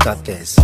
suckers.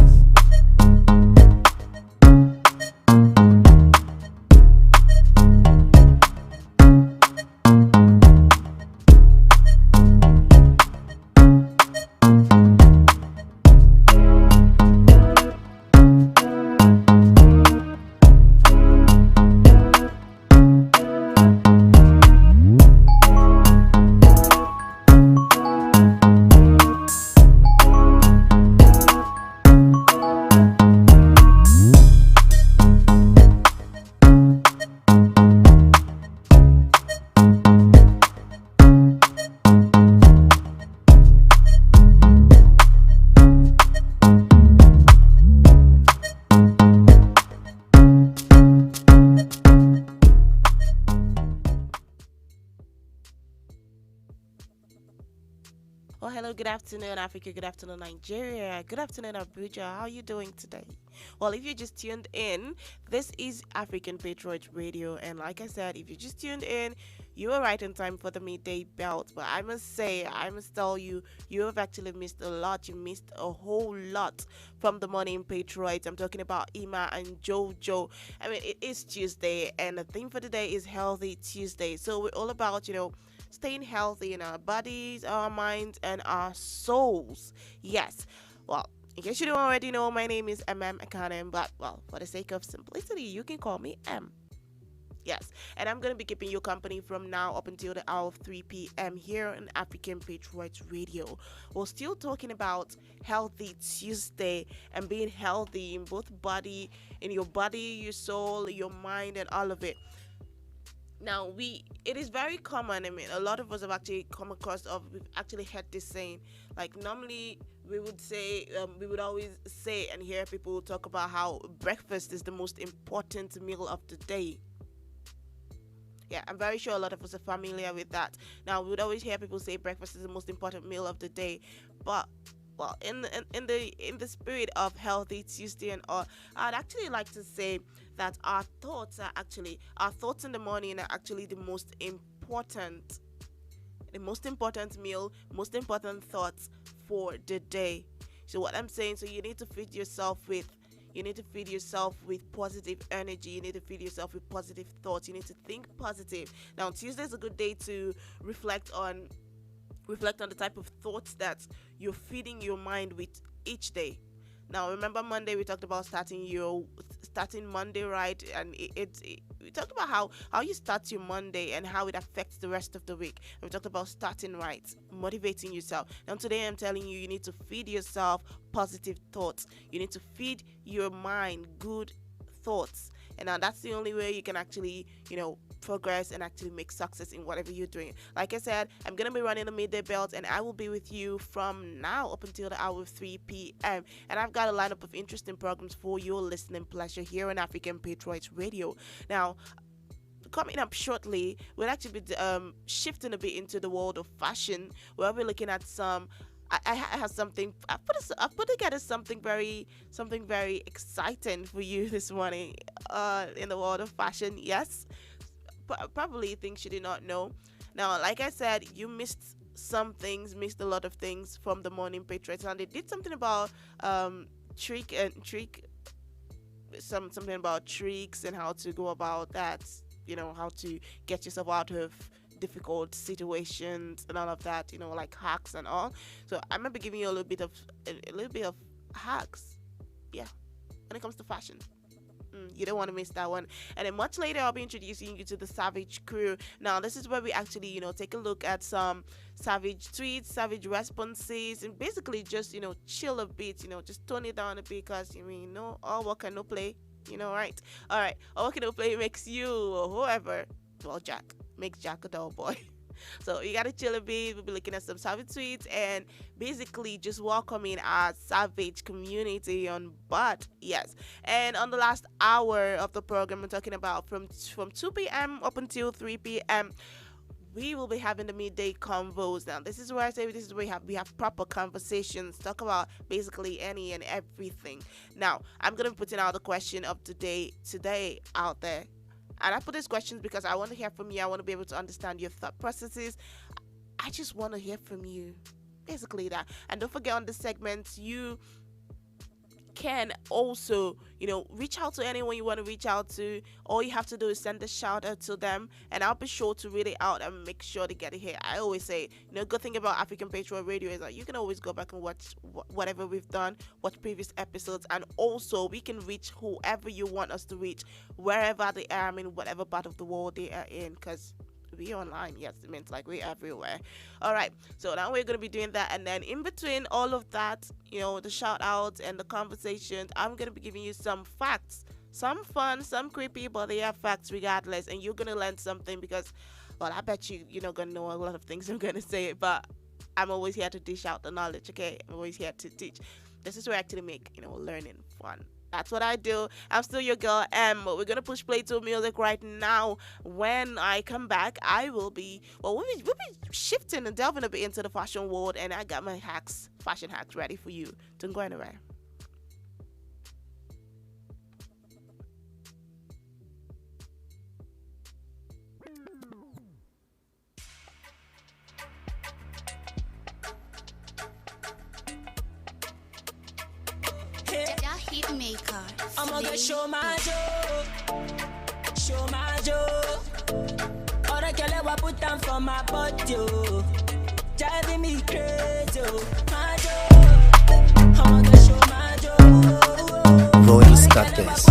Well, hello, good afternoon, Africa. Good afternoon, Nigeria. Good afternoon, Abuja. How are you doing today? Well, if you just tuned in, this is African Patriots Radio. And like I said, if you just tuned in, you are right in time for the midday belt. But I must say, I must tell you, you have actually missed a lot. You missed a whole lot from the morning Patriots. I'm talking about Ima and Jojo. I mean, it is Tuesday, and the theme for today is Healthy Tuesday. So we're all about, staying healthy in our bodies, our minds, and our souls. Yes. Well, in case you don't already know, my name is MM Akanem, but well, for the sake of simplicity, you can call me M. Yes, and I'm going to be keeping you company from now up until the hour of 3 p.m. here on African Patriots Radio. We're still talking about Healthy Tuesday and being healthy in both in your body, your soul, your mind, and all of it. Now, it is very common. I mean, a lot of us have actually come across, we've actually heard this saying. Like, normally we would always say and hear people talk about how breakfast is the most important meal of the day. Yeah, I'm very sure a lot of us are familiar with that. Now, we would always hear people say breakfast is the most important meal of the day, but well, in the spirit of Healthy Tuesday and all, I'd actually like to say that our thoughts in the morning are actually the most important meal, most important thoughts for the day. So what I'm saying, so you need to feed yourself with positive energy. You need to feed yourself with positive thoughts. You need to think positive. Now, Tuesday is a good day to reflect on the type of thoughts that you're feeding your mind with each day. Now, remember Monday we talked about starting Monday right, and we talked about how you start your Monday and how it affects the rest of the week. And we talked about starting right, motivating yourself. Now today I'm telling you, you need to feed yourself positive thoughts. You need to feed your mind good thoughts, and now that's the only way you can actually progress and actually make success in whatever you're doing. Like I said, I'm gonna be running the midday belt, and I will be with you from now up until the hour of 3 p.m. And I've got a lineup of interesting programs for your listening pleasure here on African Patriots Radio. Now, coming up shortly, we'll actually be shifting a bit into the world of fashion, where we're looking at some. I have something. I've put together something very exciting for you this morning. In the world of fashion, yes, probably things you did not know. Now, like I said, you missed a lot of things from the morning Patriots, and they did something about trick, something about tricks and how to go about that. How to get yourself out of difficult situations and all of that. Like hacks and all. So I'm gonna be giving you a little bit of hacks. Yeah, when it comes to fashion. You don't want to miss that one. And then much later, I'll be introducing you to the Savage Crew. Now, this is where we actually, take a look at some savage tweets, savage responses, and basically just, chill a bit, just tone it down a bit because, no, all work and no play, right? All right, all work and no play makes you or whoever, well, makes Jack a dull boy. So you gotta chill a bit. We'll be looking at some savage tweets and basically just welcoming our savage community on board. Yes. And on the last hour of the program, we're talking about from 2 p.m. up until 3 p.m. We will be having the midday convos. Now, this is where I say this is where we have proper conversations, talk about basically any and everything. Now, I'm gonna be putting out the question of today out there. And I put these questions because I want to hear from you. I want to be able to understand your thought processes. I just want to hear from you. Basically that. And don't forget on this segment, you can also, reach out to anyone you want to reach out to. All you have to do is send a shout out to them, and I'll be sure to read it out and make sure to get it here. I always say, good thing about African Patriot Radio is that you can always go back and watch whatever we've done, watch previous episodes, and also we can reach whoever you want us to reach, wherever they are, whatever part of the world they are in, because we online. Yes, it means like we're everywhere. All right, so now we're going to be doing that, and then in between all of that, the shout outs and the conversations, I'm going to be giving you some facts, some fun, some creepy, but they are facts regardless, and you're going to learn something because, well, I bet you're not going to know a lot of things I'm going to say, but I'm always here to dish out the knowledge. Okay, I'm always here to teach. This is where I actually make learning fun. That's what I do. I'm still your girl M. We're gonna push play to music right now. When I come back, we'll be shifting and delving a bit into the fashion world, and I got my fashion hacks ready for you. Don't go anywhere. Maker. I'm gonna show my joe. All the girl I put down for my body, driving me crazy. My joe, I'm gonna show my joe. Voice Cactus.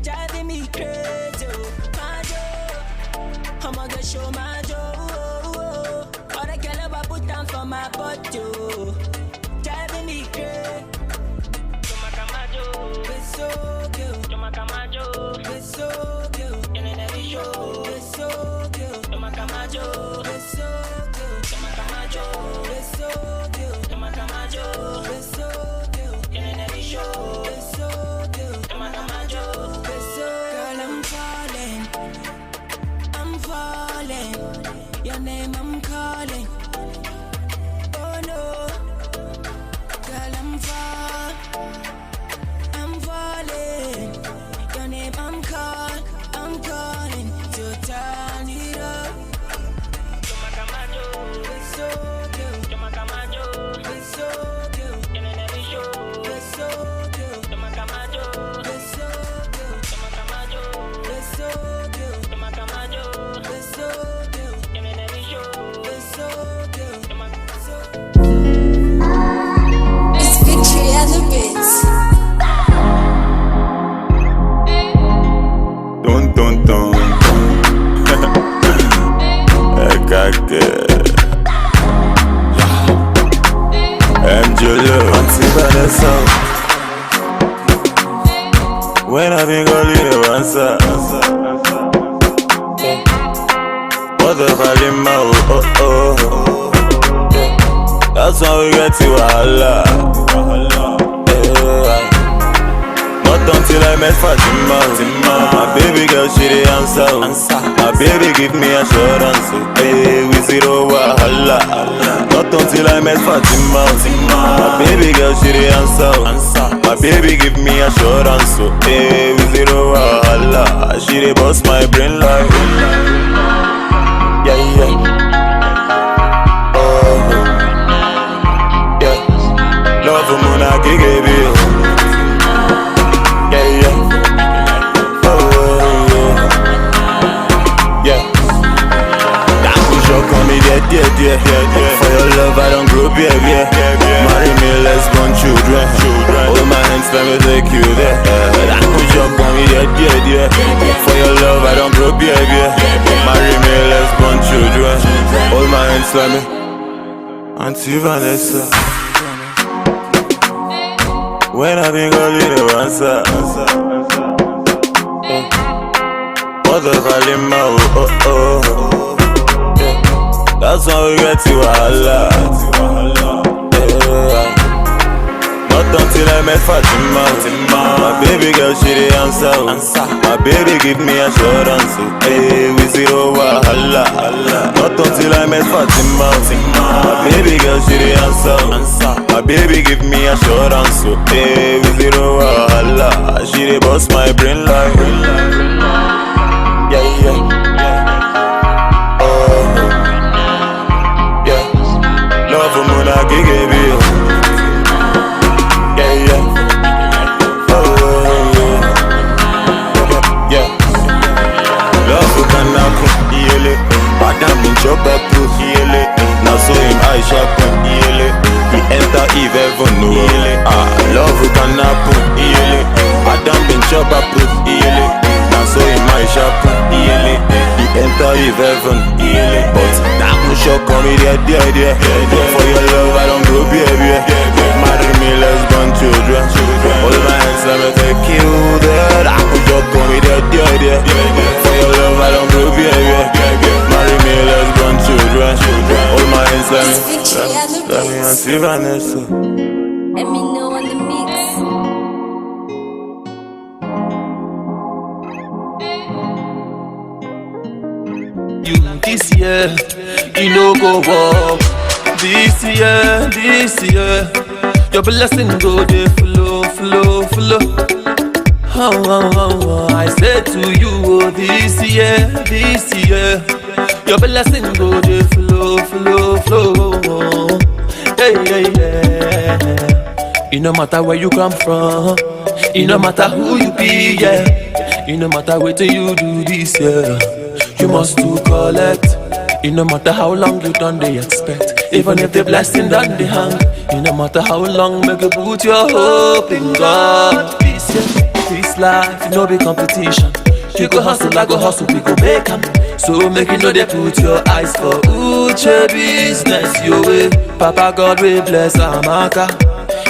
Driving me crazy. When I think I'll leave the answer. What the hell in my That's why we get to Allah. Not until till I met Fatima. My baby girl, she the answer. My baby give me assurance. Hey, we zero wahala. Not until I met Fatima. My baby girl, she the answer. My baby give me assurance. Hey, we zero wahala. She the boss my brain like. Yeah, yeah. Oh, yeah. Love for Mona Kigebi. Yeah, yeah. Oh, yeah. That push up on me, yeah. For your love, I don't grow, yeah. Marry me, let's born children. Hold my hands, let me take you there. That push up on me, yeah. For your love, I don't grow, yeah. Marry me, let's born children. Hold my hands, let me. Auntie Vanessa. When I think I'll leave the answer. What the calling oh. Yeah. That's why we get to Allah. Yeah. Not until I met Fatima. My baby girl, she the answer. My baby give me assurance. Hey, we zero wahala. Not until I met Fatima. My baby girl, she the answer. My baby give me assurance. Hey, we zero wahala. She the boss my brain like. Yeah, yeah. Oh, yeah. Love for Mona Kigebi. Yeah, yeah. Oh, yeah. Love for Kanaku. Yele. Madam in Chopa Proof. Yele. Now so him I sharpen. Yele. He enter Eve heaven. Yele. Love for Kanaku. Yele. Madam in Chopa Proof. Yele. So in my shop, he enter Eve heaven, but that will shock on me, yeah. For your love, I don't grow, baby. Marry me, let's born children. Hold my hands, let me take you there. That will shock on me, yeah. For your love, I don't grow, baby. Marry me, let's born children. Hold my hands, let me Auntie Vanessa. Let me know on the mix. You this year, you know go walk. This year, your blessing go dey flow. I said to you, oh, this year, your blessing go dey flow. Hey. It no matter where you come from, it no matter who you be, yeah. It no matter what you do this year. You must to collect. It no matter how long you done they expect. Even if the blessing done they hang. It no matter how long make you put your hope in God. This year, this life, no be competition. You go hustle, I go hustle, we go make 'em. So make you know they put your eyes for Uche business your way. Papa God will bless Amaka.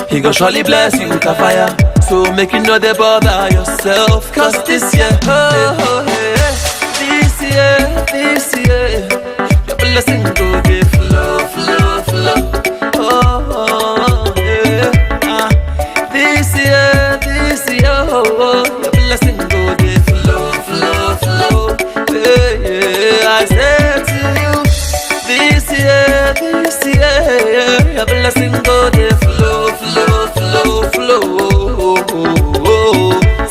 He go surely bless you with a fire. So make you know they bother yourself. Cause this year, this year, your blessing go get flow. Oh, yeah. This year, your blessing go get flow. Yeah. I said to you, this year, your blessing go get flow.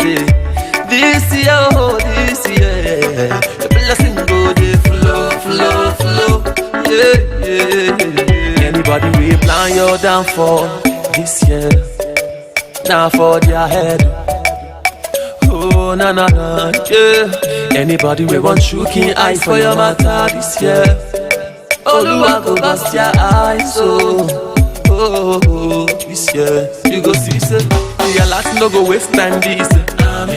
See, this year, your blessing go dey flow. Yeah. Anybody will plan your downfall this year, now for their head. Oh, na, yeah. Anybody will want shooking eyes for your matter this year. Oluwa go bust your eyes, oh, this year. You go see, say, your last no go waste time this year.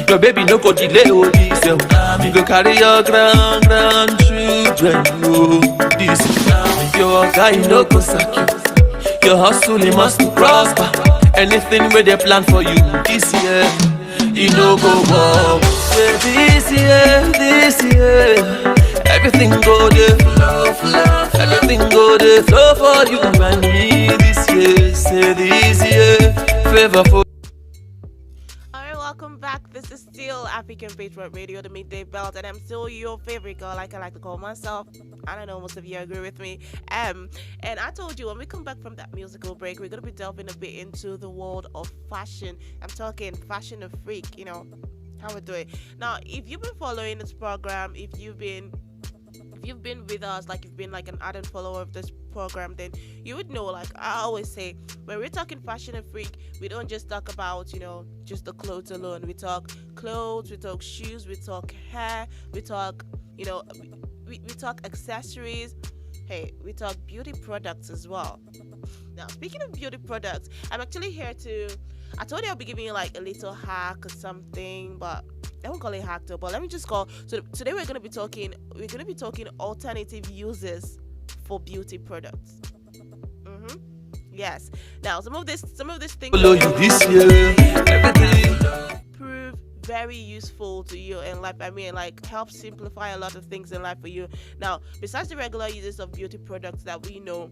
Your baby no go delay all this year. You go carry your grandchildren, this year. Your guy no go sack you. Your hustle he must prosper. Anything where they plan for you this year, you no go walk. This year, everything go dey flow. Everything go dey flow for you and me this year. Say this year, favor for. Alright, welcome back, This is still African Patriot Radio, the midday belt, and I'm still your favorite girl, like I like to call myself. I don't know, most of you agree with me. And I told you when we come back from that musical break, we're gonna be delving a bit into the world of fashion. I'm talking fashion of freak, how we do it. Now, if you've been following this program, if you've been with us, like you've been like an ardent follower of this program, then you would know, like I always say, when we're talking fashion and freak, we don't just talk about just the clothes alone. We talk clothes, we talk shoes, we talk hair, we talk we talk accessories. Hey, we talk beauty products as well. Now, speaking of beauty products, I'm actually here I told you I'll be giving you like a little hack or something, but I won't call it hack though, but let me just call. So today we're gonna be talking alternative uses for beauty products. Yes. Now some of these things Follow you this year. Everything. prove very useful to you in life. I mean, like help simplify a lot of things in life for you. Now, besides the regular uses of beauty products that we know,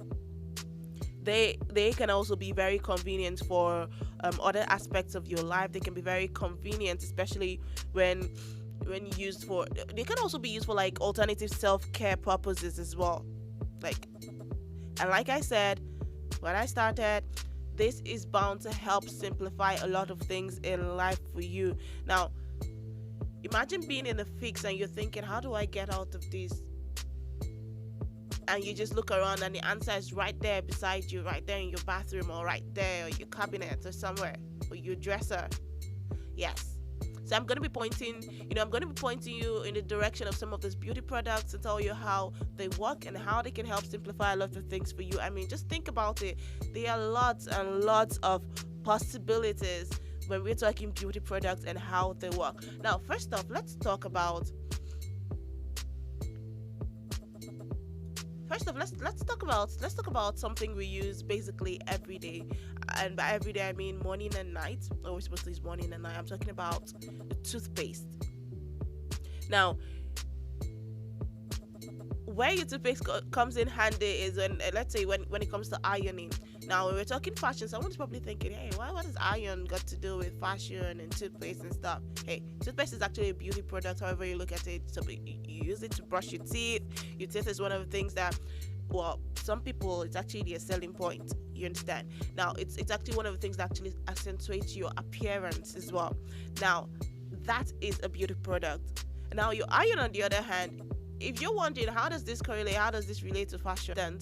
they can also be very convenient for other aspects of your life. They can be very convenient, especially when used for. They can also be used for like alternative self-care purposes as well. Like I said when I started, this is bound to help simplify a lot of things in life for you. Now, imagine being in a fix and you're thinking, how do I get out of this? And you just look around and the answer is right there beside you, right there in your bathroom, or right there, or your cabinet, or somewhere, or your dresser. Yes. So I'm going to be pointing you in the direction of some of these beauty products and tell you how they work and how they can help simplify a lot of things for you. I mean, just think about it. There are lots and lots of possibilities when we're talking beauty products and how they work. Now, first off, let's talk about something we use basically every day, and by every day I mean morning and night. Oh, we're supposed to use morning and night. I'm talking about toothpaste. Now, where your toothpaste comes in handy is when, let's say, when it comes to ironing. Now, when we're talking fashion, someone's probably thinking, hey, what does iron got to do with fashion and toothpaste and stuff? Hey, toothpaste is actually a beauty product, however you look at it. So you use it to brush your teeth. Your teeth is one of the things that, well, some people, it's actually their selling point. You understand? Now, it's actually one of the things that actually accentuates your appearance as well. Now, that is a beauty product. Now, your iron, on the other hand, if you're wondering how does this correlate, how does this relate to fashion,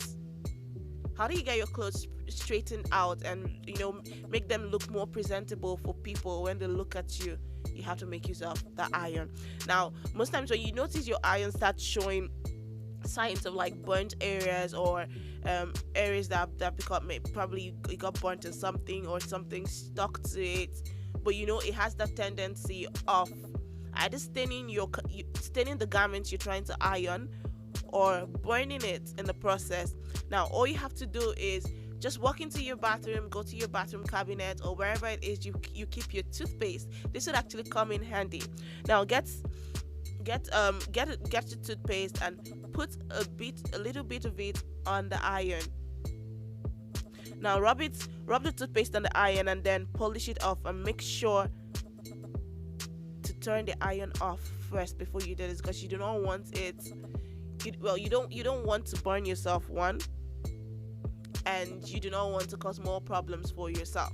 how do you get your clothes straightened out and make them look more presentable for people when they look at you? You have to make use of the iron. Now, most times when you notice your iron starts showing signs of like burnt areas or areas that become, probably it got burnt in something or something stuck to it, but it has that tendency of either staining the garments you're trying to iron or burning it in the process. Now, all you have to do is just walk into your bathroom, go to your bathroom cabinet or wherever it is you keep your toothpaste. This would actually come in handy. Now, get your toothpaste and put a little bit of it on the iron. Now, rub the toothpaste on the iron and then polish it off, and make sure to turn the iron off first before you do this, because you do not want it. You don't want to burn yourself, one, and you do not want to cause more problems for yourself.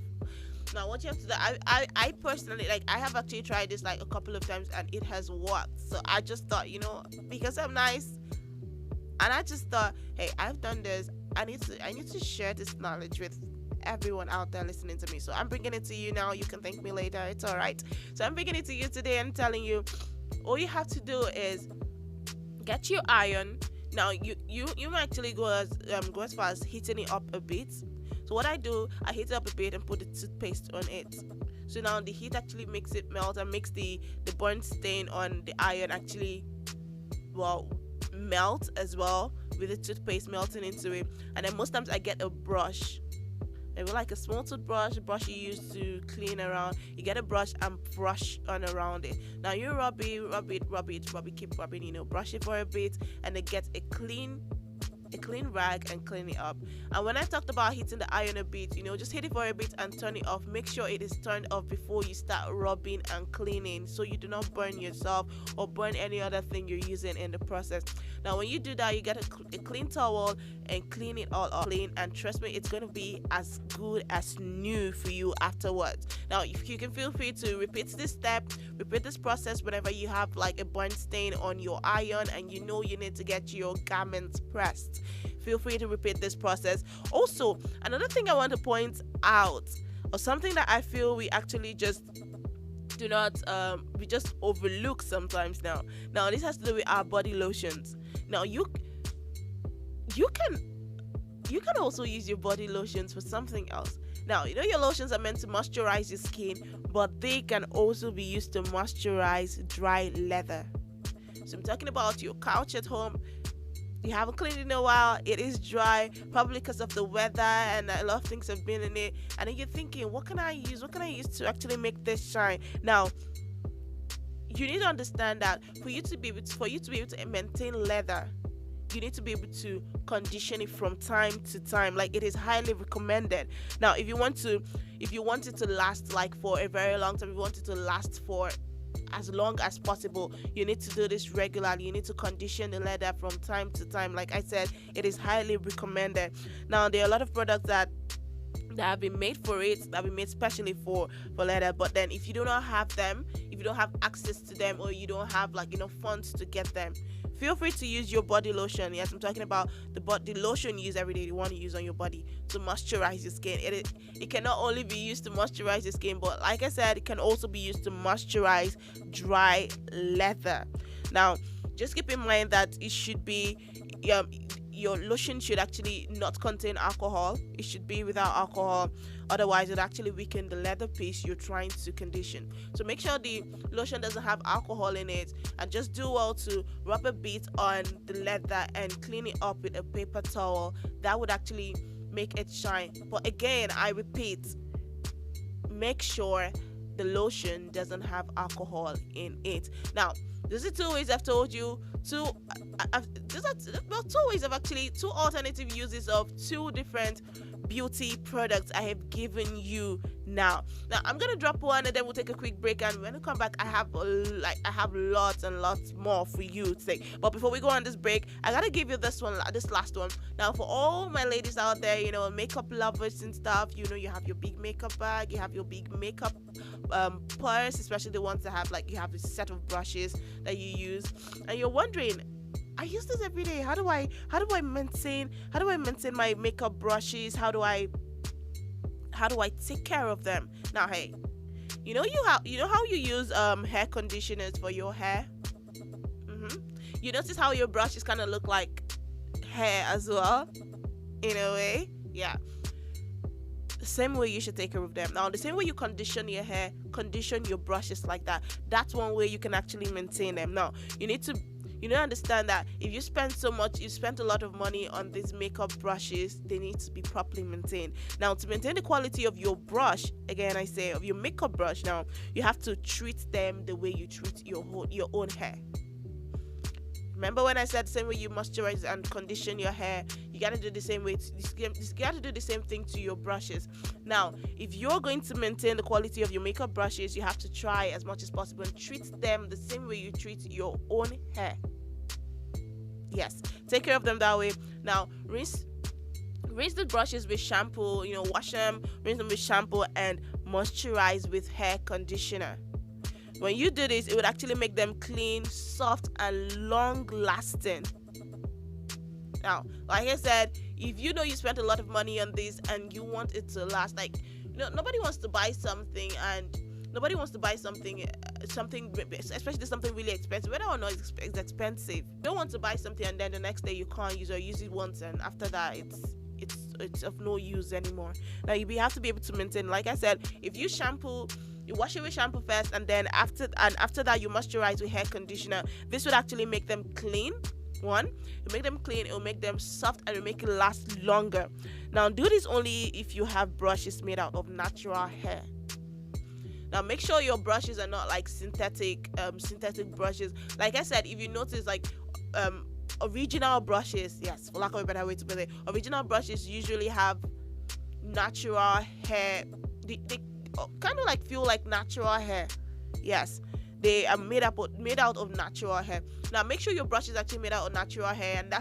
Now, what you have to do, I personally, I have actually tried this like a couple of times and it has worked. So I just thought, because I'm nice, and I just thought, hey, I've done this. I need to share this knowledge with everyone out there listening to me. So I'm bringing it to you now. You can thank me later. It's all right. So I'm bringing it to you today and telling you, all you have to do is get your iron. Now, you might actually go as far as heating it up a bit. So what I do, I heat it up a bit and put the toothpaste on it. So now the heat actually makes it melt and makes the burnt stain on the iron actually, melt as well, with the toothpaste melting into it. And then most times I get a brush, maybe like a small toothbrush, a brush you use to clean around. You get a brush and brush on around it. Now you rub it, keep rubbing, brush it for a bit, and it gets a clean a clean rag and clean it up. And when I talked about hitting the iron a bit, just hit it for a bit and turn it off. Make sure it is turned off before you start rubbing and cleaning, so you do not burn yourself or burn any other thing you're using in the process. Now when you do that, you get a clean towel and clean it all up clean, and trust me, it's going to be as good as new for you afterwards. Now if you can, feel free to repeat this step, repeat this process whenever you have like a burn stain on your iron and you need to get your garments pressed. Feel free to repeat this process. Also, another thing I want to point out, or something that I feel we actually just do not we just overlook sometimes. Now this has to do with our body lotions. Now you can also use your body lotions for something else. Now, your lotions are meant to moisturize your skin, but they can also be used to moisturize dry leather. So I'm talking about your couch at home. You haven't cleaned it in a while, it is dry, probably because of the weather and a lot of things have been in it, and then you're thinking, what can I use to actually make this shine? Now you need to understand that for you to be able to maintain leather, you need to be able to condition it from time to time. Like, it is highly recommended. Now if you want it to last like for a very long time, if you want it to last for as long as possible, you need to do this regularly. You need to condition the leather from time to time. Like I said, it is highly recommended. Now there are a lot of products that have been made for it, that have been made specially for leather, but then if you do not have them, if you don't have access to them, or you don't have like enough funds to get them, feel free to use your body lotion. Yes, I'm talking about the lotion you use every day, you want to use on your body to moisturize your skin. It can not only be used to moisturize your skin, but like I said, it can also be used to moisturize dry leather. Now just keep in mind that it should be your lotion should actually not contain alcohol. It should be without alcohol, otherwise it actually weaken the leather piece you're trying to condition. So make sure the lotion doesn't have alcohol in it, and just do well to rub a bit on the leather and clean it up with a paper towel. That would actually make it shine. But again, I repeat, make sure the lotion doesn't have alcohol in it. Now these are two ways I've told you. Two alternative uses of two different beauty products I have given you now. I'm gonna drop one and then we'll take a quick break, and when we come back I have lots and lots more for you today. But before we go on this break, I gotta give you this last one. Now for all my ladies out there, makeup lovers and stuff, you have your big makeup bag, you have your big makeup purse, especially the ones that have you have a set of brushes that you use, and you're wondering, I use this every day. How do I maintain my makeup brushes? How do I take care of them? Now, hey, you know how you use hair conditioners for your hair? You notice how your brushes kind of look like hair as well, in a way? Yeah. The same way you should take care of them. Now, the same way you condition your hair, condition your brushes like that. That's one way you can actually maintain them. Now, you need to understand that if you spend a lot of money on these makeup brushes, they need to be properly maintained. Now, to maintain the quality of your brush, again I say, of your makeup brush, now you have to treat them the way you treat your own hair. Remember when I said the same way you moisturize and condition your hair, you gotta do the same way. You gotta do the same thing to your brushes. Now, if you're going to maintain the quality of your makeup brushes, you have to try as much as possible and treat them the same way you treat your own hair. Yes, take care of them that way. Now, rinse the brushes with shampoo. Wash them, rinse them with shampoo, and moisturize with hair conditioner. When you do this, it would actually make them clean, soft, and long lasting. Now, like I said, if you spent a lot of money on this and you want it to last, nobody wants to buy something, especially something really expensive, whether or not it's expensive. You don't want to buy something and then the next day you can't use, or use it once and after that it's of no use anymore. Now you have to be able to maintain. Like I said, if you shampoo, you wash it with shampoo first, and then after that you moisturize with hair conditioner. This would actually make them clean. One, it make them clean, it will make them soft, and it will make it last longer. Now do this only if you have brushes made out of natural hair. Now make sure your brushes are not like synthetic brushes. Like I said, if you notice original brushes, yes, for lack of a better way to put it, original brushes usually have natural hair. They kind of like feel like natural hair. Yes, they are made out of natural hair. Now make sure your brush is actually made out of natural hair, and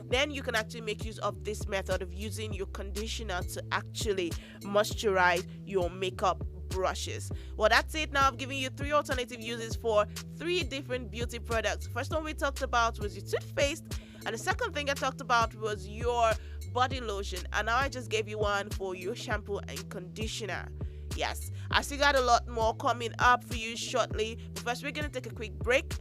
then you can actually make use of this method of using your conditioner to actually moisturize your makeup brushes. Well, that's it. Now I've given you 3 alternative uses for 3 different beauty products. First one we talked about was your toothpaste, and the second thing I talked about was your body lotion, and now I just gave you one for your shampoo and conditioner. Yes, I still got a lot more coming up for you shortly, but first we're gonna take a quick break.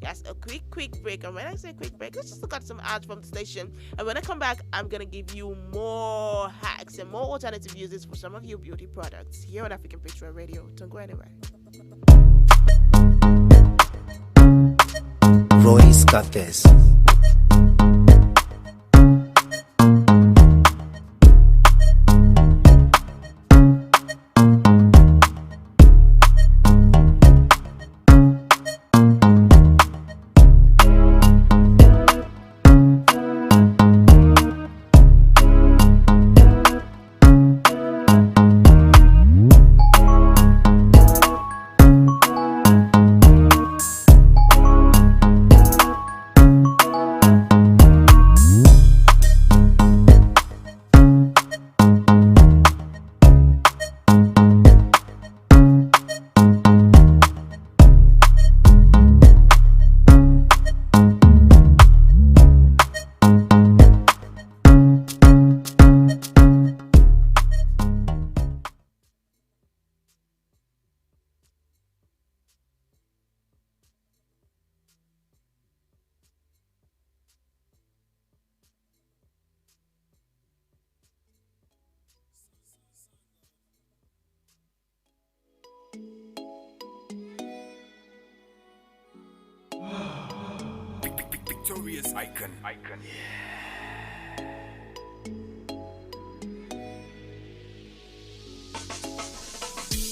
Yes, a quick break. And when I say quick break, let's just look at some ads from the station. And when I come back, I'm going to give you more hacks and more alternative uses for some of your beauty products here on African Patriots Radio. Don't go anywhere. Royce got this. Victorious icon.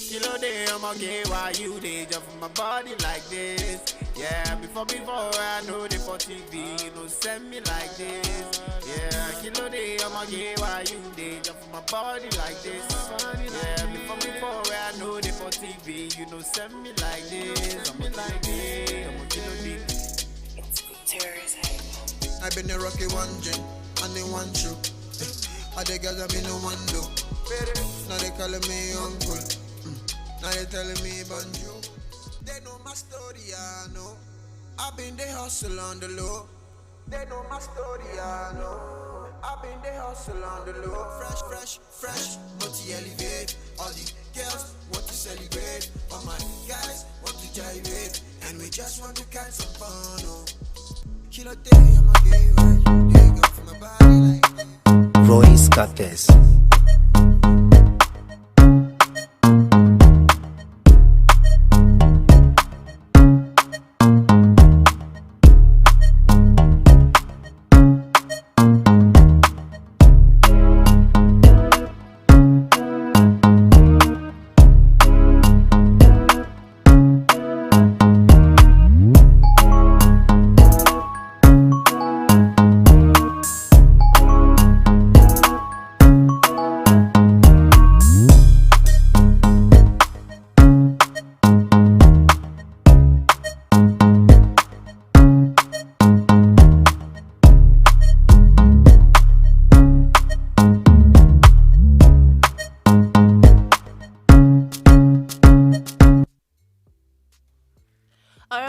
Kilo day, I'ma get why you dey jump for my body like this. Yeah, before I know they for TV, you know send me like this. Yeah, kilo day, I'ma get why you dey jump for my body like this. Yeah, before I know they for TV, you know send me like this. I'm like this, I'm a kilo day. I've been the rocky one gin and the one shoe. All the girls I been no one do. Now they calling me uncle. Now they telling me bonjour. They know my story, I know. I've been the hustle on the low. They know my story, I know. I've been the hustle on the low. Fresh, multi-elevate. All the girls want to celebrate. All my guys want to gyrate. And we just want to catch some fun, oh. Kilo day, I'ma get right. They go for my body like that. Royce got this.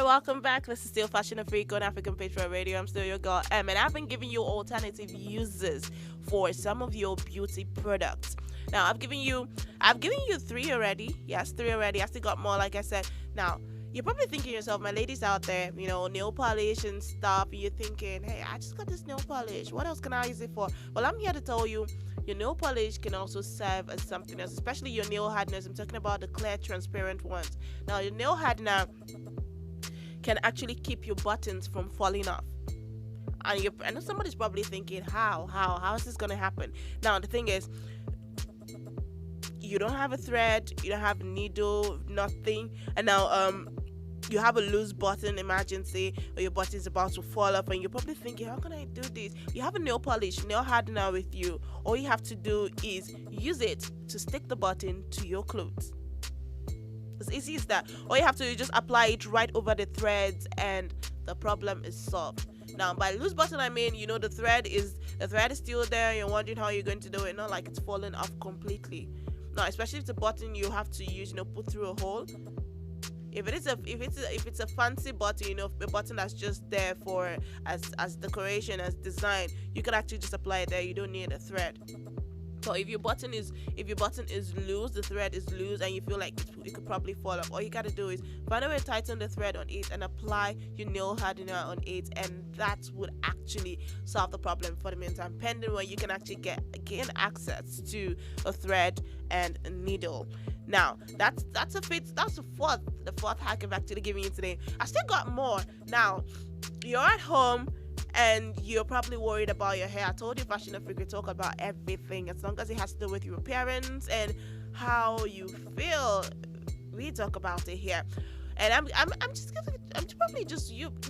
Welcome back. This is still Fashion Africa on African Patriot Radio. I'm still your girl M, and I've been giving you alternative uses for some of your beauty products. Now I've given you 3 already. Yes, 3 already. I still got more, like I said. Now you're probably thinking to yourself, my ladies out there, nail polish and stuff, and you're thinking, hey, I just got this nail polish. What else can I use it for? Well, I'm here to tell you, your nail polish can also serve as something else, especially your nail hardeners. I'm talking about the clear, transparent ones. Now, your nail hardener can actually keep your buttons from falling off. And I know somebody's probably thinking, how is this going to happen? Now, the thing is, you don't have a thread, you don't have a needle, nothing. And now, you have a loose button, imagine say, or your button is about to fall off, and you're probably thinking, how can I do this? You have a nail polish, nail hardener with you. All you have to do is use it to stick the button to your clothes. As easy as that. All you have to do is just apply it right over the threads, and the problem is solved. Now, by loose button, I mean, the thread is still there. You're wondering how you're going to do it. Not like it's fallen off completely. Now, especially if it's a button you have to use, put through a hole. If it's a fancy button, a button that's just there for as decoration, as design, you can actually just apply it there. You don't need a thread. So if your button is loose, the thread is loose, and you feel like it could probably fall off, all you gotta do is find a way to tighten the thread on it and apply your nail hardener on it, and that would actually solve the problem for the meantime, pending when you can actually gain access to a thread and a needle. Now that's the fourth hack I'm actually giving you today. I still got more. Now you're at home and you're probably worried about your hair. I told you Fashion Africa talk about everything as long as it has to do with your appearance and how you feel. We talk about it here. And I'm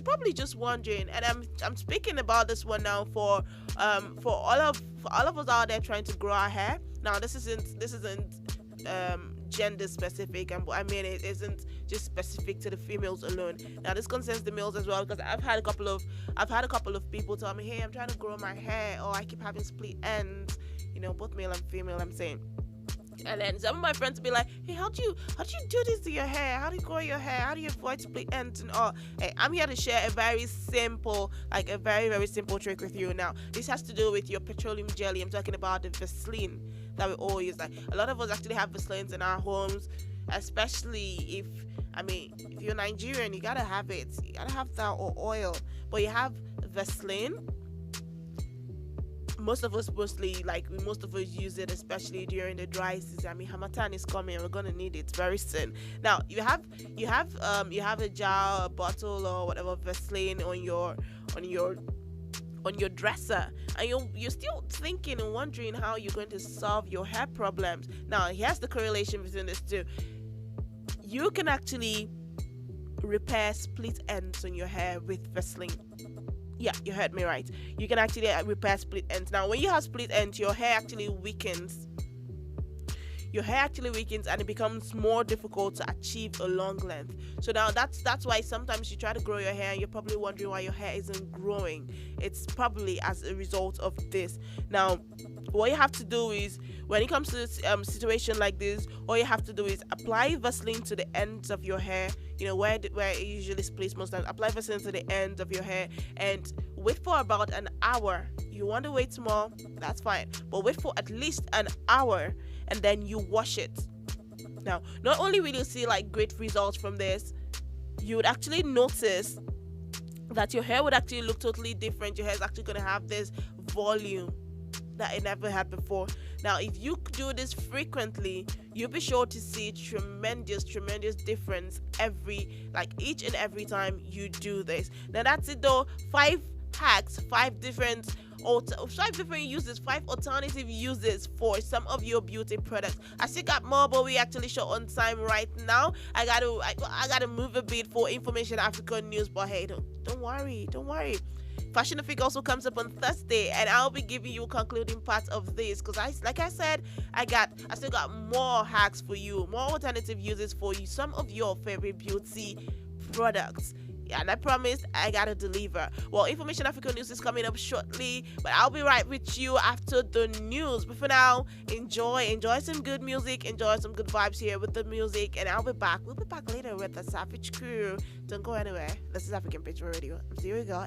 probably just wondering, and I'm speaking about this one now for all of us out there trying to grow our hair. Now this isn't gender specific, and I mean it isn't just specific to the females alone. Now this concerns the males as well, because I've had a couple of people tell me, hey, I'm trying to grow my hair, or I keep having split ends, both male and female, I'm saying. And then some of my friends be like, hey, how do you do this to your hair? How do you grow your hair? How do you avoid split ends and all? Hey, I'm here to share a very simple trick with you. Now this has to do with your petroleum jelly. I'm talking about the Vaseline that we all use. Like, a lot of us actually have Vaselines in our homes, especially if you're Nigerian, you gotta have it. You gotta have that, or oil. But you have Vaseline. Most of us use it, especially during the dry season. Harmattan is coming, and we're gonna need it very soon. Now you have a jar, a bottle, or whatever Vaseline on your dresser, and you're still thinking and wondering how you're going to solve your hair problems. Now here's the correlation between these two. You can actually repair split ends on your hair with Vaseline. Yeah, you heard me right. You can actually repair split ends. Now when you have split ends, your hair actually weakens, and it becomes more difficult to achieve a long length. So now that's why sometimes you try to grow your hair and you're probably wondering why your hair isn't growing. It's probably as a result of this. Now what you have to do is, when it comes to this situation like this, all you have to do is apply Vaseline to the ends of your hair, where it usually splits most times. Apply Vaseline to the ends of your hair and wait for about an hour. You want to wait more, that's fine, but wait for at least an hour, and then you wash it. Now not only will you see like great results from this, you would actually notice that your hair would actually look totally different. Your hair is actually going to have this volume that it never had before. Now if you do this frequently, you'll be sure to see tremendous difference each and every time you do this. Now that's it though. 5 hacks, 5 different uses, 5 alternative uses for some of your beauty products. I still got more, but we actually short on time right now. I gotta move a bit for Information Africa news, but hey, don't worry. Fashion Week also comes up on Thursday, and I'll be giving you a concluding part of this, because I still got more hacks for you, more alternative uses for you, some of your favorite beauty products. Yeah, and I promised I gotta deliver. Well, Information Africa news is coming up shortly, but I'll be right with you after the news. But for now, enjoy some good music, enjoy some good vibes here with the music, and I'll be back. We'll be back later with the Savage Crew. Don't go anywhere. This is African Patriots Radio. Here we go,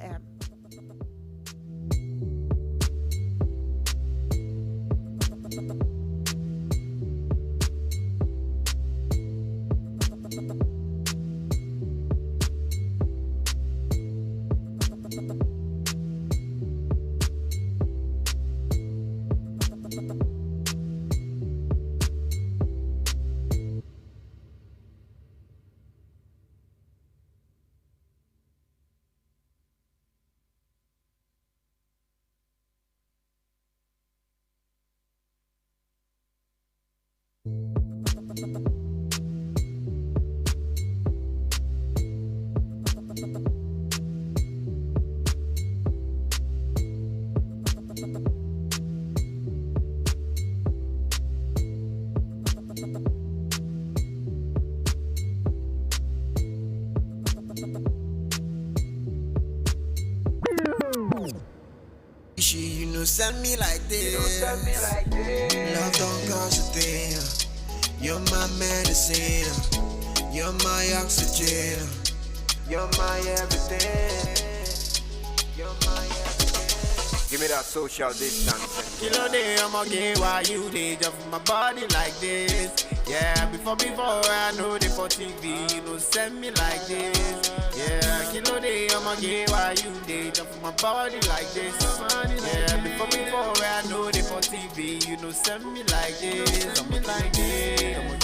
send me like this. Love don't cost a thing. You're my medicine. You're my oxygen. You're my everything. You're my everything. Give me that social distance. Kilo day, I'ma get why you day jump my body like this. Yeah, before I know they for TV, you know send me like this. Yeah, kilo day, I'ma get why you day jump my body like this. Yeah, before I know they for TV, you know send me like this. I'm like this, I'm a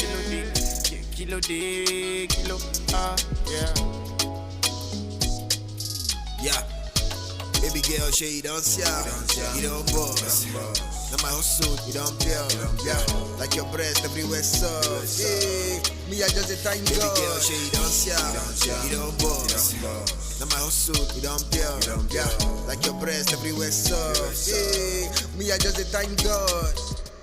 kilo day, yeah. Yeah. Baby girl, shit, you don't see you don't boss. Now my hustle, you don't feel. Yeah, like your breast everywhere, so yeah. Me, I just a time baby girl, shit, you don't see you don't boss. Now my hustle, you don't feel. Yeah, like your breast everywhere, so yeah. Me, I just a time God.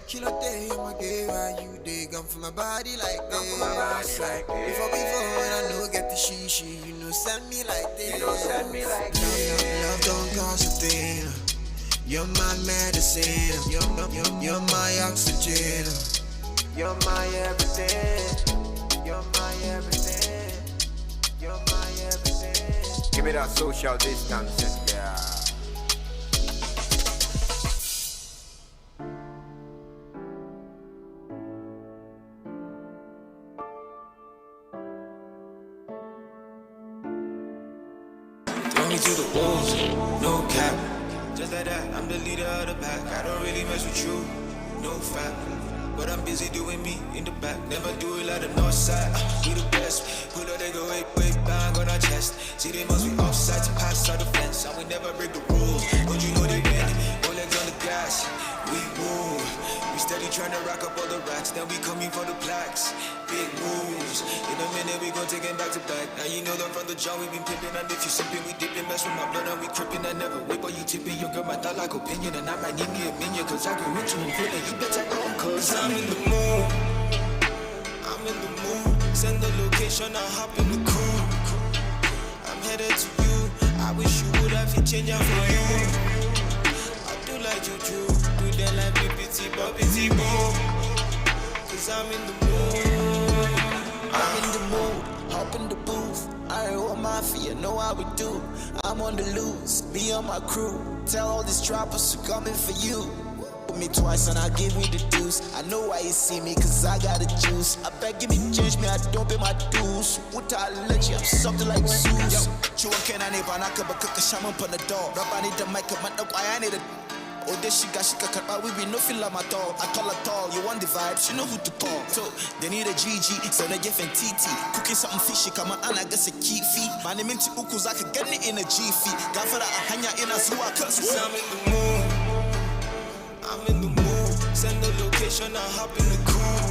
Kilo day, I'ma get why you dig. I'm for my body like this. Before when I know get the she, you know send me like this. Love don't cost a thing. You're my medicine. You're my oxygen. You're my everything. You're my everything. You're my everything. Give me that social distancing, yeah. Me to the wolves, no cap. Just like that, I'm the leader of the pack. I don't really mess with you, no fat. But I'm busy doing me in the back. Never do it like the north side. We the best. Pull up, they go way bang on our chest. See, they must be offside to pass out the fence. And we never break the rules. Don't you know they win? No legs on the gas. We move. We steady trying to rack up all the racks. Then we coming for the plaques. Big moves. In a minute, we gon' take it back to back. Now you know that from the jump we been pimping. And if you sipping, we dipping. Mess with my blood and we crippin'. I never wait, but you tipping. Your girl might not like opinion. And I might need me a minion. Cause I can reach you and feel it. You better go, cause I'm in the mood. I'm in the mood. Send the location, I hop in the coupe. I'm headed to you. I wish you would have changed for you. I do like juju. Do that like BPT, Bobby Boo. Cause I'm in the mood. I'm in the mood, hop in the booth. I ain't want mafia, know how we do. I'm on the loose, me and my crew. Tell all these trappers to come in for you. Put me twice and I give me the deuce. I know why you see me, cause I got the juice. I beg, give me change me, I don't pay my dues. What I let you, I'm something like Zeus. Yo, can I neighbor, I could cook a shaman on the door. Rubber need the mic, I need a. Oh, this she got we be no feel like my dog. I call her tall, you want the vibes, you know who to call. So, they need a GG, so they give and TT. Cooking something fishy, come on, I guess a key fee. My name into Ukuz, I could get it in a G fee. Got for that, I hang out in a zoo, cause I'm in the mood. I'm in the mood. Send the location, I hop in the coupe.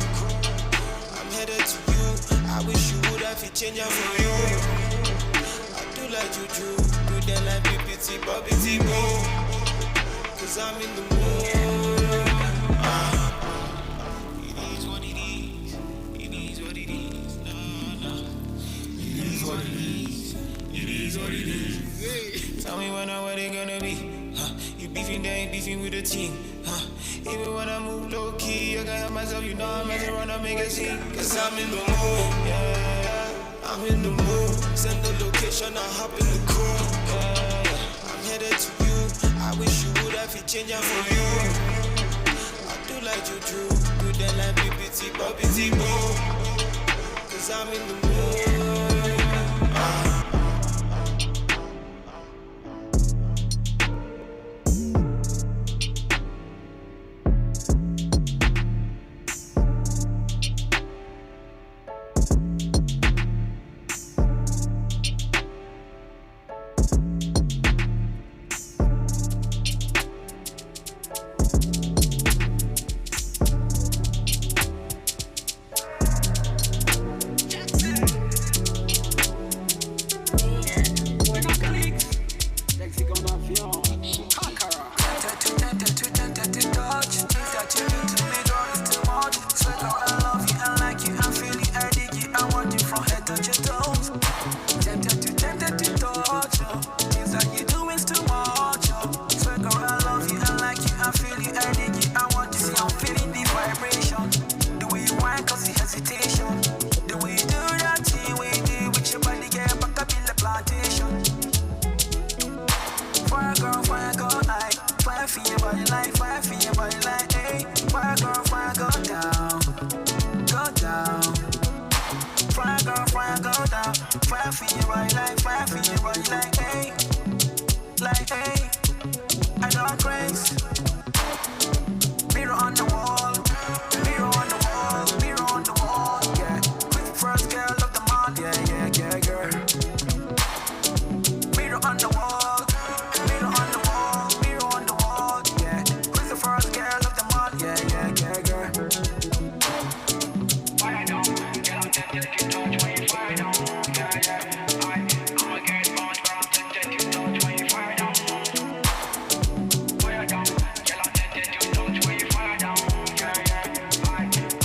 I'm headed to you. I wish you would have changed for you. I do like juju, do that like BPT, Bobby Boo. Cause I'm in the mood. It is what it is. It is what it is. No. It is what it is. It is what it is. Tell me when or where they gonna be. You beefing, they ain't beefing with the team. Even when I move low key, I can help myself, you know I'm messing around and make a scene. Cause I'm in the mood. Yeah, I'm in the mood. Send the location, I hop in the coupe. I'm headed to you. I wish you would have changed for you. I do like juju, do that like BPT, Bobby Boo. Cause I'm in the mood. Things that you're doing's too much. Swear, girl, I love you and like you. for your body like, fire for your body like, hey. Fire girl, go down, go down. Fire girl, go down. Fire for your body like, fire for your body like, hey, I got grace. Mirror on the wall, mirror on the wall, mirror on the wall, yeah. Quick first girl of the month, yeah, girl. Mirror on the wall, mirror on the wall, mirror on the wall, yeah. Quick the first girl of the month, yeah, girl. Fire down, get on that, get touch when you fire down, yeah. I'ma get bounce, girl, that you touch when you fire down. Fire down, get on that, you touch when you fire down, yeah.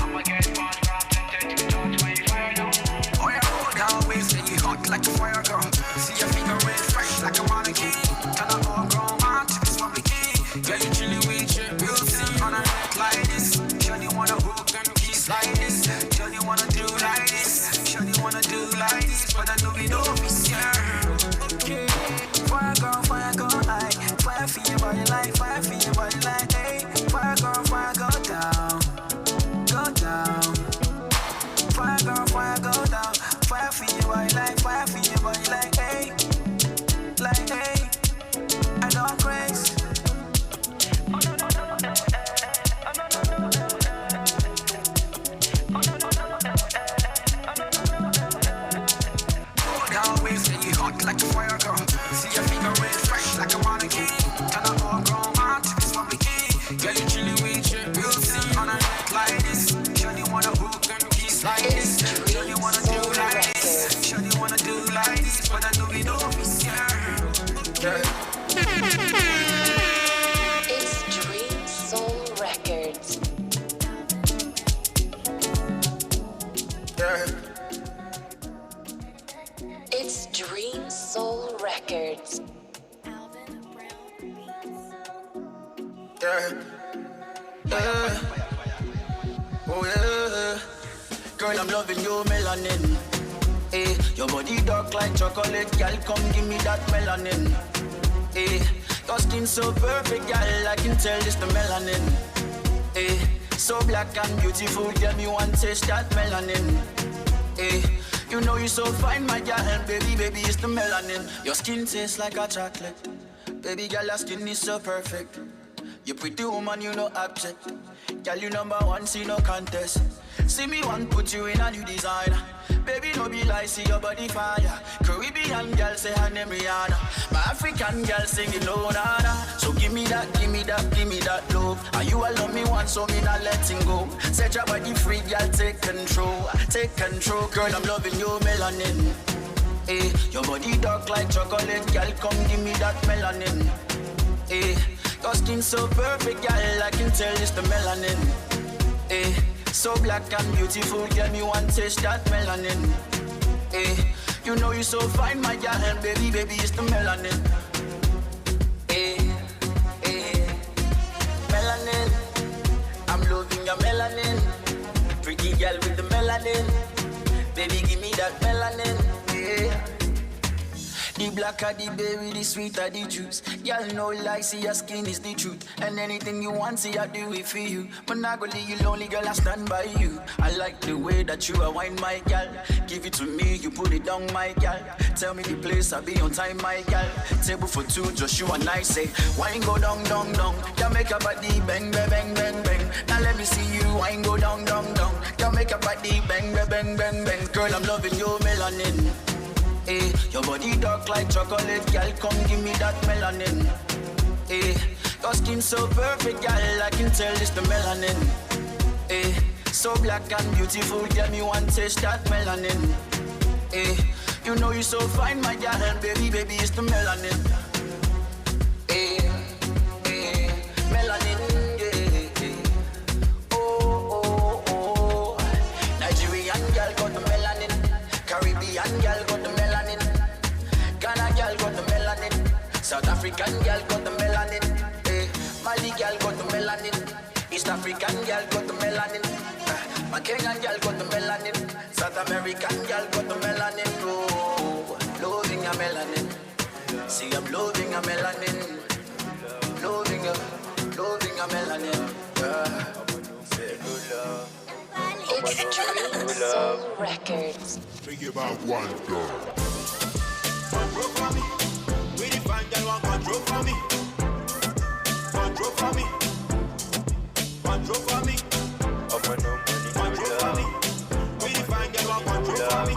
I'ma get bounce, girl, that you touch when you fire down. Oh yeah, roll down, we say you hot like a fire girl. See your figure red, fresh like a mannequin. Turn up all grown man to this public king. Girl, you chillin' with your beauty on a neck like this. Sure you wanna hook and kiss like this. Sure you wanna do like this. Sure you wanna do like this. But I know we don't be scared. Okay. Fire girl, like. Fire for your body like, fire for your body like, hey. Fire girl, go down, go down. Fire girl, go down. Fire for your body like, fire for your body like, hey, I got grace. Hold down, waves, and you hot like a fire girl. See your figure red, fresh like a mannequin. Turn up all grown man to this public king. Girl, you chillin' with your beauty on a neck like this. Sure you wanna hook and kiss like this. Sure you wanna do like this. Sure you wanna do like this. But I know we don't be scared. Girl. It's Dream Soul Records. Yeah. It's Dream Soul Records. Yeah. Oh yeah. Girl, I'm loving your melanin. Hey, your body dark like chocolate, girl. Come give me that melanin. Hey, your skin so perfect, girl. I can tell it's the melanin. Hey, so black and beautiful, girl. Me want taste that melanin. Hey, you know you so fine, my girl. Baby, it's the melanin. Your skin tastes like a chocolate. Baby girl, your skin is so perfect. You pretty woman, you no object. Girl, you number one, see no contest. See me one, put you in a new design. Baby, no be lie, see your body fire. Caribbean girl say her name Rihanna. My African girl singing low nana. So give me that love. And you alone me one, so me not letting go. Set your body free, girl, take control. Take control, girl, I'm loving your melanin. Hey, your body dark like chocolate, girl, come give me that melanin. Hey, your skin so perfect, girl, I can tell it's the melanin. Hey, so black and beautiful, girl, me want taste that melanin. Hey, you know you so fine, my girl, baby, it's the melanin. Hey, melanin, I'm loving your melanin. Pretty girl with the melanin, baby, give me that melanin. Yeah. The blacker the berry, the sweeter the juice. Girl, no lie, see your skin is the truth. And anything you want, see I do it for you. But not gonna leave you lonely, girl, I stand by you. I like the way that you are wine, my girl. Give it to me, you put it down, my girl. Tell me the place, I'll be on time, my girl. Table for two, just you and I say, wine go down, down, down. You make your body bang, bang, bang, bang, bang. Now let me see you, wine go down, down, down. You make your body bang, bang, bang, bang, bang. Girl, I'm loving your melanin. Hey, your body dark like chocolate, girl, come give me that melanin. Hey, your skin so perfect, girl, I can tell it's the melanin. Hey, so black and beautiful, girl, me want taste that melanin. Hey, you know you so fine, my girl, baby, it's the melanin. Hey, melanin, yeah. Oh, Nigerian girl got the melanin, Caribbean girl got the melanin. Ghana girl got the melanin, South African girl got the melanin, Mali girl got the melanin, East African girl got the melanin, my Kenyan girl got the melanin, South American girl got the melanin. Oh, loving a melanin. See, I'm loving a melanin, loving a It's Dream Soul Records. Think about one girl. Control for me. We define girl want control for me. Control for me. Control for me. Control for me. We define girl want control for me.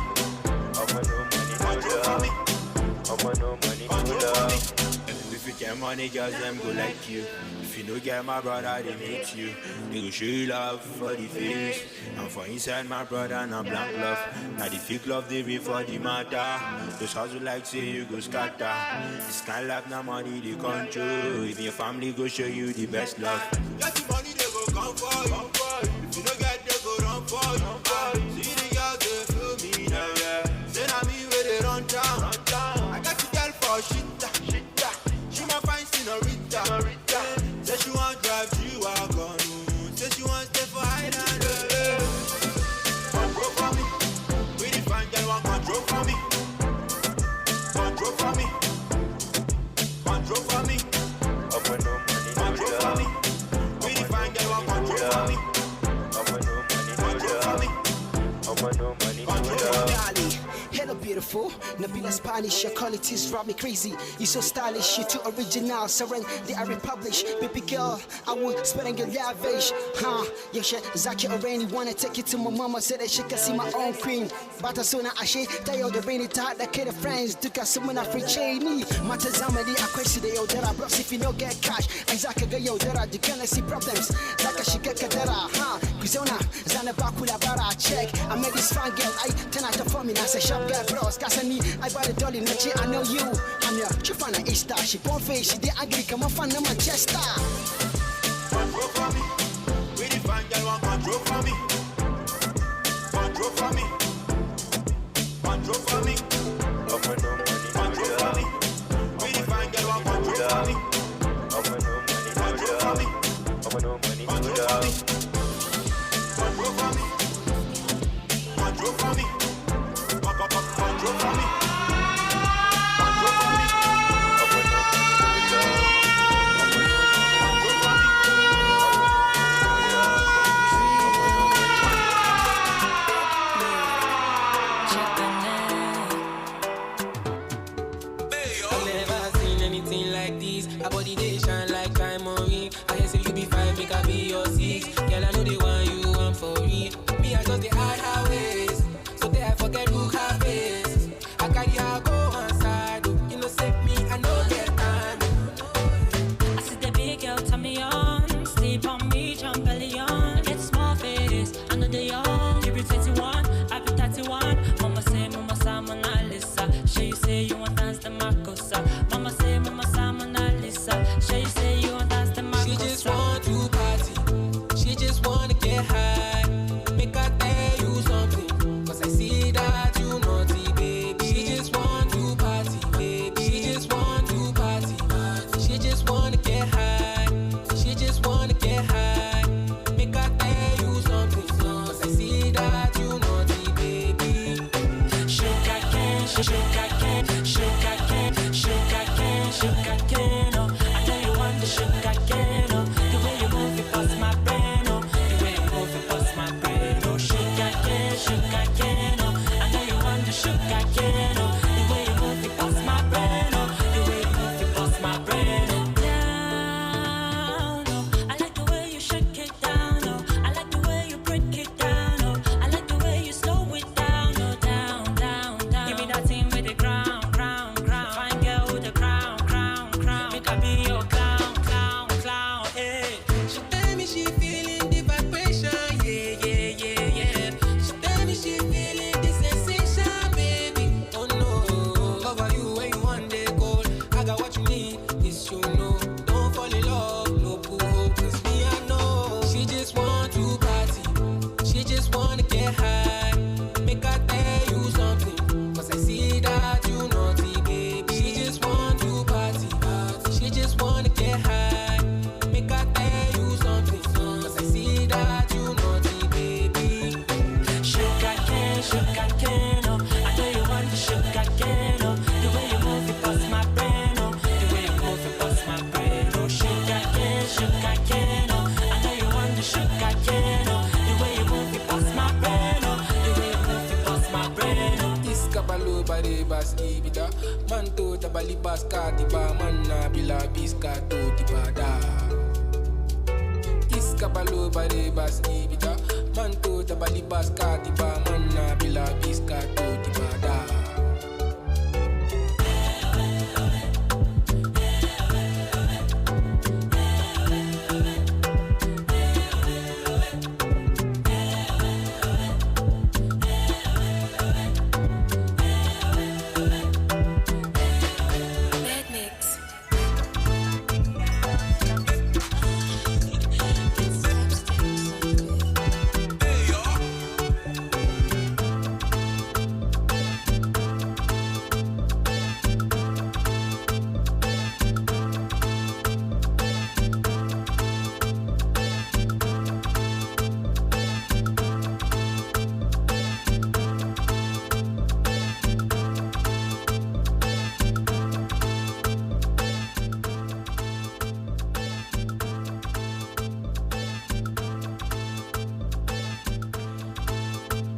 Control for me. Control for me. If you get money, girls them go like you. If you no get my brother, they meet you. They go show you love for the face. And for inside my brother, not blank love. Now the fake love, they read for the matter. Those hustle like say you go scatter. This kind life, now money, they control. Even your family go show you the best love. Get the money, they go come for you. If you don't get, they go run for you. See the girls, they feel me now. Say na me where they run down. I got the girl for shit. She my fine senorita. Say she want drive G-Wagon. Say she want stay for high and control for me. We define girl want control for me. Control for me. Control for me. Control for me. We define girl want control for me. Control for me. Dali, hello beautiful, Nabila Spanish, your qualities drive me crazy. You so stylish, you too original, surrender the I republish. Baby girl, I will spend on your lavish. Yeah, shit, Zaki already wanna take it to my mama, said that she can see my own queen. But as soon as I say, they all the rainy tide, the kid of friends, took us someone free chain me. Matazamadi, I question the old that I brought if you don't get cash. Exactly, yo, that I can't see problems. Like I should get Kadera, Kuzona, Zanabakula Bara, check. I met this fine girl, I turn out the formula, I say, shop girl, bros, cause me, I bought a dolly, I know you. I'm your Chifana Easter, she born face, she did agree, come on, fan, Manchester. Control for me. We define girl want control for me. Control for me. Control for me. Control for me. We define girl want control for me. Control for me. Control for me. Control for me. Control for me. Control for me. Control for me. Her body they shine like diamond ring. I hear say you be 5, make I be your 6. Girl, I know the one you want for me. Me, I just the hide her ways. So there I forget look her face. I carry her go on side. You know, save me, I know get time. I see the big girl turn me on. Sleep on me, jump belly on. Get small face, I know they young. You be 21, I be 31. Mama say, Mama say, Mona Lisa. She say you want dance the Makosa. Mama say, Mona Lisa. She say you want dance the Makosa. She just want to party. She just wanna get high. Make her tell you something. Cause I see that you naughty, baby. She just want to party, baby. She just want to party. She just wanna get high. She just wanna get high. Make her tell you something. Cause I see bare bas ibida. Manto tabali bas katiba manna bila biska to tibada. Iskapalo bare bas ibida. Manto tabali bas katiba manna bila biska to tibada.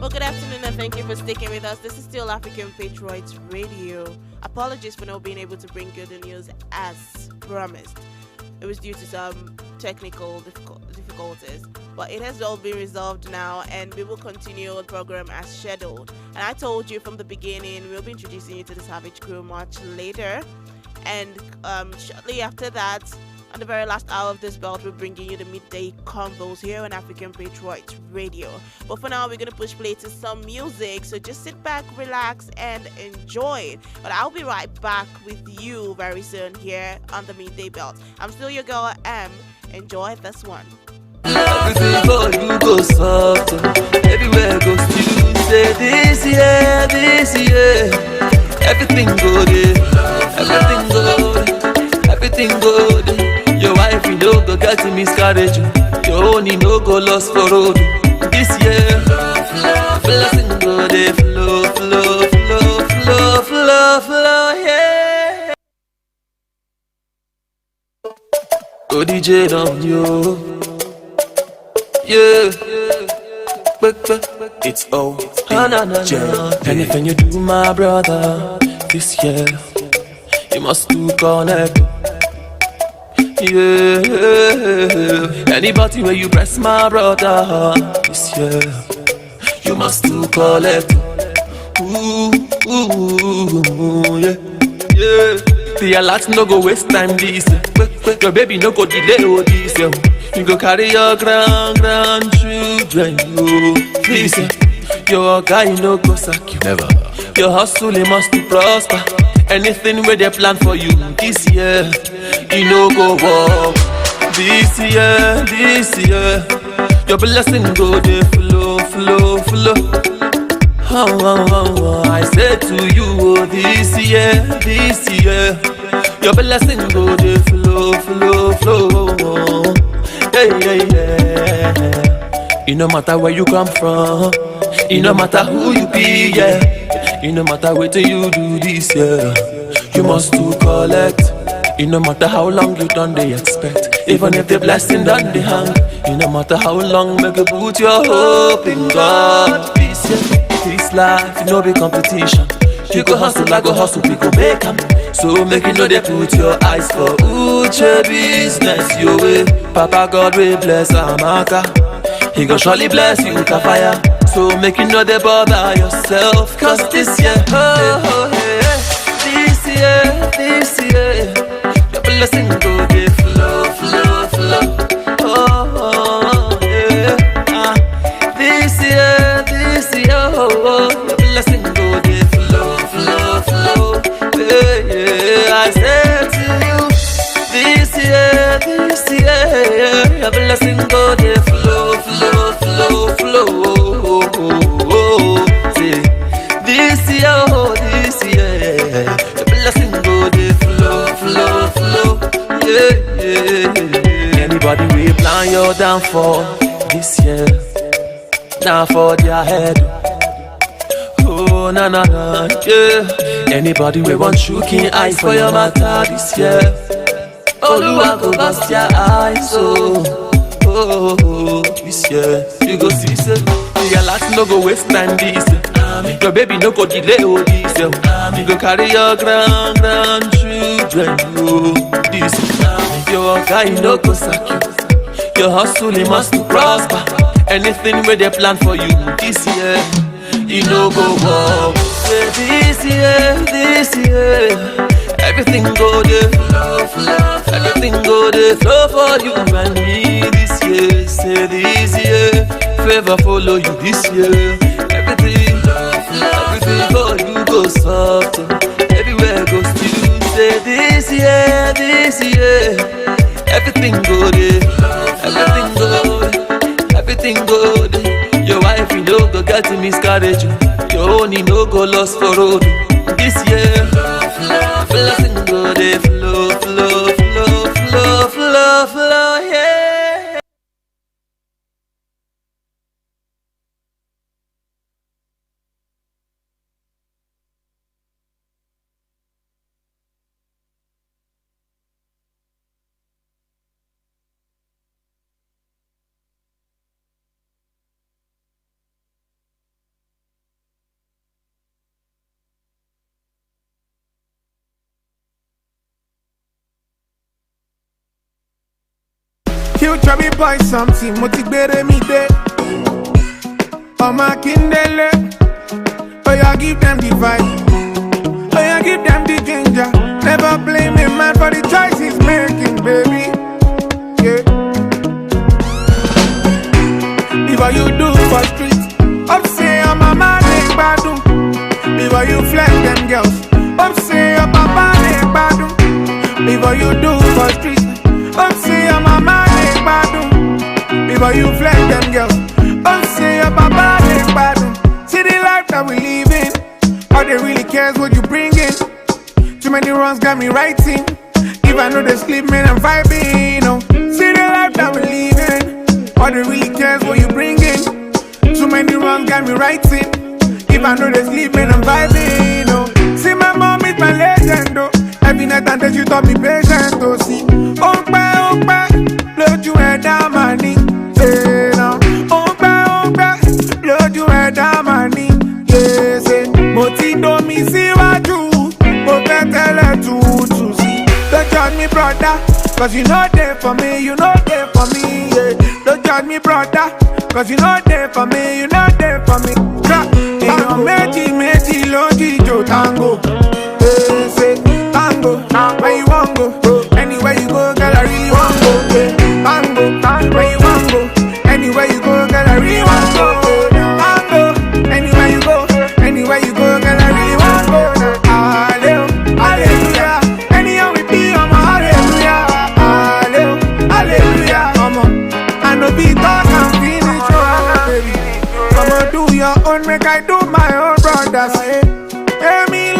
Well, good afternoon and thank you for sticking with us. This is still African Patriots Radio. Apologies for not being able to bring good news as promised. It was due to some technical difficulties, but it has all been resolved now and we will continue the program as scheduled. And I told you from the beginning, we'll be introducing you to the Savage Crew much later. And shortly after that, on the very last hour of this belt, we're bringing you the midday combos here on African Patriots Radio. But for now, we're going to push play to some music. So just sit back, relax, and enjoy. But I'll be right back with you very soon here on the midday belt. I'm still your girl, M. Enjoy this one. Everything for you goes soft. Everywhere goes to say this year. Everything good, everything good, everything good. Your wife, you know, go get to miscarriage. Your own, you know, go lost for road. This year, blessing go there, flow, yeah. Go DJ on you, yeah. It's O. Anything you do, my brother, this year, you must do connect. Yeah, anybody where you press, my brother, this year you must do collect. Ooh, yeah. The alert no go waste time this. Your baby no go delay all this. You go carry your grandchildren. This your guy no go sack you. Never. Your hustle must be prosper. Anything where they plan for you this year, you know go walk. This year, your blessing go there, flow. I said to you, this year, your blessing go there, flow. Yeah. It no matter where you come from, it no matter who you be, yeah. It no matter what you do this year, you must do collect. It no matter how long you done they expect, even if the blessing done they hang. It no matter how long, make you put your hope in God. This life, you know be competition. You go hustle, I go hustle, we go make 'em. So make you know they put your eyes for Uche business your way. Papa God will bless Amaka. He gon' surely bless you with a fire. So make you know they bother yourself. Cause this year, this year, your blessing go there, flow. Oh, yeah. This year, your blessing go there, flow. Yeah. I said to you, this year, your blessing go there, flow. See, this year, your blessing go there, flow. Yeah. Anybody will plan your downfall this year, now for their head. Oh, na, yeah. Anybody will want you keen eyes for your matter this year. Oluwa go bust your eyes, oh, this year. You go see, say, the alert no go waste time this year. Your baby no go delay all this, yo. You go carry your grandchildren, oh. This, your guy no go sack you. Your hustle, he must to prosper. Anything where they plan for you this year, you no go walk. Say this year, everything go there, everything go there, flow for you and me this year. Say this year, favor follow you this year. Everything for you go soft, everywhere goes to you. Say this year, everything go there, everything good. Your wife, you no go get miscarriage. Your own, you no go lost for road. This year, blessing go there, flow, yeah. Future me boy something, motivate me day. Oh my kindle, oh yeah, give them the vibe. Oh yeah, give them the ginger. Never blame a man for the choice he's making, baby. Yeah. Before you do for street, up say I'm a man ain't badu. Before you flex them girls, up say I'm a man ain't badu. Before you do for street, up say I'm a man. Before you flex them girls, oh say your papa is bad. See the life that we live in. All they really cares what you bring in. Too many runs got me writing. If I know they sleep, man, I'm vibing. Oh, see the life that we live in. All they really cares what you bring in. Too many runs got me writing. If I know they sleep, man, I'm vibing. Oh, see my mom is my legend. Oh, every night and day she taught me patience. Oh, see, oh, bye, load you head down my knee. Say now, oh, bye, load you head down my knee. Yeah, say, Moti do me see what you, but tell her to see. Don't judge me, brother, cause you know there for me, you know there for me. Yeah, don't judge me, brother, cause you know there for me, you know there for me. You know, meji, loji, jo, tango. Yeah, say, tango, where you want go? Anywhere you go, girl, I really want go. Yeah, tango, where you want go? Anywhere you go, girl, I really want go. Tango, anywhere you go, girl, I really want go. Hallelujah, anyhow we be, I'm a hallelujah. Hallelujah, come on. I know be talk and finish, oh baby. Come on, do your own, make I do my own, brother. Say, hear me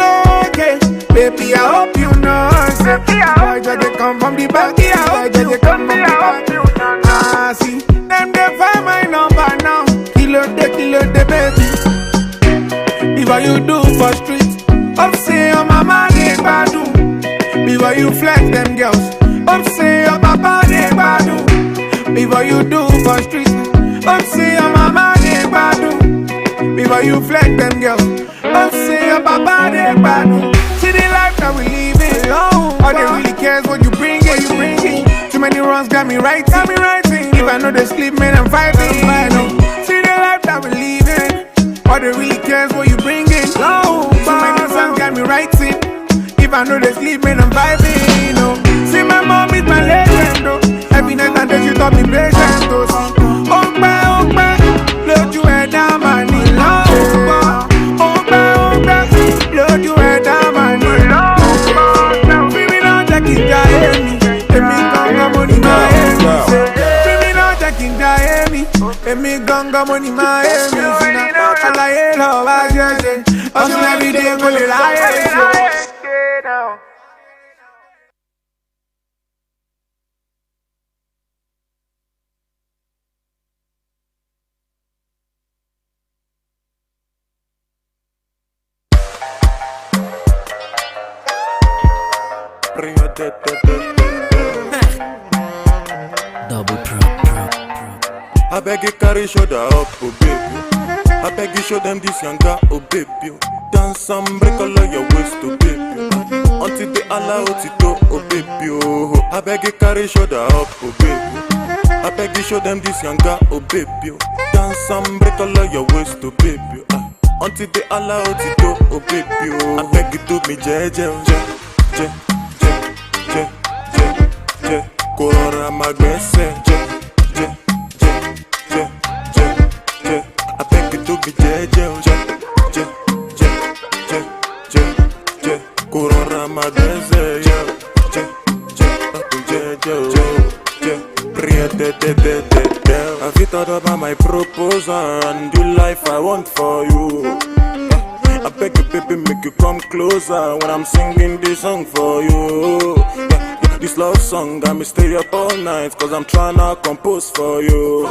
okay, baby, I hope you know. Say, boy, just they come from the back, boy, just they come from the back. Ah, see, them they find my number now. Kilo the baby. Before you do for street, up say your mama they badu. Before you flex them girls, up say your papa they badu. Before you do for street, up say your mama they badu. Before you flex them girls, up say your papa they badu. See the life that we live in, all they really cares what you bring in, Too many runs got me writing. If I know they sleep, man, I'm vibing. See the life that we live in, all they really cares what you bring in. Too many runs got me writing. If I know they sleep, man, I'm vibing. See my mom is my legend. Every night and day she taught me patience. Oh, bye, load you head down my knee. Load you head down my knee. Baby, now check it, Miami. Emi ganga money Miami. Baby, now check it, Miami. Emi ganga money Miami. Alaye love, I just say, hustle every day, go to life. Double prop. I beg you carry shoulder up, oh baby. I beg you show them this younger, oh baby. Dance and break all of your waist, oh baby. Until they allow it to, oh baby. Oh, I beg you carry shoulder up, oh baby. I beg you show them this younger, oh baby. Dance and break all of your waist, oh baby. Until they allow it to, oh baby. Oh, I beg you do me jeje, je, je, je, je. Corona magbese, je, je, je, je, je. I beg you do me jeje, je, je, je, je, je. Corona magbese, je, je, je, je, je. Have you thought about my proposal and the life I want for you? I beg you, baby, make you come closer when I'm singing this song for you. This love song got me stay up all night, cause I'm tryna compose for you.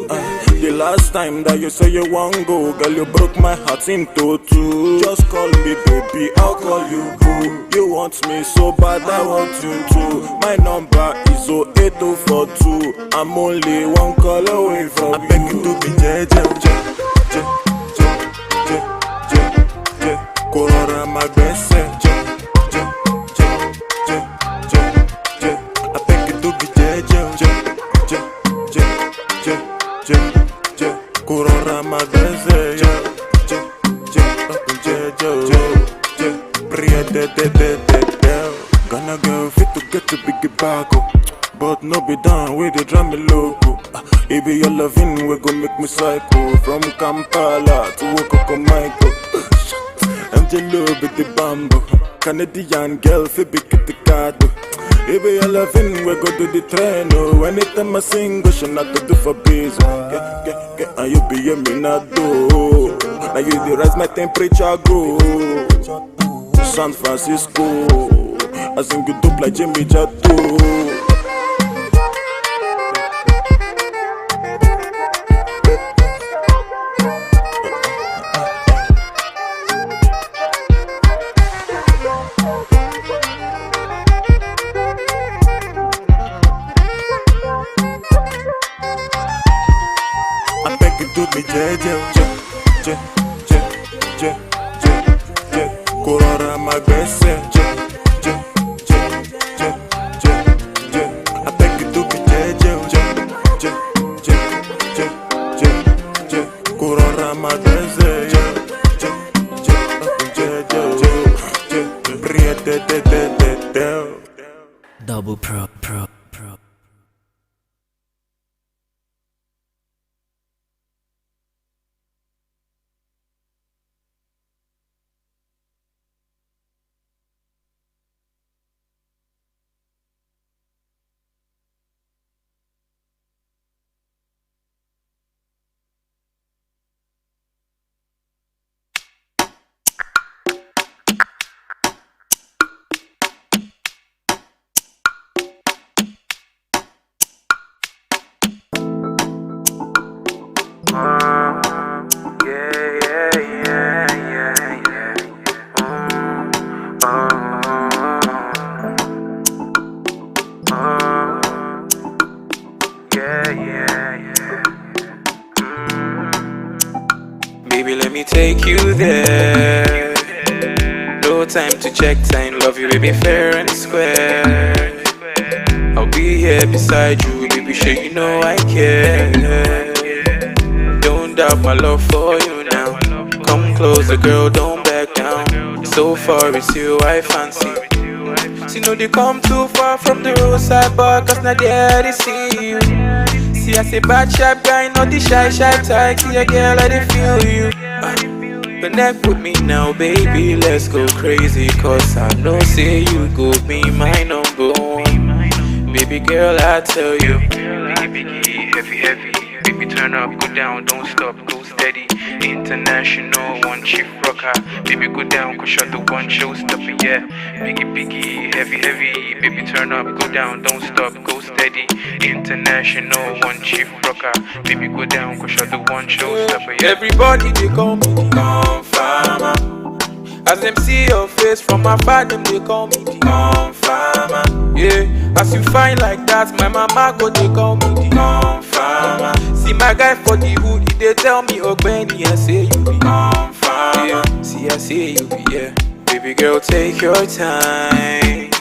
The last time that you say you want go, girl, you broke my heart into two. Just call me baby, I'll call you boo. You want me so bad, I want you too. My number is 08042. I'm only one call away from you. I beg you to be jeje, Corona magbese, je, je, je, je, je, je. I beg you to be jeje, je, je, je, je, je, je. Corona magbese, je, je, je, je, je, je. Gonna go fit to get to big bag, but no be down with the drum me loco. It be your loving we gon' make me psycho. From Kampala to Michael. I'm jello with the bamboo. Canadian girl fi big at the card. It be your loving we go to the train. Oh, anytime I sing, go should not to do for biz. And you be a minado. Now you the rise my temperature go. San Francisco, I sing you dope like Jimmy Jatto. I beg you do me jeje, je, je, je, je, je. Corona magbese, je, je, je, je, je, je. I beg you do me jeje, je, je, je, je, je, je. Corona magbese, je, je, je, je, je, je, je. Double pro. Baby, let me take you there. No time to check time, love you, baby, fair and square. I'll be here beside you, baby, sure you know I care. Don't doubt my love for you now. Come closer, girl, don't back down. So far it's you I fancy. See, no, they come too far from the roadside bar, cause not there they see you. See, I say bad sharp guy, not the shy type. See a girl, I dey feel you. Connect with me now, baby, let's go crazy. Cause I know, say you go be my number one. Baby girl, I tell you. Biggie, heavy. Baby, turn up, go down, don't stop, go steady. International, one chief rocker. Baby, go down, go shut the one show stopping, yeah. Biggie, heavy. Baby, turn up, go down, don't stop, go steady. International, one chief rocker. Baby, go down, go shut the one show stopping, yeah. Everybody, they call me the Confirmer. As them see your face from afar, them they call me the Confirmer. Yeah, as you find like that, my mama go they call me the Confirmer. See my guy for the hood, they tell me, oh Benny, I say you be on fire. Yeah. See, I say you be, yeah. Baby girl, take your time.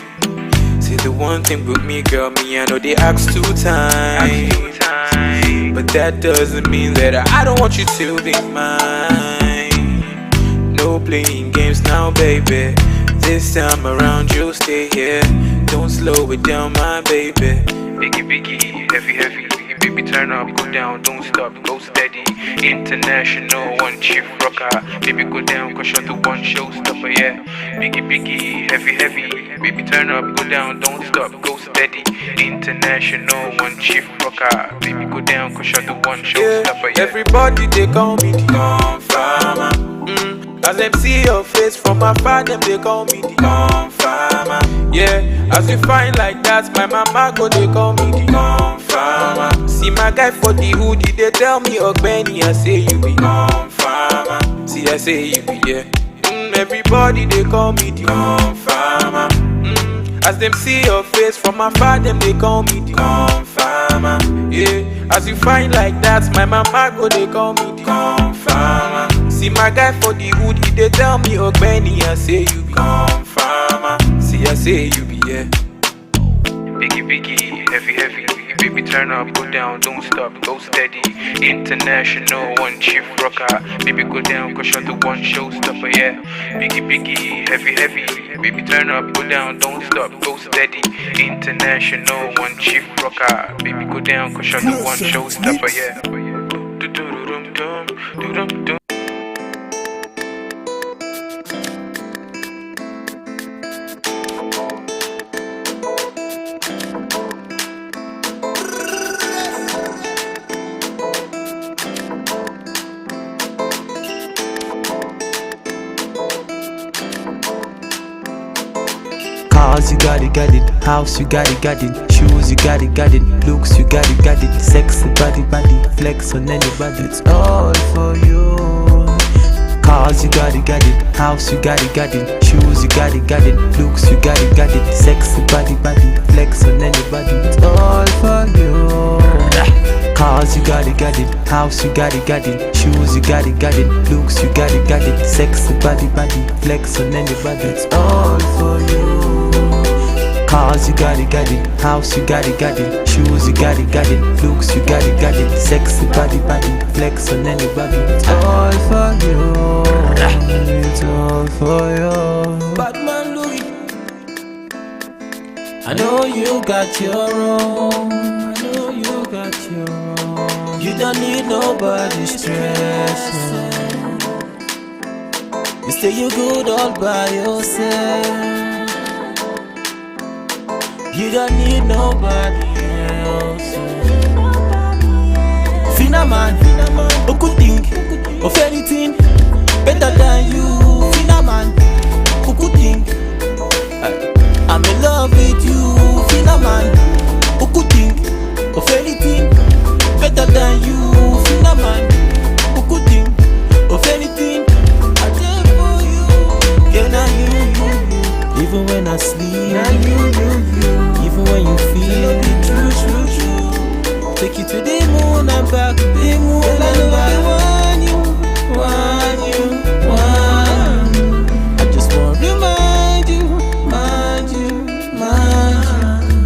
See the one thing with me, girl, me, I know they ask 2 times. But that doesn't mean that I don't want you to be mine. No playing games now, baby. This time around, you'll stay here. Don't slow it down, my baby. Biggie, biggie, heavy, heavy. Baby, turn up, go down, don't stop, go steady. International, one chief rocker. Baby, go down, cause you're the one showstopper, yeah. Biggie, biggie, heavy, heavy. Baby, turn up, go down, don't stop, go steady. International, one chief rocker. Baby, go down, cause you're the one showstopper, yeah. Everybody, they call me the Confirmer. As them see your face from afar, them they call me the Confirmer. Yeah, as you find like that, my mama go, they call me the Confirmer. See my guy for the hoodie, they tell me, oh Benny, I say you be Confirmer. See, I say you be, yeah. Everybody, they call me the Confirmer. As them see your face from afar, them they call me the Confirmer. Yeah, as you find like that, my mama go, they call me the Confirmer. See my guy for the hoodie, they tell me, oh Benny, I say you be Confirmer. See, I say you be, yeah. Biggie, biggie, heavy, heavy. Baby, turn up, go down, don't stop, go steady. International, one chief rocker. Baby, go down, cause you're the one showstopper, yeah. Biggie, biggie, heavy, heavy. Baby, turn up, go down, don't stop, go steady. International, one chief rocker. Baby, go down, cause you're the one showstopper, yeah. Do-do-dum-dum, Cars, you got it, house, you got it, shoes, you got it, looks, you got it, sexy body, flex on anybody, it's all for you. Cars, you got it, house, you got it, shoes, you got it, looks, you got it, sexy body, flex on anybody, it's all for you. Cars, you got it, house, you got it, shoes, you got it, looks, you got it, sexy body, flex on anybody, it's all for you. Cars, you got it, house, you got it, shoes, you got it, looks, you got it, sexy body, flex on anybody, it's all for you, it's all for you. Batman Louis, I know you got your own, I know you got your own. You don't need nobody's stress. You say you good all by yourself. You don't need nobody else. Finna man, who could think of anything better than you? Finna man, who could think I'm in love with you? Finna man, who could think of anything better than you? Finna man, who could think of anything I did for you? Yeah, now you. Even when I sleep, now you. Even when you feel it, true. Take you to the moon and back to the moon. And I know I want you. I just want to remind you.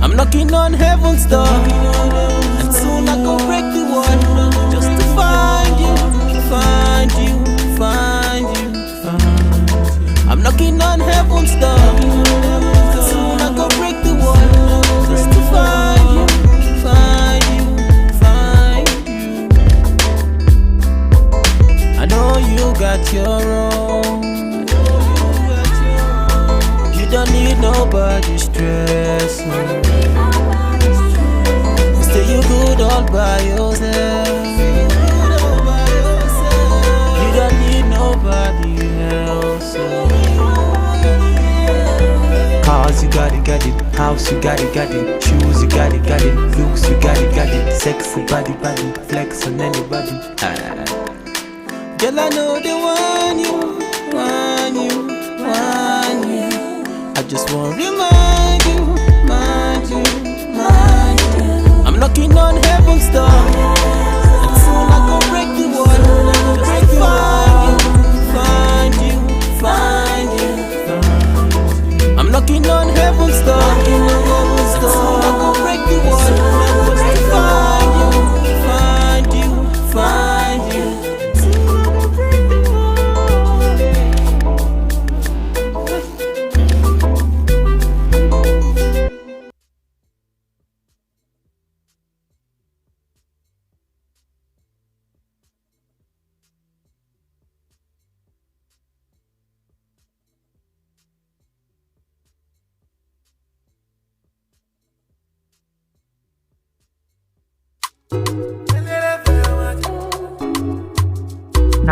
I'm knocking on heaven's door, and soon I go break the wall, just to find you. I'm knocking on heaven's door, and soon I go break the wall, just to find you. I know you got your own. You don't need nobody's stress. You say you good all by yourself. You don't need nobody else. Cars, you got it, house, you got it, shoes, you got it, looks, you got it, sexy body, flex on anybody. Girl, I know they want you. I just want to remind you. I'm knocking on heaven's door, and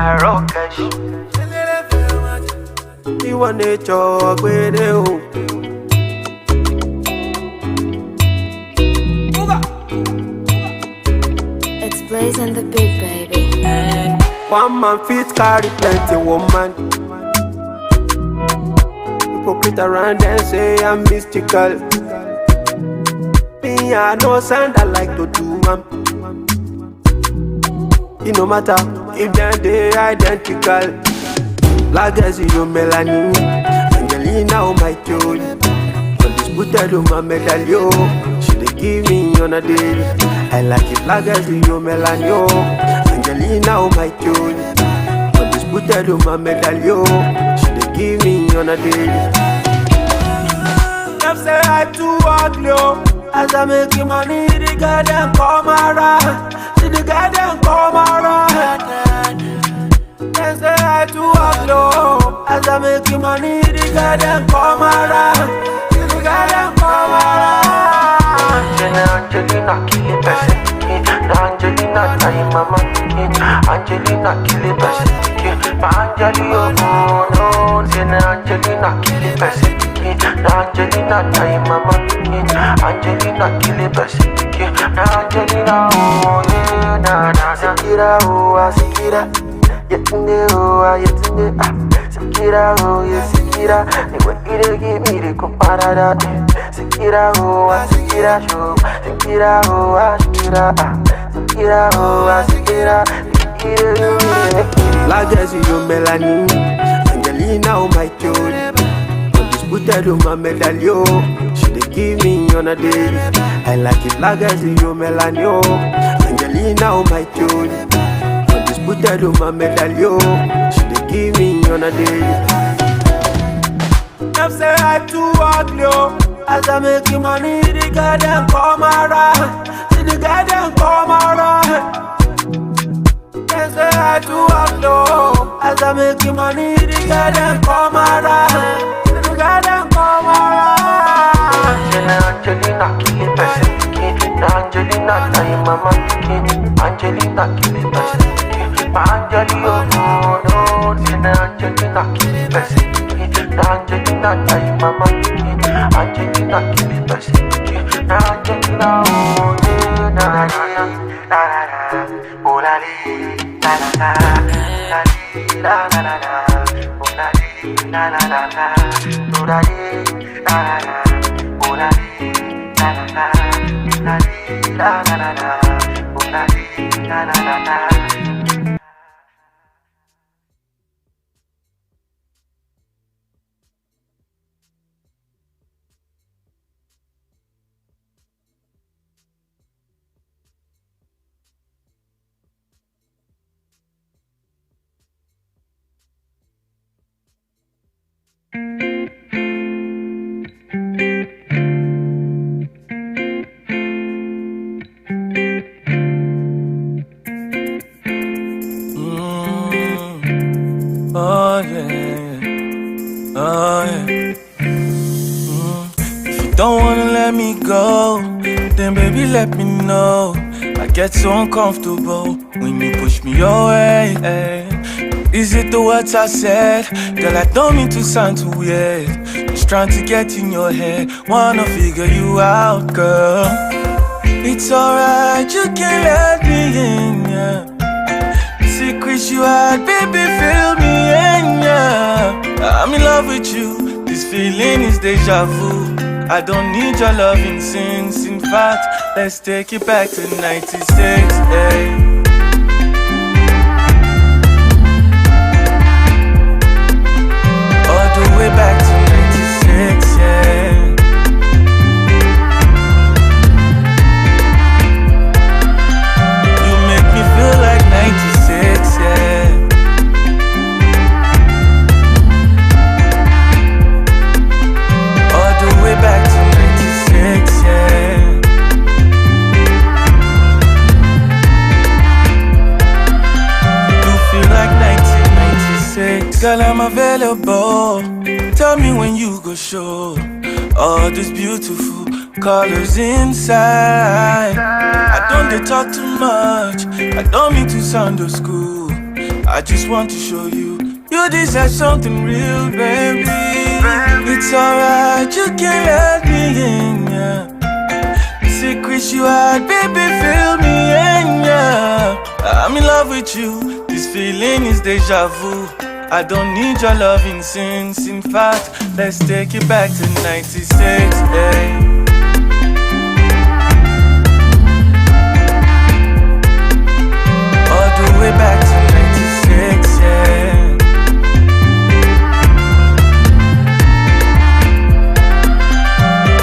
Marrakesh. You want to talk with you. It's Blaze and the Big Baby. One man fit carry plenty woman. Hypocrite around and say I'm mystical. Me, I know sound I like to do, man. It no matter if they identical. Like as you melanin, Angelina oh my joy. Undisputed on my medallion. She dey give me on a daily. I like it like as you melanin. Angelina oh my joy. Undisputed on my medallion. She dey give me on a daily. Them say I too ugly, oh. As I make you money, the girl them come around. See the girl them come around. Them say I too ugly, oh. As I make you money, the girl them come around. See the girl them come around. Angelina kill it person. Angelina time mama. Angelina kill it person. Angelina oh no. Say Angelina kill it person. Angelina time mama. Angelina kill it person. Angelina oh yeah na na. Sikira oh sikira. Yetunde oh yetunde ah. Sikira oh yeah sikira. Ni we ire give me the comparada. Sikira oh sikira show. Sikira oh sikira ah. Sikira oh sikira. Like as you melanin. Angelina oh my joy. Undisputed on my medallion. She dey give me on a daily. I like it like as you melanin. Angelina oh my joy. Undisputed on my medallion. She dey give me on a daily. Them say I too ugly, oh. As I make you money, the girl them come around. See the girl them come around. Them say I too ugly, oh. As I make you money, the girl them come around. See the girl them come around. Angelina kill it person. Angelina time mama. Angelina kill it person. Angelina oh no. Say Angelina kill it person. Angelina time mama. Angelina kill it person. Angelina oh yeah na na na na oh la la la la la la la la oh la la la la la oh la la la oh la la la la oh la la la. Oh yeah, oh yeah. If you don't wanna let me go, then baby let me know. I get so uncomfortable when you push me away. Is it the words I said? Girl, I don't mean to sound too weird. Just trying to get in your head, wanna figure you out, girl. It's alright, you can let me in, yeah. Secrets you had, baby, fill me in, yeah. I'm in love with you, this feeling is deja vu. I don't need your loving since, in fact, let's take it back to 96, hey. All the way back to 96, yeah. You make me feel like 96, yeah. All the way back to 96, yeah. You feel like 1996. Girl, I'm available. Tell me when you go show all these beautiful colors inside. I don't dey talk too much. I don't mean to sound old school. I just want to show you, you deserve something real, baby. It's alright, you can let me in, yeah. The secrets you had, baby, fill me in, yeah. I'm in love with you, this feeling is deja vu. I don't need your loving since, in fact, let's take it back to 96, hey. All the way back to 96, yeah.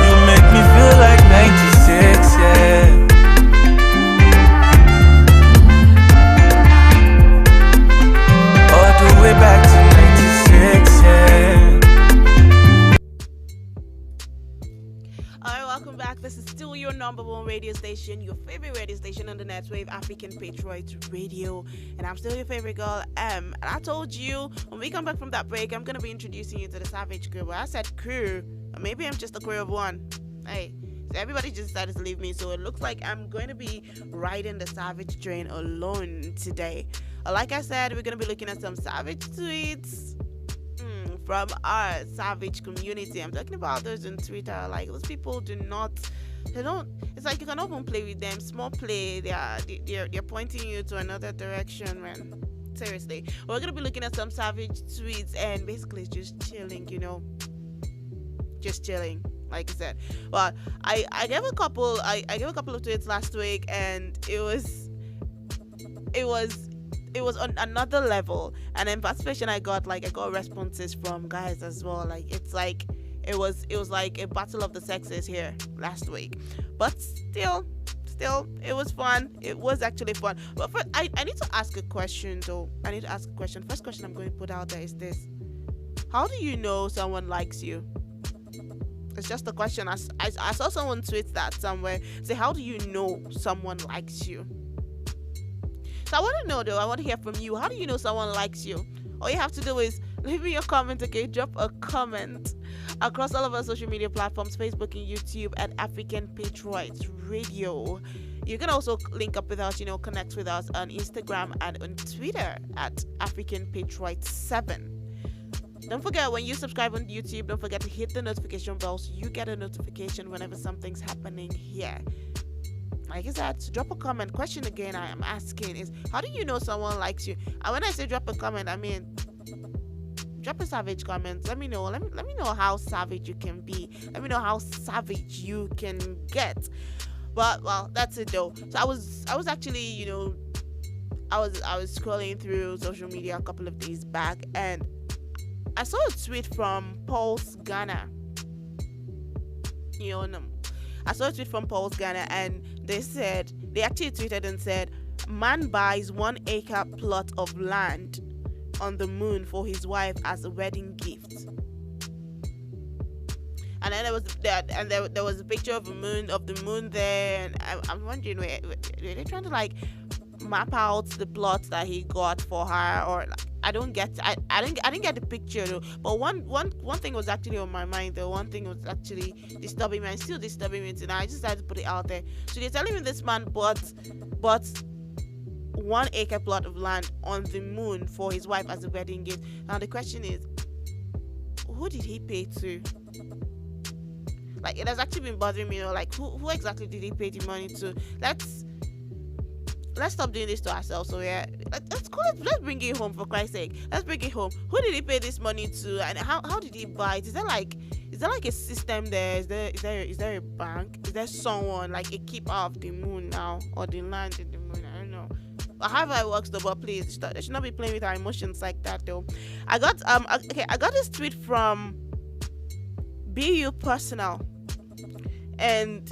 You make me feel like 96, yeah. All the way back to 96, yeah. Alright, welcome back. This is still your number one radio station, your favorite radio station on the net wave, African Patriots Radio. And I'm still your favorite girl, M. And I told you, when we come back from that break, I'm going to be introducing you to the Savage crew. Well, I said crew, or maybe I'm just a crew of one. Hey, so everybody just decided to leave me, so it looks like I'm going to be riding the Savage train alone today. Like I said, we're going to be looking at some Savage tweets from our Savage community. I'm talking about those on Twitter. Like, those people it's like you cannot even play with them. Small play, they're pointing you to another direction, man. Seriously. We're gonna be looking at some Savage tweets and basically just chilling, just chilling. Like I said, well, I gave a couple of tweets last week, and it was on another level. And in participation, I got responses from guys as well. Like, it's like it was like a battle of the sexes here last week, but still it was fun. It was actually fun. But first, I need to ask a question though. First question I'm going to put out there is this: how do you know someone likes you? It's just a question. I saw someone tweet that somewhere. Say, how do you know someone likes you? So I want to know though. I want to hear from you. How do you know someone likes you? All you have to do is leave me your comment, okay? Drop a comment across all of our social media platforms, Facebook and YouTube at African Patriots Radio. You can also link up with us, connect with us on Instagram and on Twitter at African Patriots 7. Don't forget, when you subscribe on YouTube, don't forget to hit the notification bell so you get a notification whenever something's happening here. Like I said, drop a comment. Question again I am asking is, how do you know someone likes you? And when I say drop a comment, I mean drop a savage comment. Let me know. Let me know how savage you can be. Let me know how savage you can get. But well, that's it though. So I was actually, I was scrolling through social media a couple of days back, and I saw a tweet from Pulse Ghana. I saw a tweet from Pulse Ghana, and they actually tweeted and said, man buys 1 acre plot of land on the moon for his wife as a wedding gift. And then there was a picture of the moon there, and I'm wondering, were they trying to map out the plot that he got for her, or I didn't get the picture though. But one thing was actually on my mind though. One thing was actually disturbing me, and still disturbing me tonight. I just had to put it out there. So they're telling me this man bought 1 acre plot of land on the moon for his wife as a wedding gift. Now the question is, who did he pay to? It has actually been bothering me, who exactly did he pay the money to? Let's stop doing this to ourselves. So yeah, let's bring it home, for Christ's sake. Let's bring it home. Who did he pay this money to, and how did he buy it? Is there like a system there? Is there a bank? Is there someone like a keeper of the moon now, or the land in the moon? I don't know. But however it works though, but please, they should not be playing with our emotions like that though. I got this tweet from BU Personal, and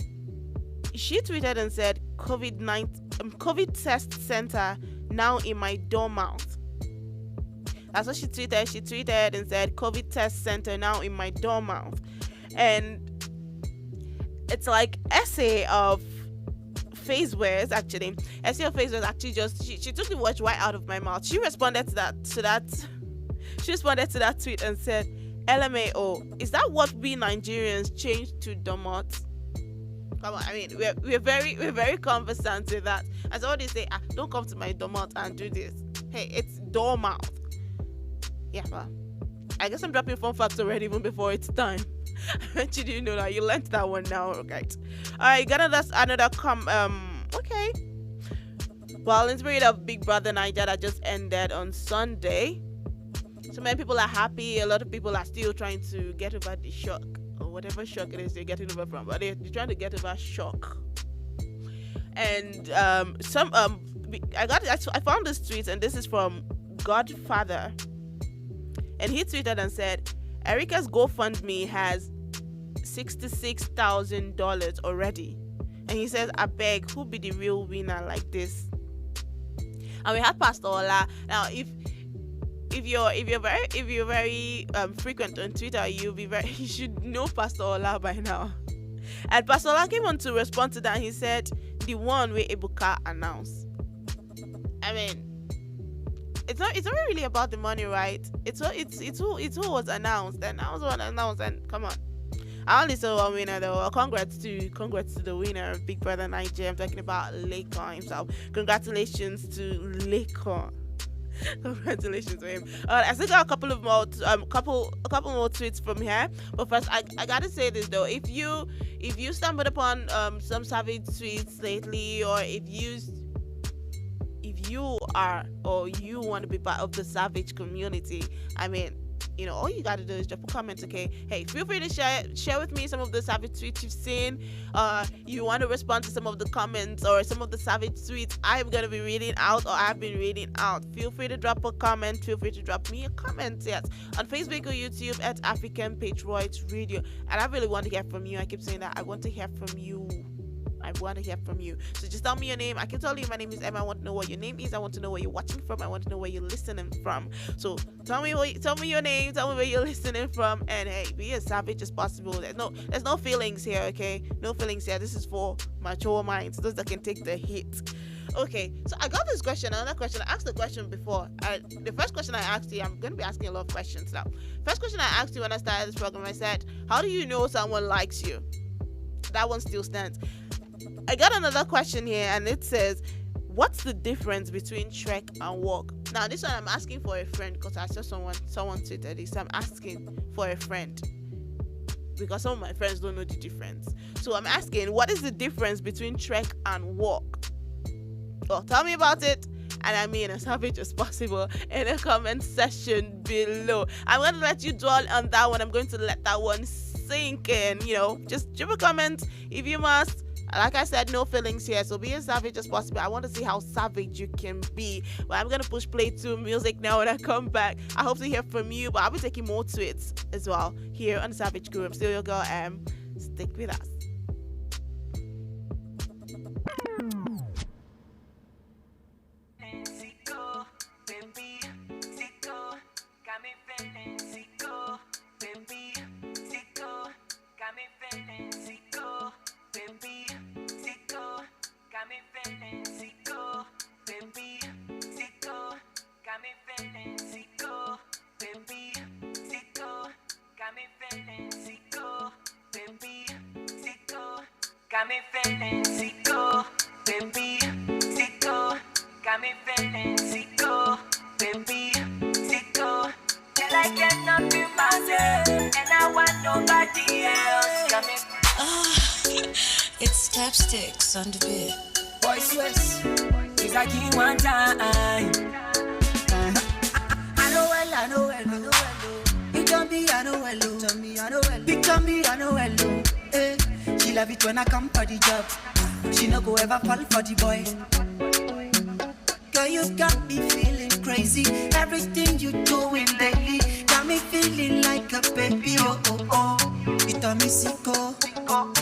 she tweeted and said, COVID test center now in my door mouth. That's what she tweeted. She tweeted and said, COVID test center now in my door mouth. And it's like essay of face words actually. Essay of face words actually just she took the words right out of my mouth. She responded to that tweet and said, LMAO, is that what we Nigerians changed to Domot? Come on, I mean, we're very conversant with that. As I always say, don't come to my dormant and do this. Hey, it's dormant. Yeah, but I guess I'm dropping fun facts already even before it's time. I bet you didn't know that. You learned that one now, right? Alright, got another okay. Well, in spirit of Big Brother Niger that just ended on Sunday, so many people are happy. A lot of people are still trying to get over the shock, or whatever shock it is they're getting over from, but they're trying to get over shock. And I found this tweet, and this is from Godfather, and he tweeted and said, Erica's GoFundMe has $66,000 already, and he says, I beg, who be the real winner like this? And we had Pastor Ola. Now, if you're very frequent on Twitter, you should know Pastor Ola by now. And Pastor Ola came on to respond to that, and he said the one where Ebuka announced. I mean, it's not really about the money, right? It's who was announced, and I was one announced, and come on. I only saw one winner though. Congrats to the winner of Big Brother Niger. I'm talking about Lakon himself. Congratulations to Lakon. Congratulations to him. I still got a couple more tweets from here. But first, I gotta say this though. If you stumbled upon some savage tweets lately, or if you are or you want to be part of the savage community, I mean, all you gotta do is drop a comment, okay? Hey, feel free to share with me some of the savage tweets you've seen. You want to respond to some of the comments or some of the savage tweets I'm gonna be reading out, or I've been reading out. Feel free to drop a comment. Feel free to drop me a comment, yes, on Facebook or YouTube at African Patriots Radio. And I really want to hear from you. I keep saying that I want to hear from you. So just tell me your name. I can tell you my name is Emma. I want to know what your name is. I want to know where you're watching from. I want to know where you're listening from. So tell me your name. Tell me where you're listening from. And hey, be as savage as possible. There's no feelings here, okay? No feelings here. This is for mature minds, those that can take the hit. Okay, so I got this question, another question. I asked the question before. The first question I asked you, I'm going to be asking a lot of questions now. First question I asked you when I started this program, I said, how do you know someone likes you? That one still stands. I got another question here, and it says, what's the difference between trek and walk? Now, this one I'm asking for a friend, because I saw someone tweeted this. I'm asking for a friend because some of my friends don't know the difference. So I'm asking, what is the difference between trek and walk? Well, tell me about it, and I mean as savage as possible, in the comment section below. I'm going to let you dwell on that one. I'm going to let that one sink in. Just drop a comment if you must. Like I said, no feelings here, so be as savage as possible. I want to see how savage you can be. Well, I'm going to push play to music now when I come back. I hope to hear from you, but I'll be taking more tweets as well here on Savage Crew. I'm still your girl, stick with us. Got me feeling sicko, baby, sicko. Got me feeling sicko, baby, sicko. Till I cannot be myself, and I want nobody else. Got me. It's Chapsticks on the beat. Voice West, it's like you one time. I know well. It don't be, I know well. Tell me, I know well. Become me, I know well. She love it when I come for the job. She no go ever fall for the boy. Girl, you got me feeling crazy. Everything you doing lately got me feeling like a baby. Oh. You tell me sicko.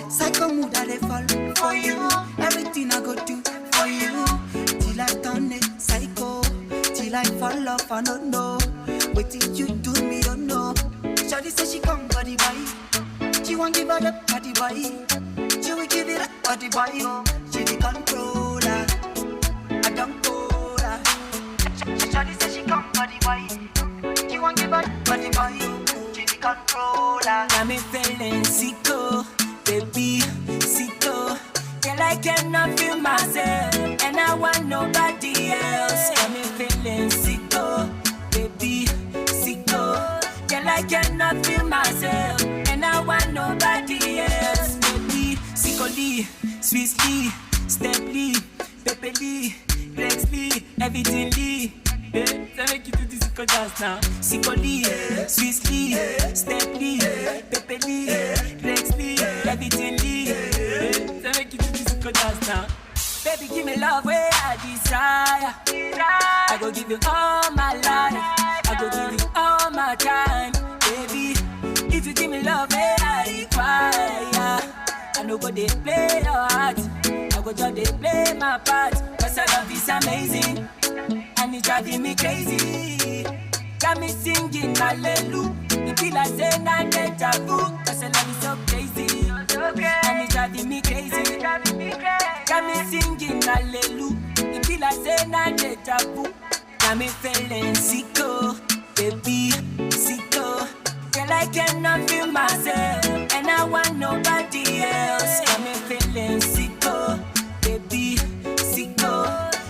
Psycho mood that they fall for you. Everything I go do for you. Till I turn it psycho. Till I fall off, I don't know. What did you do me, don't know. Shawty say she come for the boy. She won't give her the body boy. She will give it up body boy. She the controller. I don't go her. Shawty say she come for the boy. She won't give her the body boy. She the controller. Got me feeling sicko, baby, sicko. I cannot feel myself, and I want nobody else. Got me feeling sicko, baby, sicko. Girl, I cannot feel myself, and I want nobody else. Baby, sickly, sweetly, steply, pepperly, flexly, everythingly. So make you do this sicko dance now. Sickly, sweetly, steply, pepperly, flexly, everythingly. So make you do this sicko dance now. Baby, give me love where I desire. I go give you all my life. I go give you all my time. Baby, if you give me love where I require, I no go dey play your heart. I go just dey play my part. Cause I love is amazing, and it's driving me crazy. Got me singing hallelujah. It feel like saying I deja vu. Cause I love is so crazy, and it's driving me crazy. Got me singing hallelujah. It feel like saying I deja vu. Got me feeling sicko, baby, sicko. Girl, I cannot feel myself, and I want nobody else. Got me feeling sicko, baby, sicko.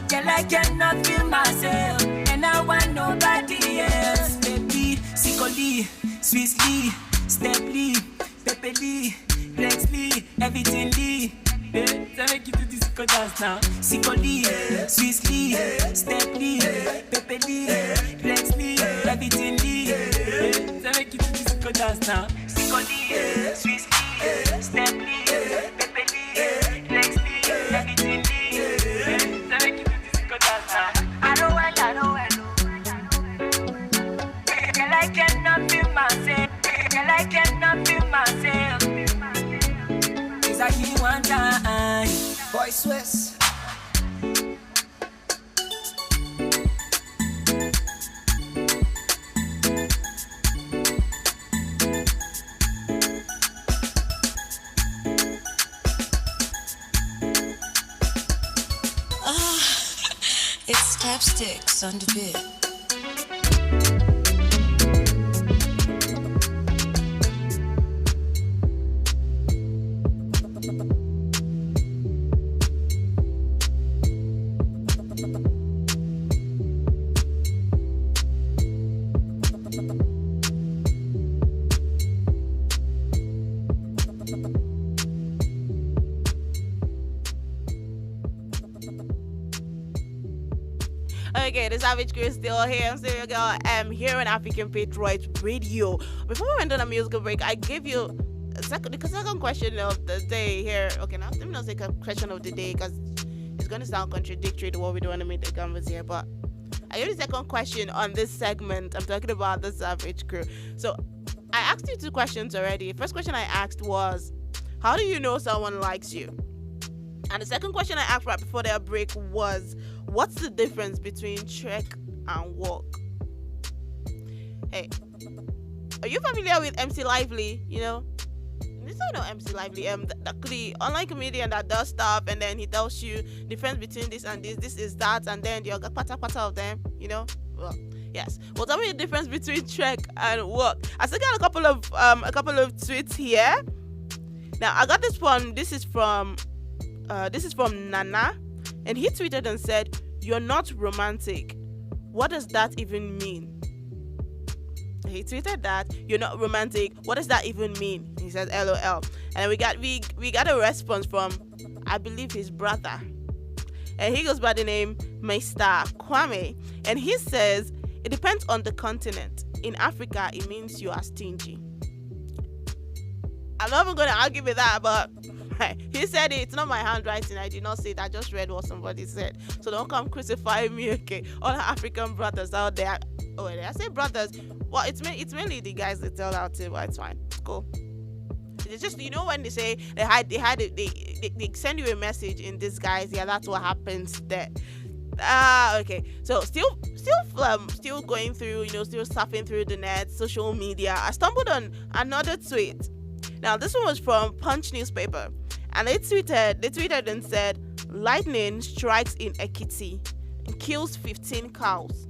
Girl, I cannot feel myself, and I want nobody else. Baby, sickly, sweetly, steply, pepperly, flexly, everythingly. So make you do this sicko dance now. Sickly, sweetly, steply, pepperly, flexly, everythingly. So make you do this sicko dance now. Sickly, sweetly, steply, pepperly, flexly, everythingly. So make you do this sicko dance now. I know well, I know well. Girl, I cannot feel myself. Girl, I cannot feel myself. I give you one time, boy Swiss. It's Slapsticks on the beat. Okay, the Savage Crew is still here. I'm still your girl. I'm here on African Patriots Radio. Before we went on a musical break, I gave you the second question of the day here. Okay, now let me not say question of the day because it's going to sound contradictory to what we do on the Meet the Canvas here. But I gave the second question on this segment. I'm talking about the Savage Crew. So I asked you two questions already. First question I asked was, how do you know someone likes you? And the second question I asked right before their break was, what's the difference between trek and walk? Hey, are you familiar with MC Lively? You know, this is not MC Lively. The online comedian that does stuff and then he tells you the difference between this and this. This is that, and then you got pata of them. You know, well, yes. Well, tell me the difference between trek and walk. I still got a couple of tweets here. Now I got this one. This is from Nana, and he tweeted and said, "You're not romantic. What does that even mean?" He tweeted that, "You're not romantic. What does that even mean?" He says, "LOL." And we got a response from, I believe, his brother, and he goes by the name Mr. Kwame, and he says it depends on the continent. In Africa, it means you are stingy. I'm not even going to argue with that, but he said it. It's not my handwriting. I did not say it. I just read what somebody said. So don't come crucify me, okay? All the African brothers out there. Oh, I say brothers. Well, it's mainly the guys that tell out to, but it's fine. It's cool. It's just, you know, when they say they send you a message in disguise. Yeah, that's what happens there. Okay. So still going through, you know, still surfing through the net, social media. I stumbled on another tweet. Now this one was from Punch newspaper, and they tweeted and said, "Lightning strikes in Ekiti and kills 15 cows."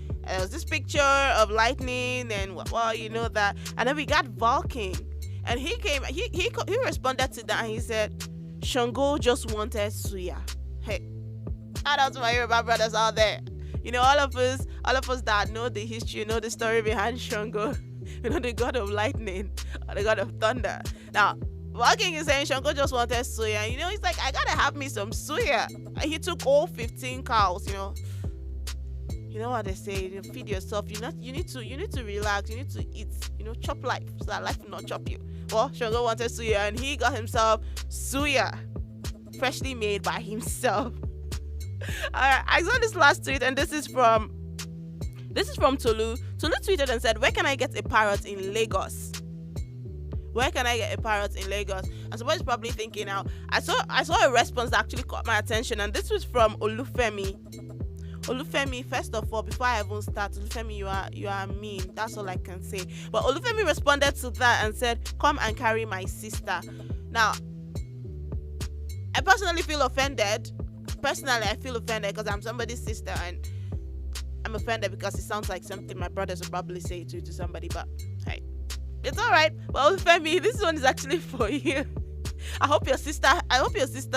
And there was this picture of lightning, and well, you know that. And then we got Vulcan, and he responded to that, and he said, Shango just wanted Suya. Hey, shout out to my Yoruba brothers out there. You know, all of us that know the history, know the story behind Shango. You know, the god of lightning or the god of thunder. Now, Walking is saying Shango just wanted Suya. You know, he's like, I gotta have me some Suya. And he took all 15 cows, you know. You know what they say, you feed yourself. You need to relax, you need to eat, you know, chop life so that life will not chop you. Well, Shango wanted Suya and he got himself Suya, freshly made by himself. Alright, I saw this last tweet and this is from Tolu. Tolu tweeted and said, where can I get a parrot in Lagos? Where can I get a parrot in Lagos? And somebody's probably thinking now, I saw a response that actually caught my attention, and this was from Olufemi. Olufemi, first of all, before I even start, Olufemi, you are mean. That's all I can say. But Olufemi responded to that and said, come and carry my sister. Now, I personally feel offended. I feel offended because I'm somebody's sister, and I'm offended because it sounds like something my brothers would probably say to somebody, but hey, it's all right. Well, Femi, this one is actually for you. I hope your sister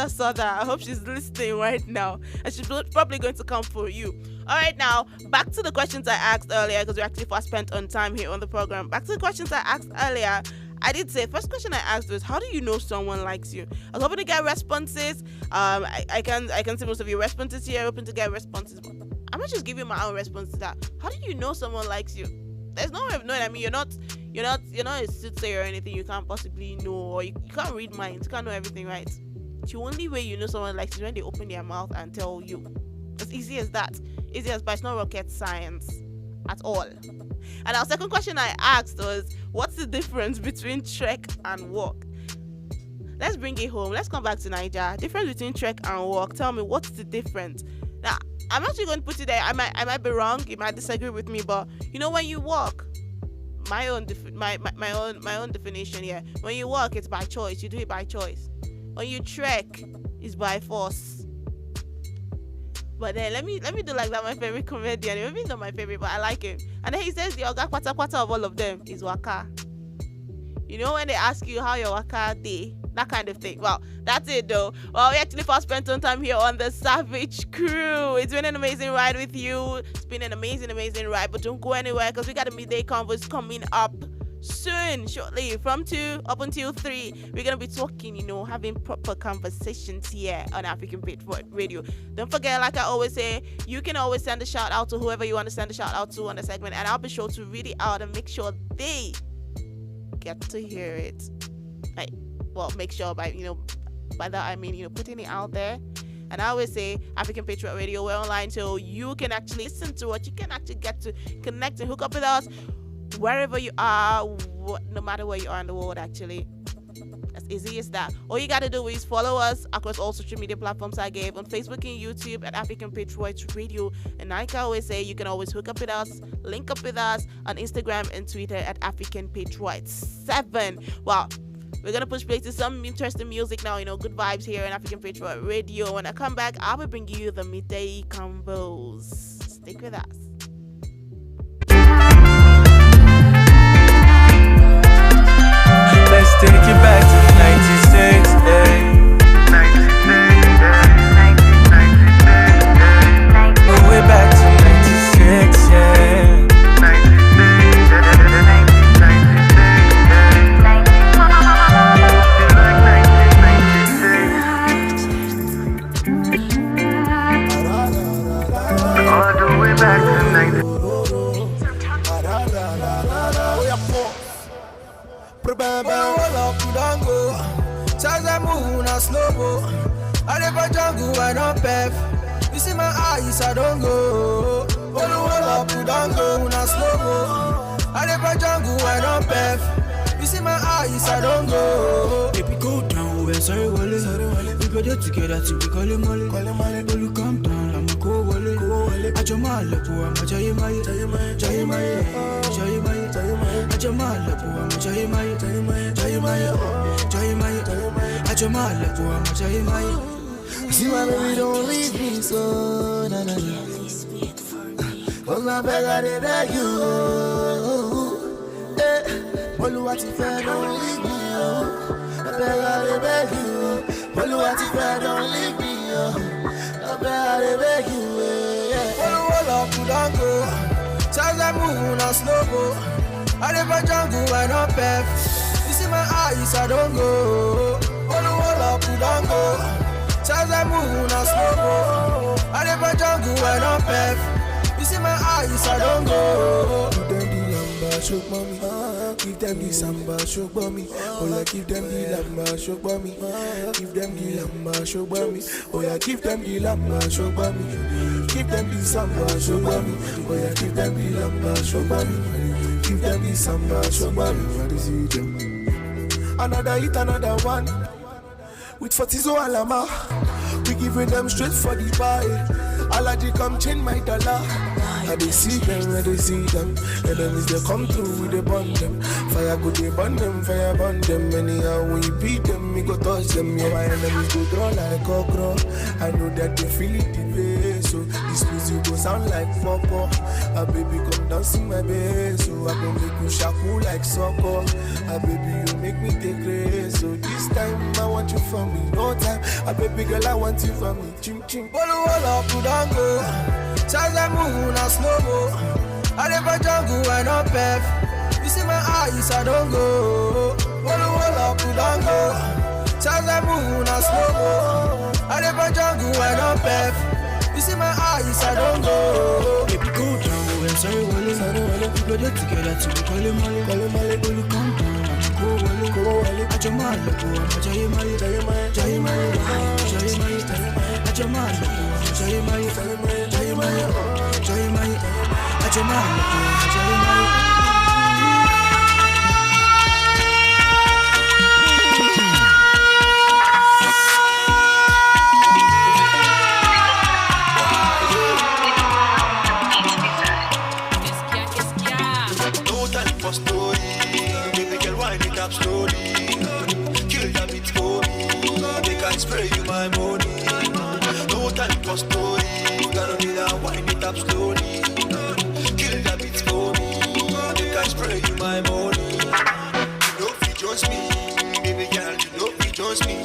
saw that. I hope she's listening right now, and she's probably going to come for you. All right, now back to the questions I asked earlier, because we're actually fast spent on time here on the program. Back to the questions I asked earlier. I did say, first question I asked was, how do you know someone likes you? I was hoping to get responses. I can see most of your responses here. Hoping to get responses, but I'm not just giving my own response to that. How do you know someone likes you? There's no way of knowing. I mean, you're not a soothsayer or anything. You can't possibly know, or you can't read minds. You can't know everything, right? The only way you know someone likes you is when they open their mouth and tell you. As easy as that. But it's not rocket science at all. And our second question I asked was, what's the difference between trek and walk? Let's bring it home. Let's come back to Niger. Difference between trek and walk. Tell me, what's the difference? Now, I'm actually going to put it there. I might be wrong. You might disagree with me, but you know, when you walk, my own definition here. When you walk, it's by choice. You do it by choice. When you trek, it's by force. But then let me do like that. My favorite comedian. Maybe he's not my favorite, but I like him. And then he says the oga kwata of all of them is waka. You know, when they ask you how your waka day, that kind of thing. Well, that's it though. Well, we actually first spent some time here on the Savage Crew. It's been an amazing ride with you. It's been an amazing ride. But don't go anywhere, because we got a midday converse coming up soon, shortly, from 2 up until 3. We're gonna be talking, you know, having proper conversations here on African Patriot Radio. Don't forget, like I always say, you can always send a shout out to whoever you want to send a shout out to on the segment, and I'll be sure to read it out and make sure they get to hear it. Like, well, make sure by that I mean, putting it out there. And I always say, African Patriot Radio, we're online, so you can actually listen to it. You can actually get to connect and hook up with us wherever you are, no matter where you are in the world, actually. As easy as that. All you gotta do is follow us across all social media platforms I gave, on Facebook and YouTube at African Patriots Radio. And like I always say, you can always hook up with us, link up with us on Instagram and Twitter at African Patriots 7. Well, we're gonna push play to some interesting music now, good vibes here on African Patriot Radio. When I come back, I will bring you the midday combos. Stick with us. Let's take it back to 96, eh? Way back to 96, yeah. All the way back to 96. I never jungle, I don't pep. You see my eyes, I don't go. Up, you don't go, now slow mo. I never jungle, I don't pep. You see my eyes, I don't go. Baby, go down, we're sorry, Wale. We go there together till we call it Molly. When you come down, I'ma go Wale. I just my love, I'm a Jay Maya. I just my love, I'm a Jay Maya. See my baby, don't leave me so, na na na. Cause my beg I you. Oluwa ti fẹ́, don't leave me, oh. beg, I beg you. Only what if I don't leave me, I beg, I beg you, yeah. Hold up, you don't go. Charge that move on slow go. I never jungle, I don't pep. You see my eyes, I don't go. Hold up, you don't go. Charge that move on slow go. I never jungle, I don't pep. You see my eyes, I don't go. Give them the lamba, show mommy. Give them the samba, show mommy. Oh yeah, give them the lamba, show mommy. Give them the lamba, show mommy. Oh yeah, give them the lamba, show mommy. Give them the samba, show mommy. Oh yeah, give them the lamba, show mommy. Give them the samba, show mommy. What is it? Another hit, another one. With 40 so alama, we giving them straight for the buy. Allergy come change my dollar. I they see them, I they see them. Enemies they come through, we they burn them. Fire go they burn them, fire burn them. Anyhow we beat them, we go touch them. Yeah, my enemies go draw like cockroach. I know that they feel it the bass. So this music go sound like pop-up. A baby come down sing my bass. So I go make you shaku like soccer. A baby you make me take grace. So this time I want you for me, no time. A baby girl I want you for me. Ching ching. Bolo up, put on go. Charge that move on slow mo. I never jungle, I don't pep. You see my eyes, I don't go. Bolo up, put on go. Charge that move on slow mo. I never jungle, I don't pep. You see my eyes, I don't go. Baby, go down, I'm sorry, Wally. We go there together to call him Molly. Only come down, I'm go Wally. I just mad, look, I'm Jay Molly. Jay Molly, I just mad, look, Jay Molly. Jay Molly, I just mad, look, Jay Molly. Slowly, kill that beat for me. They can spray you my money. No time for story. Gotta be that wind it up slowly. Kill that beat for me. They can spray you my money. You know if you just me, baby girl, you know if you just me.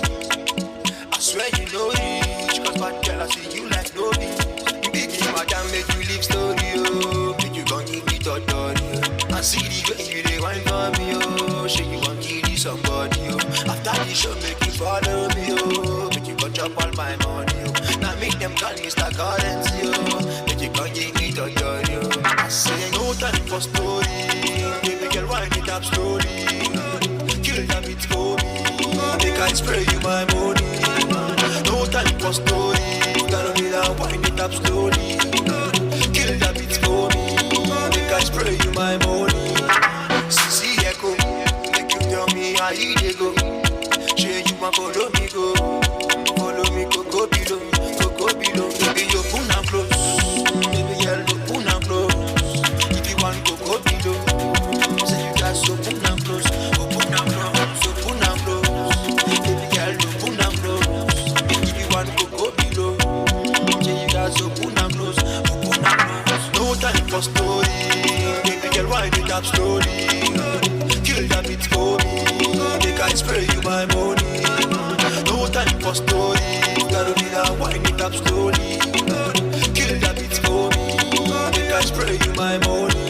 I swear you know it. Cause bad girl I see you like no be. Big madam make you live story, oh. Make you gon' give me tutorial. I see the way you dey wine for me, oh. Shake you want kill somebody, oh. After the show, make you follow me, oh. Make you go chop all my money, oh. Now make them call Mr. Currency, oh. Make you go give me tutorial. I say no time for story. Baby girl, wind it up slowly. Kill that beat for me. Make I spray you my money. No time for story. Gotta be that wind it up slowly. Kill that beat for me. Make I spray you my money. See echo. Tell me how you dey go. Say you want follow me go. Follow me go below. Go below. Baby you open and close. Baby girl open and close. If you want go below. Say you guys open and close. Open and close. Open and close. Baby girl open and close. If you want go below. Say you guys open and close. Open and close. No time for story. Baby girl wind it up slowly. Kill that beat for me. Make I spray you my money. No time for story. Gotta be that wind it up slowly. Kill that beat for me. Make I spray you my money.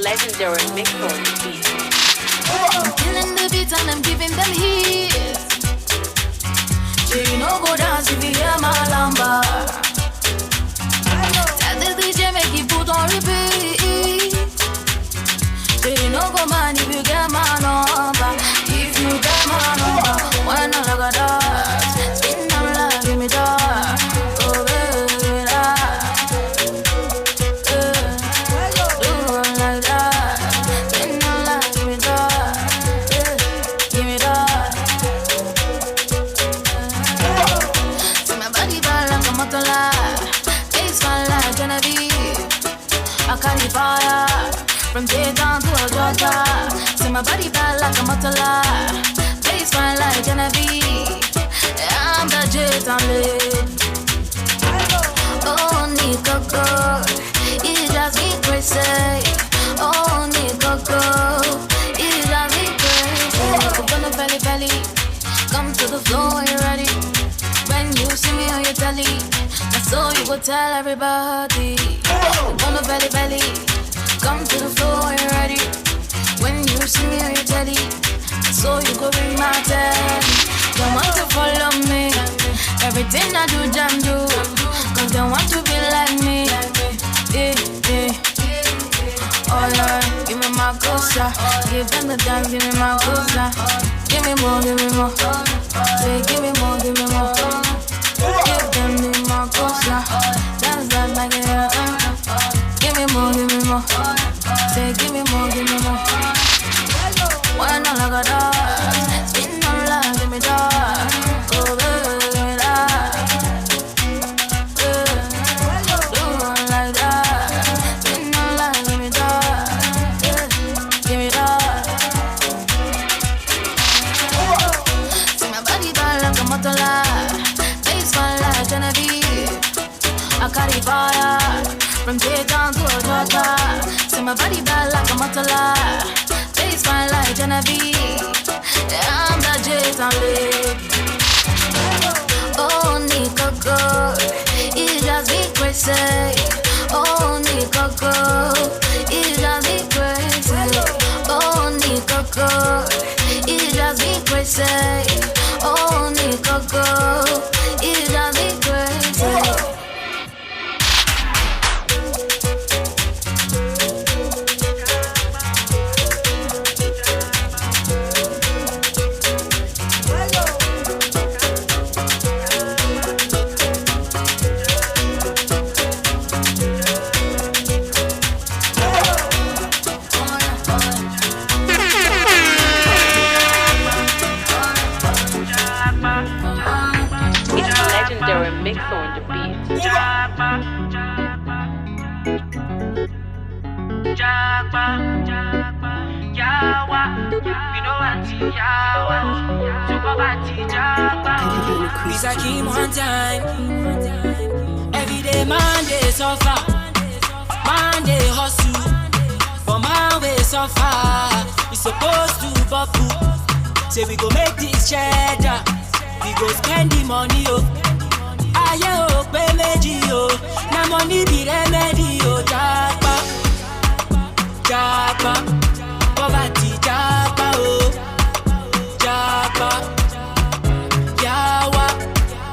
Legendary mix on the beat. I'm killing the beat and I'm giving them hits. So you know go dance if you hear my lamba. Tell the DJ make you put on repeat. So you know go man if you get my number. If you get my number, why not look at that? Spin down like give me that. Oh baby, that. Do it like that. Spin down like give me I carry fire from Dayton to Ojota. See my body bad like a motola, face fine like Genevieve. I'm the jet on lead. Oh, Nicoco, it drives me crazy. Oh, Nicoco, it drives me crazy. Come on the belly belly, come to the floor when you're ready. When you see me on your telly, that's so you go tell everybody. Come on the belly belly, come to the floor when you're ready. When you see me on your telly, that's so you go ring my telly. Don't want to follow me, everything I do, jam do. Cause they want to be like me. Yeah, yeah. Oh Lord, give me my cosa. Give them the dance, give me my cosa. Give me more, give me more. Say, give me more, give me more. Give them my cosa. Dance that like it. Give me more, give me more. Say, give me more, give me more. Why not like a dog? Spin on love, give me dog. Oh baby, give me that. Do one like that. Spin on love, give me that. Give me that. See my body bad like a motola, face fine like Genevieve. I carry fire from Dayton to Ojota. See my body bad like a motola, face fine like Genevieve. I'm the jet on lead. Oh, Nicoco, it drives me crazy. Oh, Nicoco, it drives me crazy. Oh, Nicoco, it drives me crazy. Oh, Nicoco, it drives me crazy. This I keep one time. Every day Monday suffer, Monday hustle. For my way suffer, we supposed to bubble. Say we go make this cheddar, we go spend the money oh. Aye oh, pay meji oh. Na money be remedy oh. Japa, japa, poverty japa oh. Japa.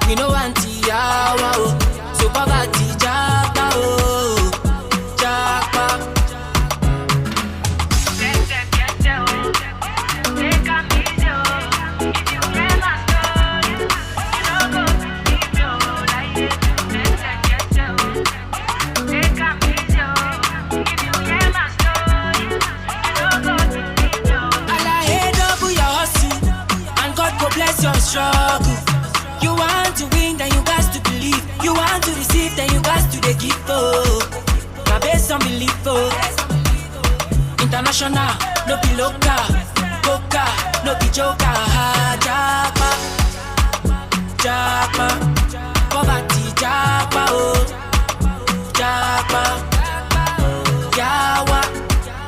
We no want yawa oh, so poverty japa oh, japa. Allah hey double your hustle, and God go bless your struggle. You want to win, then you got to believe. You want to receive, then you got to give. Oh, now based on belief. Oh, international, no be local. Coca, no be joker. Japa, japa, poverty japa. Oh, japa, yawa.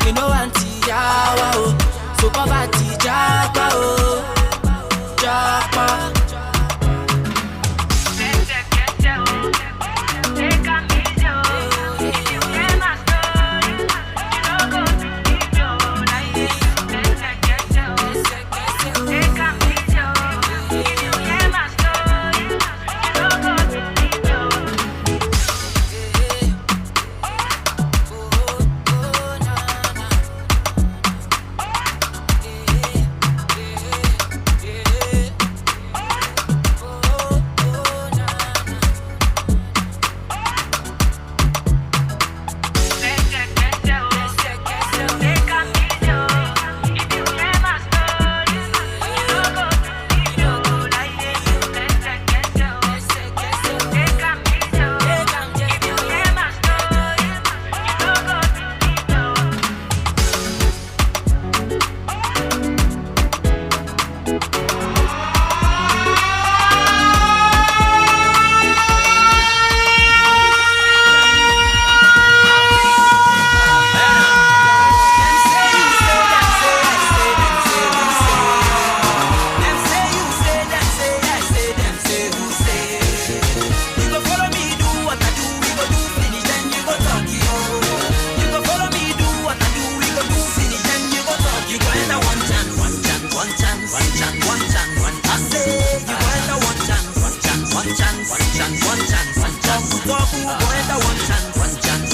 We no anti yawa. Oh, so poverty japa. Oh, japa.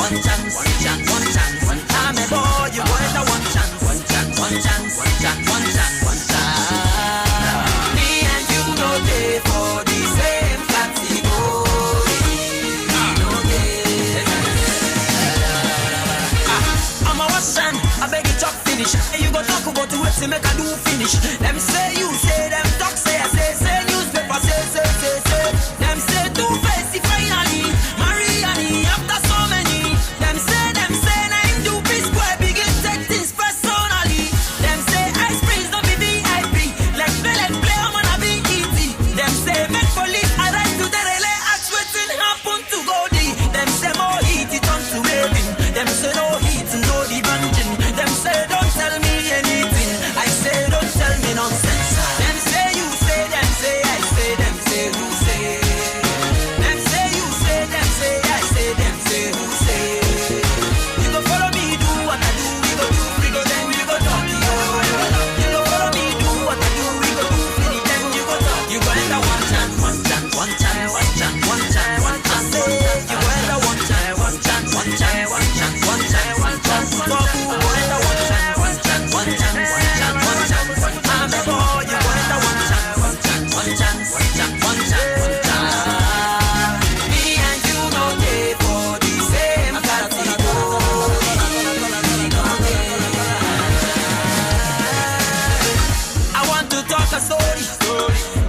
one chance, one chance, one chance, one chance. I'm a boy, you go enter one chance, one chance, one chance, one chance, one chance, one chance. Me and you no day for the same category. No day. I'm a Russian, I beg you talk finish. And you go talk about the words to make I do finish. Them say you say, them talk say I say newspaper say. Them say two-face finally, Mariani after so many. Them say na him do P-Square begin take things personally. Them say ice springs don't be VIP, like play I'm gonna be easy. Them say make police arrive to the relay, ask wetin happen to Goldie. Them say more heat it on to raving. Them say no heat no the bunching. Them say don't tell me anything, I say don't tell me nonsense. Them say you say, them say I say, them say who say. Them say you say, them say I say, them say who say. You go follow me do what I do, we go then we go talk yo. You go follow me do what I do, we go do finish then you go talk. You go enter one chance, one chance, one chance, one chance, one chance, one chance. You go enter one chance, one chance, one chance, one chance, one chance, one chance. Talk who go enter one chance, one chance, one chance, one chance, one chance, one chance. I'm a boy, you go enter one chance, one chance, one chance, one chance, one chance, one chance. Me and you no day for the same category. I want to talk a story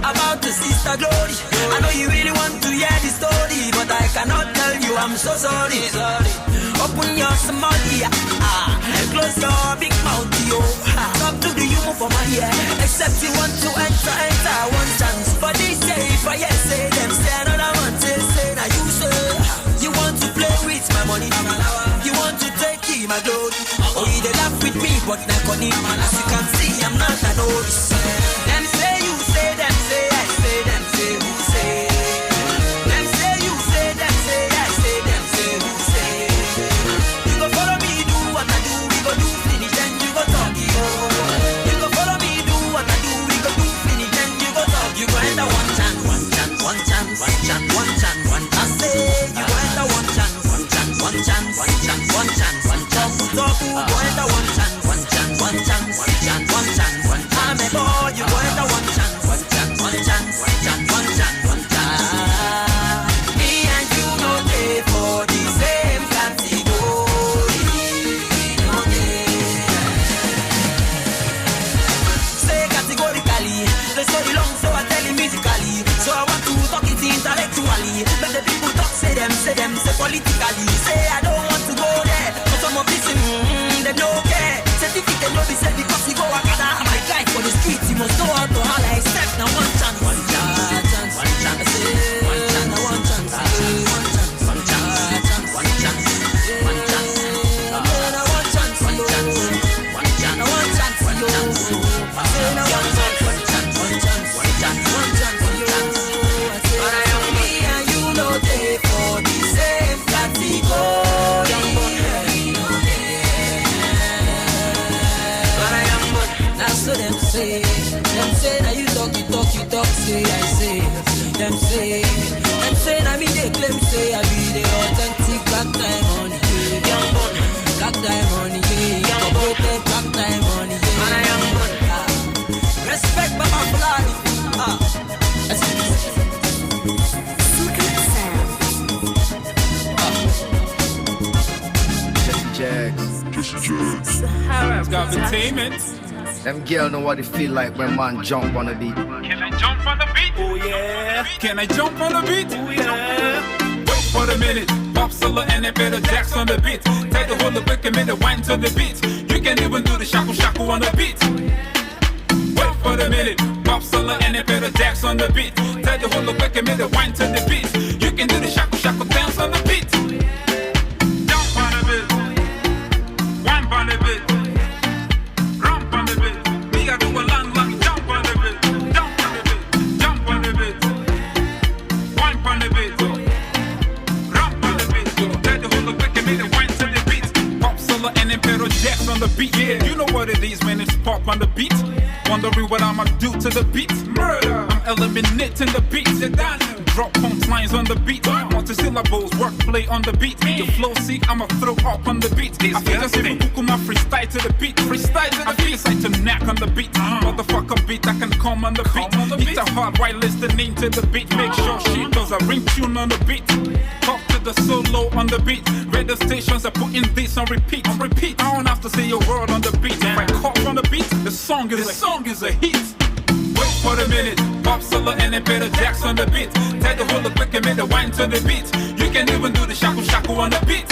about the sister Glory. I know you really want to hear the story, but I cannot tell you, I'm so sorry. Open your small ear, close your big mouth, yo. Stop to the humor for my ear. Except you want to enter one chance. For this day, if I say them, say another one, say now you say. You want to play with my money, you want to take my glory. Oh, you they laugh with me, but not on him. As you can see, I'm not a notice. Them say you say, them say I say, them say who say. Them say you say, them say I say, them say who say. You go follow me, do what I do, we go do finish, then you go talk yo. You go follow me, do what I do, we go do finish, then you go talk. You go enter one chance, one chance, one chance, one chance, one chance, one chance. I say you go enter one chance, one chance, one chance, one chance, one chance, one chance. Talk who go enter one chance, one chance, one chance, one chance, one chance, one chance. I'm a boy, you go enter one chance, one chance, one chance, one chance, one chance, one chance. Me and you no day for the same category. No day. Say categorically, the story long, so I tell it musically. So I want to talk it intellectually. But the people talk, say politically. Say I don't want to go there, but some of this, they don't care. Certificate no be said because he go Akada. My guy for the street, he must know how to holler. Except now one chance, one chance, one chance, one chance, one chance, one chance, one chance, one chance, one chance, one chance, one chance, one chance, one chance, one chance, one chance, one chance, one chance, one chance, one chance. But I am me and you know they for the same category. But I am but now so them say now you talk, say I say. Them say now me they claim say I be the authentic black diamond, young bun, black diamond, young bun, black diamond, and I am but respect Baba Fulani, It's got entertainment. Them girls know what it feel like when man jump on the beat. Can I jump on the beat? Oh yeah. Can I jump on the beat? Oh yeah. Wait for a minute. Pop solo and a better jacks on the beat. Take the whole of quick and make the wine to the beat. You can even do the shaku shaku on the beat. Wait for a minute. Pop solo and a better jacks on the beat. Take the whole of quick and make the wine to the beat. You can do the shaku shaku dance on the beat. Jump on the beat. Wine on the beat. Rump on the beat. Me got do a long jump on the beat. Jump on the beat. Jump on the beat. Wine on the beat. Rump on the beat. Take the whole of quick and make the wine to the beat. Pop solo and Imperial Jacks on the beat. Yeah, you know what it is when it's pop on the beat. Wondering what I'ma do to the beat. Murder. I'm eliminating the beat. drop punchlines on the beat. Multi-syllables, wordplay on the beat. The flow sick, I'ma throw up on the beat. I feel just even cook my freestyle to the beat. Freestyle to the beat. I feel like to knack on the beat. Motherfucker beat, I can come on the beat. Hit a hard while listening to the beat. Make sure she does a ring tune on the beat. Talk to the solo on the beat. Radio stations are putting this on repeat. On repeat. I don't have to say a word on the beat. If I cough on the beat, the song is a hit. Wait for a minute, pop solo and a better jacks on the beat. Take the whole quick and make the wine to the beat. You can even do the shaku shaku on the beat.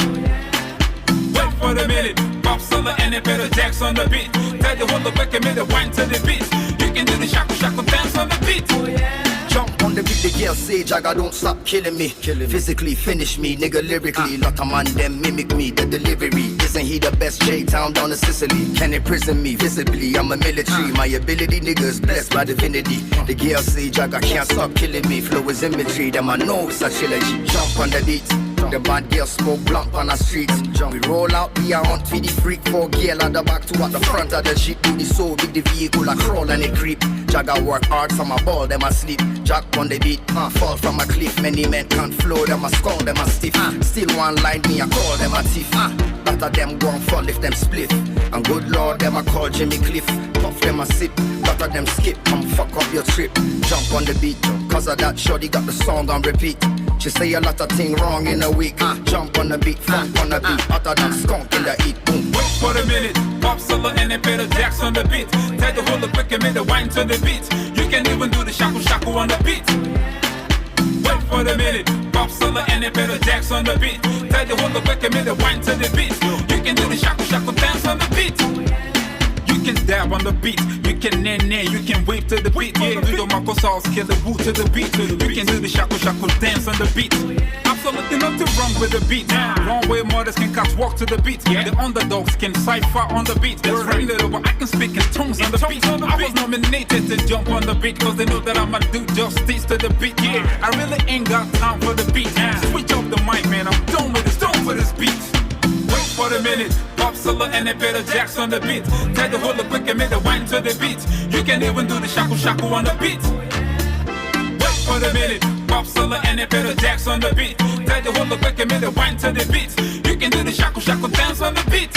Wait for a minute, pop solo and a better jacks on the beat. Take the whole quick and make the wine to the beat. You can do the shaku shaku dance on the beat. Jump on the beat, the girl say Jagga don't stop killing me. Physically finish me, nigga lyrically. Lot of man them mimic me, the delivery. Isn't he the best J-Town down to Sicily? Can imprison me visibly, I'm a military. My ability niggas blessed by divinity. The girl say Jagga can't stop killing me. Flow is imagery, them I know it's a trilogy. Jump on the beat. The bad girl smoke blunt on the streets. We roll out, we are on for the freak. 4 girl at the back to at the front of the jeep. Do the so big the vehicle, I crawl and it creep. Jagga work hard from my ball, them asleep. Jack on the beat, fall from a cliff. Many men can't flow, them a skull, them a stiff. Still one line me, I call them a thief. Better them go and fall if them split. And good lord, them a call Jimmy Cliff. Puff them a sip, better them skip. Come fuck up your trip. Jump on the beat, cause of that shorty got the song on repeat. She say a lot of things wrong in a week. Jump on the beat, funk on the beat. Hotter than skunk in the heat. Boom. Wait for a minute, pop solo and a better jacks on the beat. Take the whole quick and make the wine to the beat. You can even do the shaku shaku on the beat. Wait for a minute, pop solo and a better jacks on the beat. Take the whole quick and make the wine to the beat. You can do the shaku shaku dance on the beat. You can dab on the beat, you can nay, you can wave to the beat. Yeah, do your Marco sauce, kill the boot to the beat. You can do the shaku shaku dance on the beat. Absolutely nothing wrong with the beat. Wrong way models can catch walk to the beat. The underdogs can cipher on the beat. That's right, little, but I can speak in tongues on the beat. I was nominated to jump on the beat, cause they know that I'ma do justice to the beat. Yeah, I really ain't got time for the beat. Switch up the mic, man, I'm done with this beat. Wait for a minute, pop solo and a better jacks on the beat. Take the whole quick and make the wine to the beat. You can even do the shaku shaku on the beat. Wait for a minute, pop solo and a better jacks on the beat. Take the whole quick and make the wine to the beat. You can do the shaku shaku dance on the beat.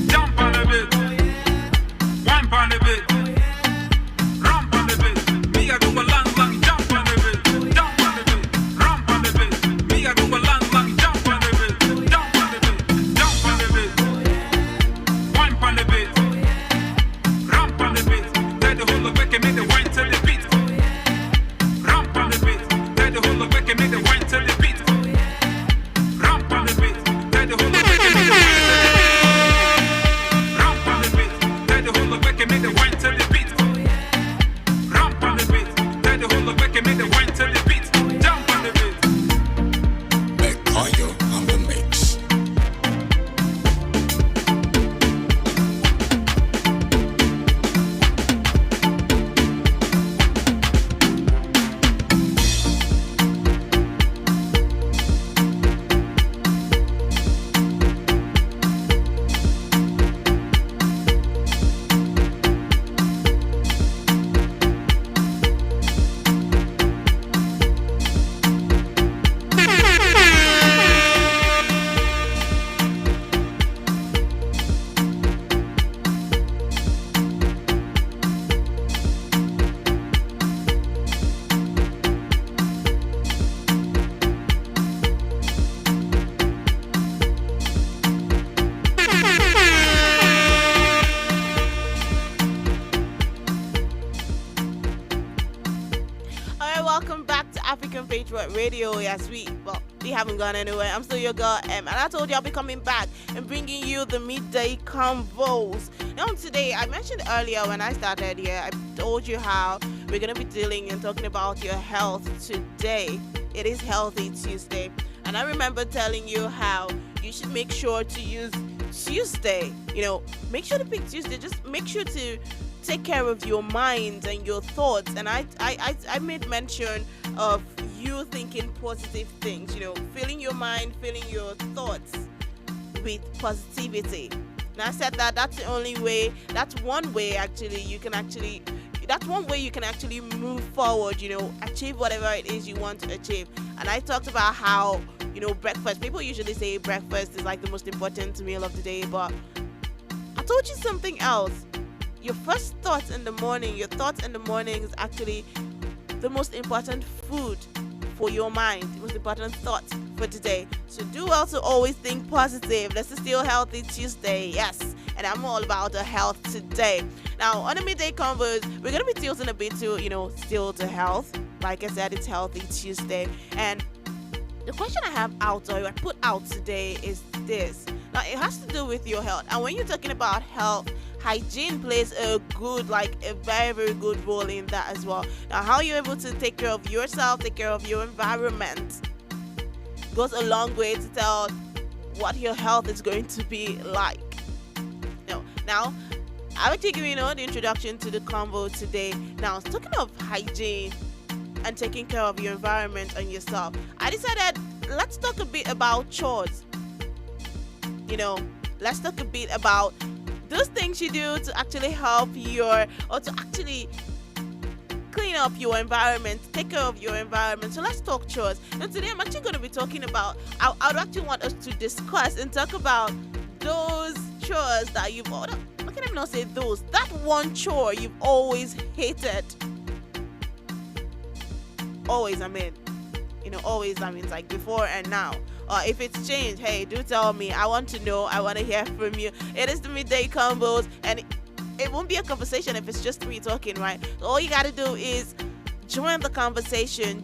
Jump on the beat, wine on the beat, rump on the beat. Me I do a long jump on the beat, jump on the beat, rump on the beat. Me I do a long jump on the beat. African Patriot Radio. Yes, we haven't gone anywhere. I'm still your girl M, and I told you I'll be coming back and bringing you the midday convos. Now today, I mentioned earlier when I started here, I told you how we're gonna be dealing and talking about your health today. It is Healthy Tuesday, and I remember telling you how you should make sure to use Tuesday. Make sure to pick Tuesday. Just make sure to take care of your mind and your thoughts. And I made mention of you thinking positive things, filling your mind, filling your thoughts with positivity. And I said that's the only way, that's one way actually you can actually that's one way you can actually move forward, achieve whatever it is you want to achieve. And I talked about how, breakfast, people usually say breakfast is like the most important meal of the day, but I told you something else. Your first thoughts in the morning, your thoughts in the morning is actually the most important food for your mind, the most important thoughts for today. So do also always think positive. Let's Still Healthy Tuesday, yes. And I'm all about the health today. Now, on the midday convos, we're going to be tilting a bit to, still to health. Like I said, it's Healthy Tuesday. And the question I have out, or I put out today, is this. Now, it has to do with your health. And when you're talking about health, hygiene plays a very, very good role in that as well. Now, how you're able to take care of yourself, take care of your environment, goes a long way to tell what your health is going to be like. Now, I will take you, the introduction to the convo today. Now, talking of hygiene and taking care of your environment and yourself, I decided let's talk a bit about chores. Let's talk a bit about those things you do to actually help to actually clean up your environment, take care of your environment. So let's talk chores. And today I'm actually going to be talking about, I would actually want us to discuss and talk about those chores that let me not say those, that one chore you've always hated. Always, always, it's like before and now. Or if it's changed, hey, do tell me. I want to know. I want to hear from you. It is the midday combos, and it won't be a conversation if it's just me talking, right? So all you got to do is join the conversation.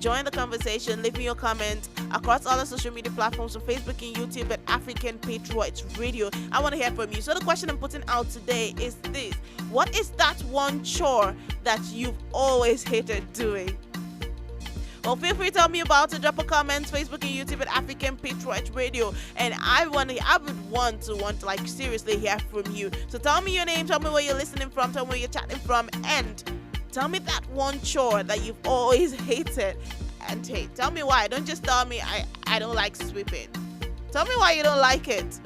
Leave me your comment across all the social media platforms on Facebook and YouTube at African Patriots Radio. I want to hear from you. So the question I'm putting out today is this. What is that one chore that you've always hated doing? Well, feel free to tell me about it. Drop a comment, Facebook and YouTube at African Patriots Radio. And I would want to seriously hear from you. So tell me your name, tell me where you're listening from, tell me where you're chatting from, and tell me that one chore that you've always hated and hate. Tell me why. Don't just tell me I don't like sweeping. Tell me why you don't like it.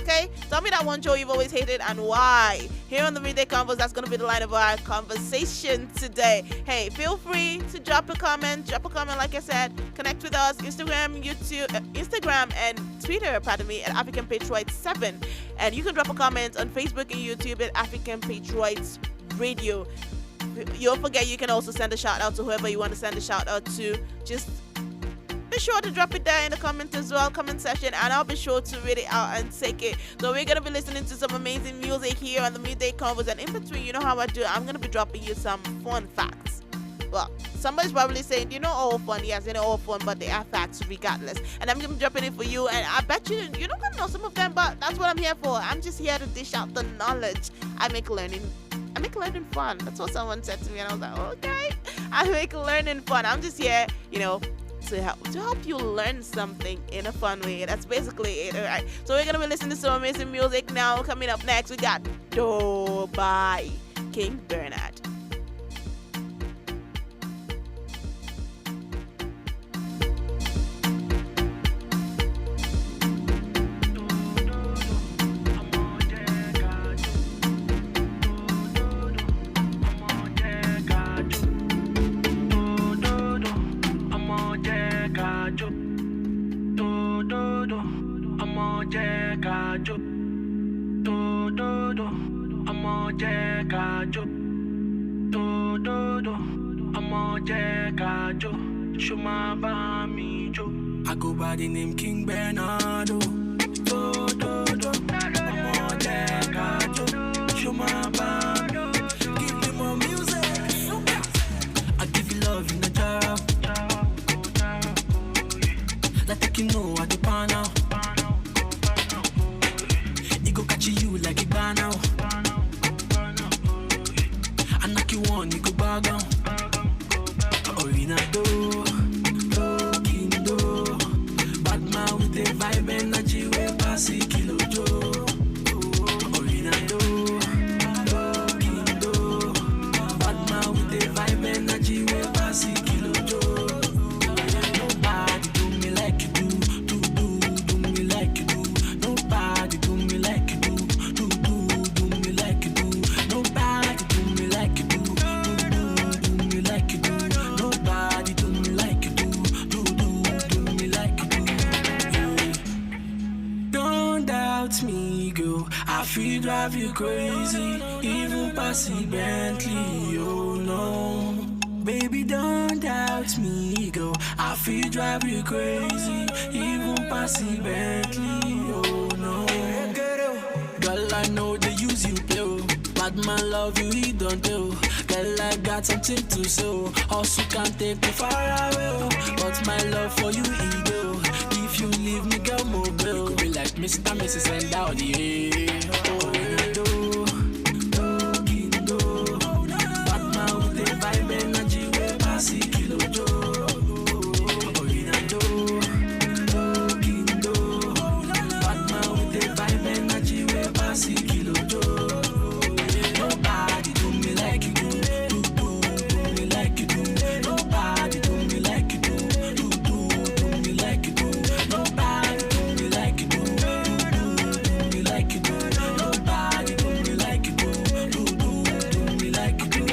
Okay? Tell me that one chore you've always hated and why. Here on the Midday Convos, that's going to be the line of our conversation today. Hey, feel free to drop a comment. Like I said. Connect with us. Instagram and Twitter, at African Patriots 7. And you can drop a comment on Facebook and YouTube at African Patriots Radio. You don't forget, you can also send a shout out to whoever you want to send a shout out to. Just be sure to drop it there in the comment section, and I'll be sure to read it out and take it. So we're going to be listening to some amazing music here on the Midday Convos, and in between, you know how I do, I'm going to be dropping you some fun facts. Well, somebody's probably saying, all fun. Yes, they're all fun, but they are facts regardless. And I'm going to be dropping it for you, and I bet you're not going to know some of them, but that's what I'm here for. I'm just here to dish out the knowledge. I make learning fun. That's what someone said to me, and I was like, okay. I make learning fun. I'm just here, to help you learn something in a fun way. That's basically it. All right. So we're gonna be listening to some amazing music now. Coming up next, we got Do by King Bernard. I go by the name King Bernardo. Give me more music. I give you love in the jar. Like you know I the pan now. It go catch you like a bar now. I knock you on, you go bag down. Orinado, Kindo, bad man with the vibe energy, we pass it kilo Joe. Orinado, Kindo, bad man with the vibe energy, we pass it kilo Joe. Nobody do me like you do me like you do. Nobody do me like you do me like you do. Nobody do me like you do me like you do. feel drive you crazy, even past the Bentley, oh no. Baby, don't doubt me, girl. I feel drive you crazy, even past the Bentley, oh no. Girl, I know they use you play, oh. Bad man love you, he don't do. Girl, I got something to say, oh. Also can't take me far away, oh. But my love for you, ego. If you leave me, girl, mobile. Be like Mr. Mrs. and Dowdy, yeah. Oh, yeah, do. Bad man with the vibe, energy, we pass it, kilo, Joe. Oh, yeah, do. Bad man with the vibe, energy, we pass it, kilo, Joe. Nobody do me like you do. Do me like you do. Nobody do me like you do. Do me like you do. Nobody do me like you do. Do me like you do. Nobody do me like you do. Do me like you do.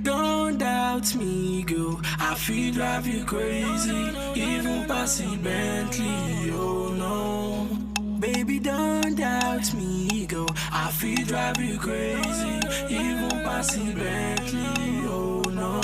Don't doubt me, girl. I feel drive you crazy, even past the Bentley, oh no. Baby, don't doubt me, girl. I feel drive you crazy, even past the Bentley, oh no.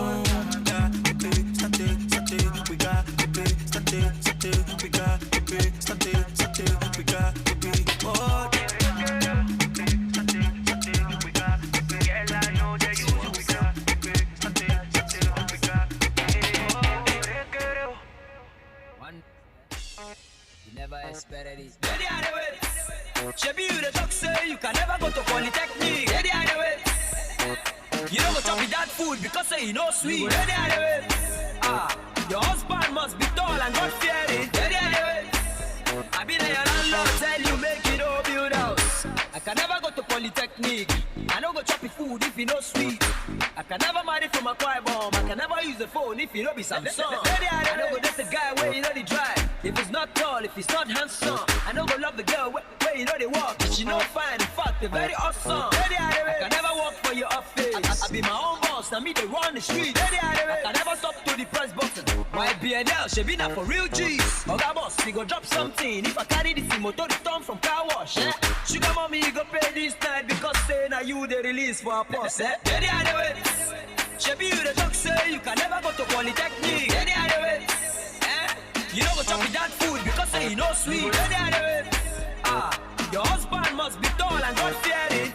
Never expected it. Ready are the way. Shebi you the talk say you can never go to polytechnic. Ready are the way. You don't go chop with that food because say you know sweet. Ready are the way. Your husband must be tall and God fearing. Ready are the way. I been a your landlord tell you make it all build house. I can never go to polytechnic. I don't go chop with food if you know sweet. I can never marry from a choir bomb. I can never use the phone if you know be Samsung. I don't go date the guy where you know the drive. If he's not tall, if he's not handsome, I don't go love the girl where you know they walk. If she no fine, in fact, they're very awesome. I can never work for your office. I be my own boss, now me they run the street. I can never stop to the press button. My BNL, she be not for real G's. Oga boss, he go drop something. If I carry this motor, return from car wash. Sugar mommy, you go pay this night because say now you the release for a boss. She be you the talk say you can never go to polytechnic. You don't go chop with that food because say you know sweet. Your husband must be tall and God fearing.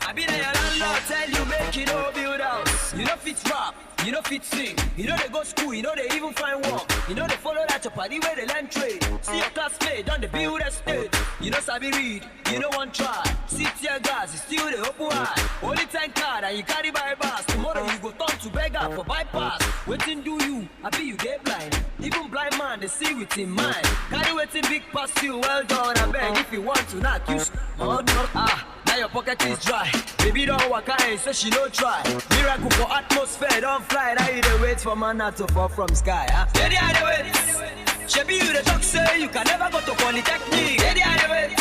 I been a your landlord tell you make it all build house. You know fit rap, you know fit sing. You know they go school, you know they even find work. You know they follow that your party where they learn trade. See your classmate on the build estate. You know sabi read, you know one try. See tear gas, you still the open eye. Only 10 card and you carry by bus. Tomorrow you go turn to beggar for bypass. Waiting do you, I be you get blind. Even blind man they see with him mind. Carry waiting big past you, well done. I beg if you want to knock you. Now your pocket is dry. Baby don't walk out, so she no try. Miracle for atmosphere, don't fly. Now you dey wait for man not to fall from sky. Ready are the wait. Shebi you the talk say you can never go to polytechnic. Ready are the wait.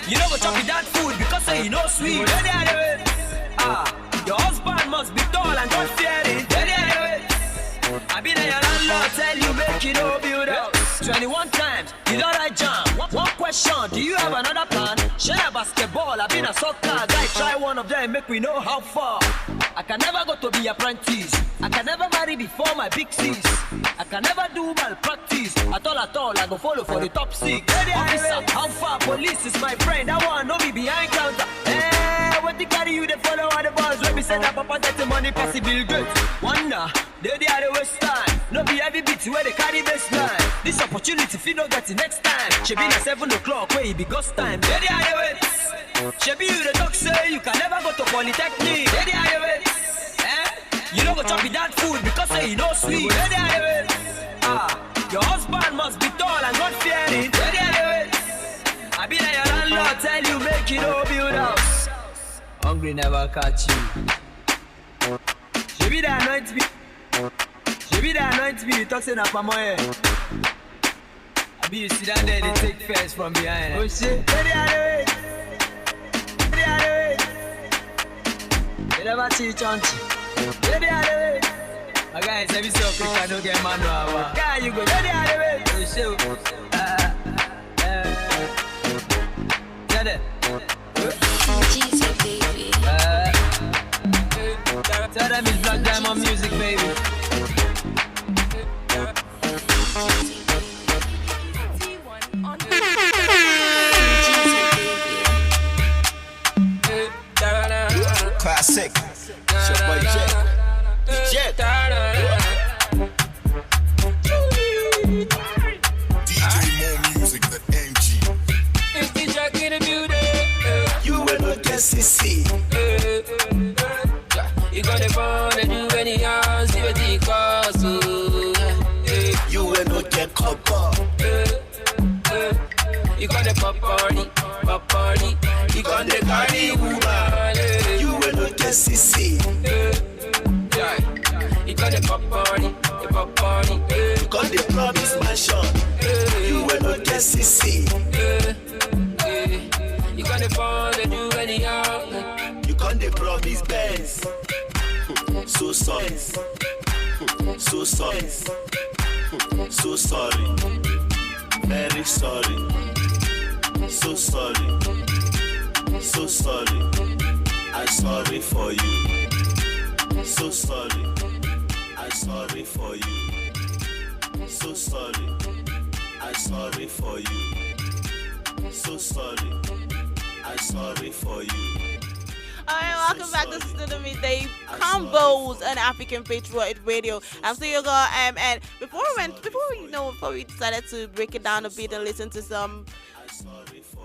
You don't go chop with that food because say you know sweet. Ready are the wait. Your husband must be tall and God fearing. Ready are the wait. I been a your landlord tell you make it all build up. 21 times, you don't like jam. One question, do you have another plan? Share a basketball, I been a soccer guy. Try one of them, make we know how far. I can never go to be apprentice. I can never marry before my big C's. I can never do malpractice. At all, I go follow for the top 6. Officer, how far? Police is my friend. I want know me behind counter. Hey, what they carry you, they follow all the balls. When we send up papa get the money, pass the bill good. Wonder, they are the waste time. No be every bit where they carry baseline. This opportunity if you don't get it next time. She be at 7 o'clock where it be ghost time. They are the wait. She be you the talk say you can never go to polytechnic. They are the wait. You don't go chop with that food because say you know sweet. They are the wait. Your husband must be tall and God fearing. They are the wait. I be like your landlord tell you make it all build house. Hungry never catch you. She be the anoint me. She be the anoint me. You talk say na pamoye. I be you sit down there they take first from behind. Oh shit. They are the wait. They are the wait. You never see chunky. They are the wait. My guys, every so quick I don't get man no hour. Guy, you go. They are the wait. Oh shit. it. Jesus, baby. Tell them it's Black Diamond music, baby. Classic. It's your boy Jack. DJ More Music than MG. It's the Jack in the building. You will not get CC. You got the phone and do anyhow, see what it costs. You will not get copper. You got the pop party. You got the cardi woman. You will not get CC. You got the pop party. You got the promise mansion. You will not get CC. You got the phone and do anyhow. You got the promise Benz. So sorry. So sorry. So sorry. Very sorry. So sorry. So sorry. I'm sorry for you. So sorry. I'm sorry for you. So sorry. I'm sorry for you. So sorry. I'm sorry for you. Alright, welcome back. This is the midday combos on African Patriot Radio. I'm still your girl, and before we decided to break it down a bit and listen to some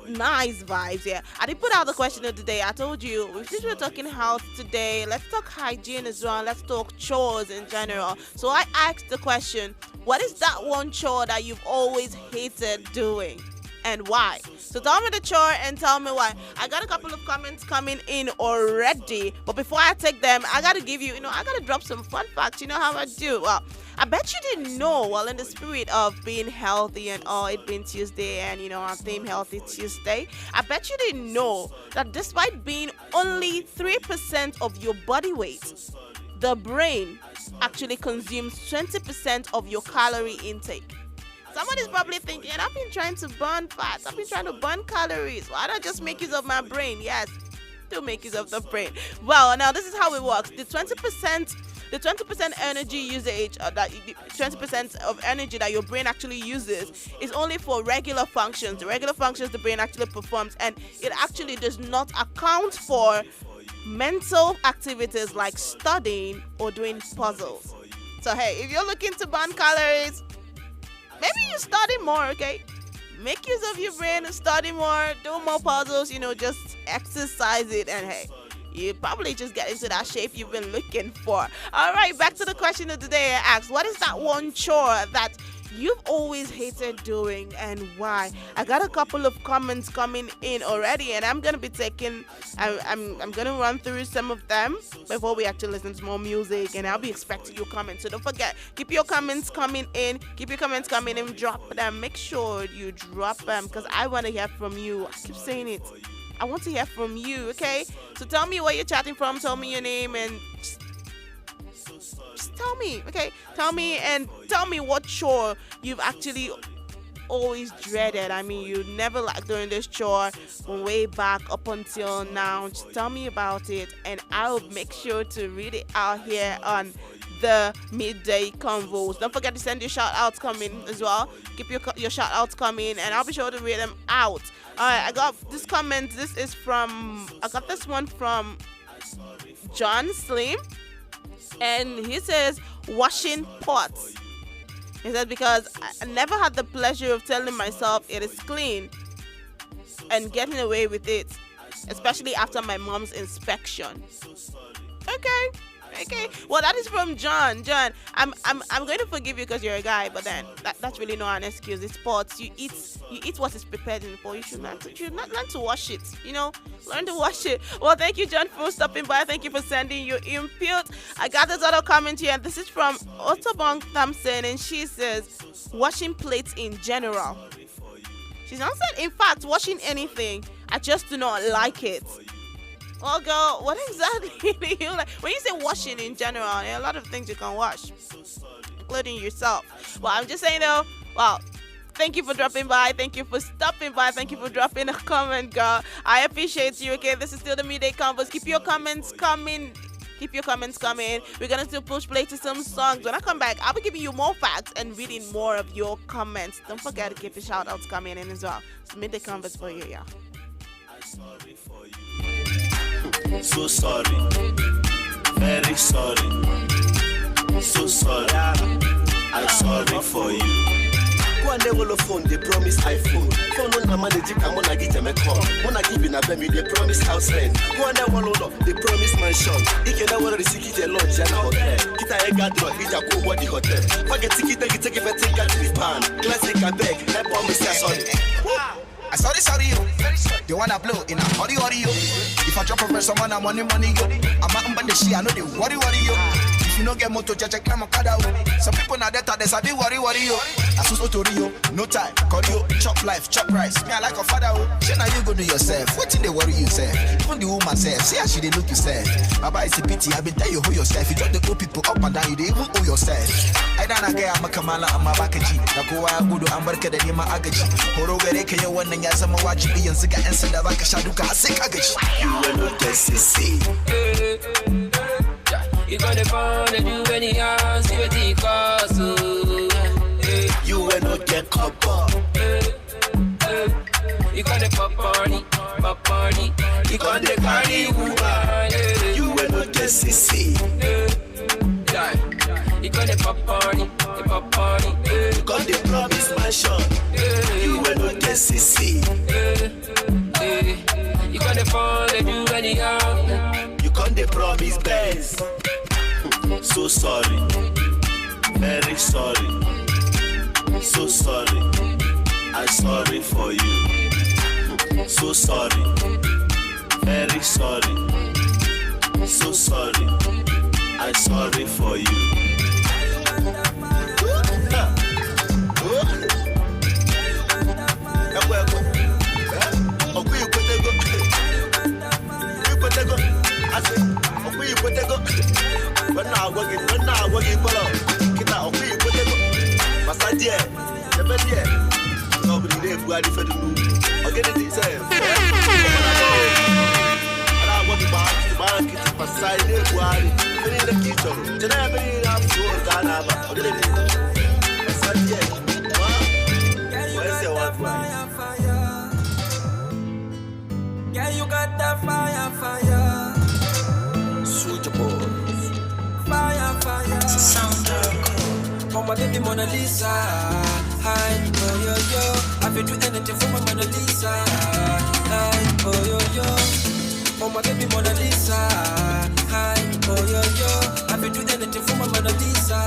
nice vibes, yeah, I did put out the question of the day. I told you, since we're talking health today, let's talk hygiene as well. Let's talk chores in general. So I asked the question, what is that one chore that you've always hated doing? And why? So tell me the chore and tell me why. I got a couple of comments coming in already, but before I take them, I gotta give you, I gotta drop some fun facts. You know how I do. Well, I bet you didn't know. Well, in the spirit of being healthy and all, it being Tuesday, and our theme Healthy Tuesday, I bet you didn't know that despite being only 3% of your body weight, the brain actually consumes 20% of your calorie intake. Somebody's probably thinking, I've been trying to burn fats. I've been trying to burn calories. Why don't I just make use of my brain? Yes, do make use of the brain. Well, now this is how it works. The 20% energy usage, that 20% of energy that your brain actually uses is only for regular functions. The regular functions the brain actually performs, and it actually does not account for mental activities like studying or doing puzzles. So hey, if you're looking to burn calories, maybe you study more, okay? Make use of your brain and study more, do more puzzles, just exercise it, and hey, you probably just get into that shape you've been looking for. All right, back to the question of the day. I asked, what is that one chore that you've always hated doing and why? I got a couple of comments coming in already, and I'm gonna be taking I'm gonna run through some of them before we actually listen to more music, and I'll be expecting your comments. So don't forget, keep your comments coming in, drop them. Make sure you drop them because I want to hear from you. I keep saying it, I want to hear from you, okay? So tell me where you're chatting from, tell me your name, and just tell me, okay? Tell me what chore you've actually always dreaded. I mean, you never liked doing this chore from way back up until now. Just tell me about it, and I'll make sure to read it out here on the midday convos. Don't forget to send your shout outs coming as well. Keep your shout outs coming, and I'll be sure to read them out. Alright, I got this comment. I got this one from John Slim, and he says washing pots. He said, because I never had the pleasure of telling myself it is clean and getting away with it, especially after my mom's inspection. Okay. Well, that is from John. John, I'm going to forgive you because you're a guy, but then that's really not an excuse. It's pots. You eat what is prepared in the pot. You should learn to wash it. Learn to wash it. Well, thank you, John, for stopping by. Thank you for sending your input. I got this other comment here, and this is from Otobong Thompson, and she says washing plates in general. She's not said, in fact, washing anything. I just do not like it. Well, girl, what exactly do you like? When you say washing in general, there are a lot of things you can wash, including yourself. Well, I'm just saying though, well, Thank you for dropping by. Thank you for stopping by. Thank you for dropping a comment, girl. I appreciate you. Okay, this is still the midday convos. Keep your comments coming. Keep your comments coming. We're gonna still push play to some songs. When I come back, I'll be giving you more facts and reading more of your comments. Don't forget to keep the shout outs coming in as well. It's midday convos for you, yeah. Sorry for you. So sorry. Very sorry. So sorry. I'm sorry for you. Go and never phone, they promise iPhone. Phone on the manager, come on, I get them a call. When I give in a baby, they promise house rent. Go and never load, they promise mansion. If you never receive it, lunch and a hotel. Kita a got drug, it's a cool body hotel. Forget ticket, take it, take it to the pan. Classic, I beg, I promise, sorry. I sorry you. They wanna blow in a hurry yo. If I drop a verse, someone I'm money yo. I'm out on the shit, I know they worry yo. If you don't get motor, check climb a kada. Some people now that there's a big worry yo. I so to Rio, no time, cardio, chop life, chop rice. Me I like a father. Shit now you go do yourself. What in they worry yourself? Even the woman self, see how she they look yourself. Baba is a pity, I been tell you who yourself. You just the old people up and down, you they even owe yourself. I don't get I'm a kamala, I'm a bakaji. Nako I go to America, then you my agaji. Horoga can you one and yasama watch me and Sika and Senda Bakashaduka, sick agaji. You will not get CC. You gonna phone and do any house, you the cost. You will not get copper. You gonna pop party. You gonna carry woman. You will not get CC. You gonna pop party. You gonna promise mansion. You will not get CC. You gonna phone and do any house. You gonna promise Benz. So sorry, very sorry, so sorry, I'm sorry for you. So sorry, very sorry, so sorry, I'm sorry for you. When I work it, kita ofi ipotego. Masadie, nebedie. Nobody dey buari for the move. Again it say. Ara work it back, kita pasai dey buari. Fini the kitchen. Tena me am sure Ghana ba. Again it. Masadie. Where's your wife? Yeah, you got that fire. Soldier boy. Fire. Sound for my baby Mona Lisa. Hi, oh yo. I feel do anything for my Mona Lisa. Hi, oh yo. For my baby Mona Lisa. Hi, oh yo. I feel do anything for my Mona Lisa.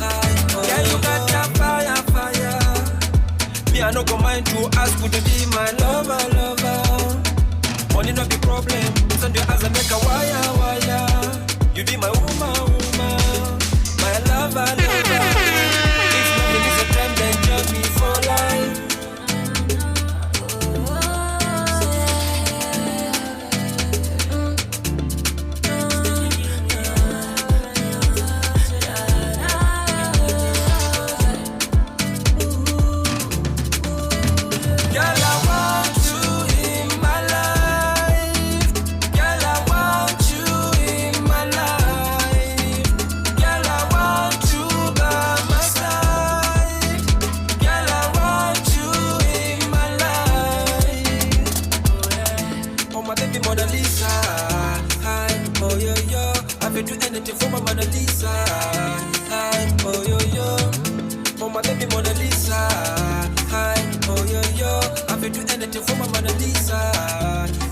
Hi, oh yeah, you got that fire. Me I no go mind to ask you to be my lover. Money no be problem. Send your ass and make a wire. You be my woman, my lover. If nothing is a time, then judge me for life. Do anything for my Mona Lisa. Hi, oh yo. For my baby Mona Lisa. Hi, oh yo. I feel do anything for my Mona Lisa.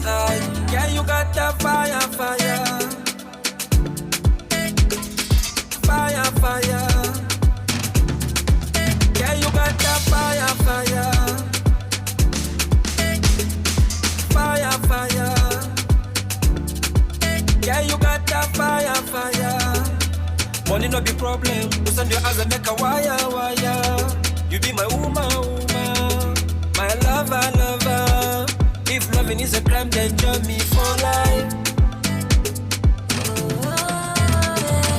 Hi, yeah, you got that fire. Yeah, you got that fire. Yeah, you got that fire. Money no be problem. You send your ass and make a wire. You be my woman, my lover. If loving is a crime, then join me for life.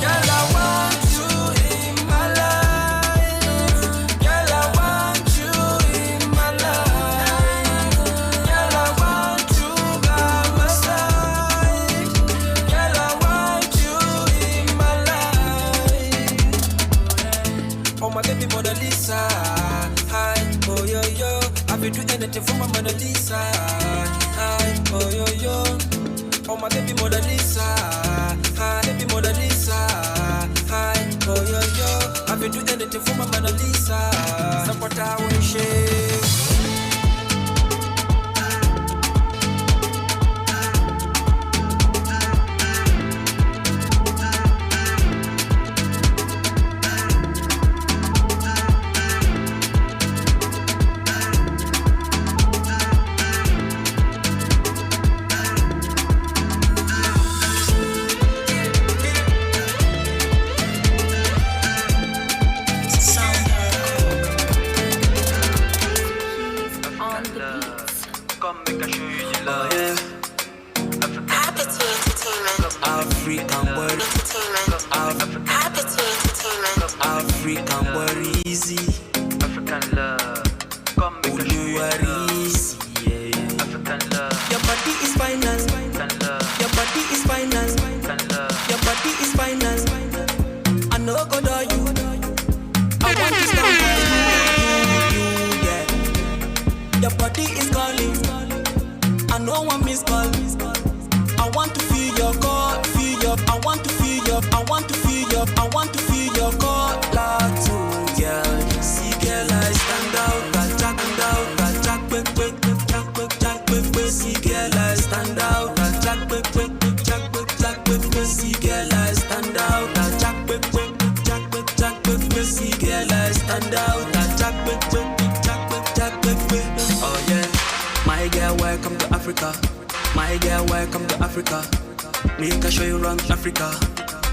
Girl, I want you in my life. Girl, I want you anything for my Mona Lisa. Hi, oh yo yo. Oh my baby Mona Lisa. Hi, baby Mona Lisa. Hi, oh yo yo. I will do anything for my Mona Lisa. Support her when she.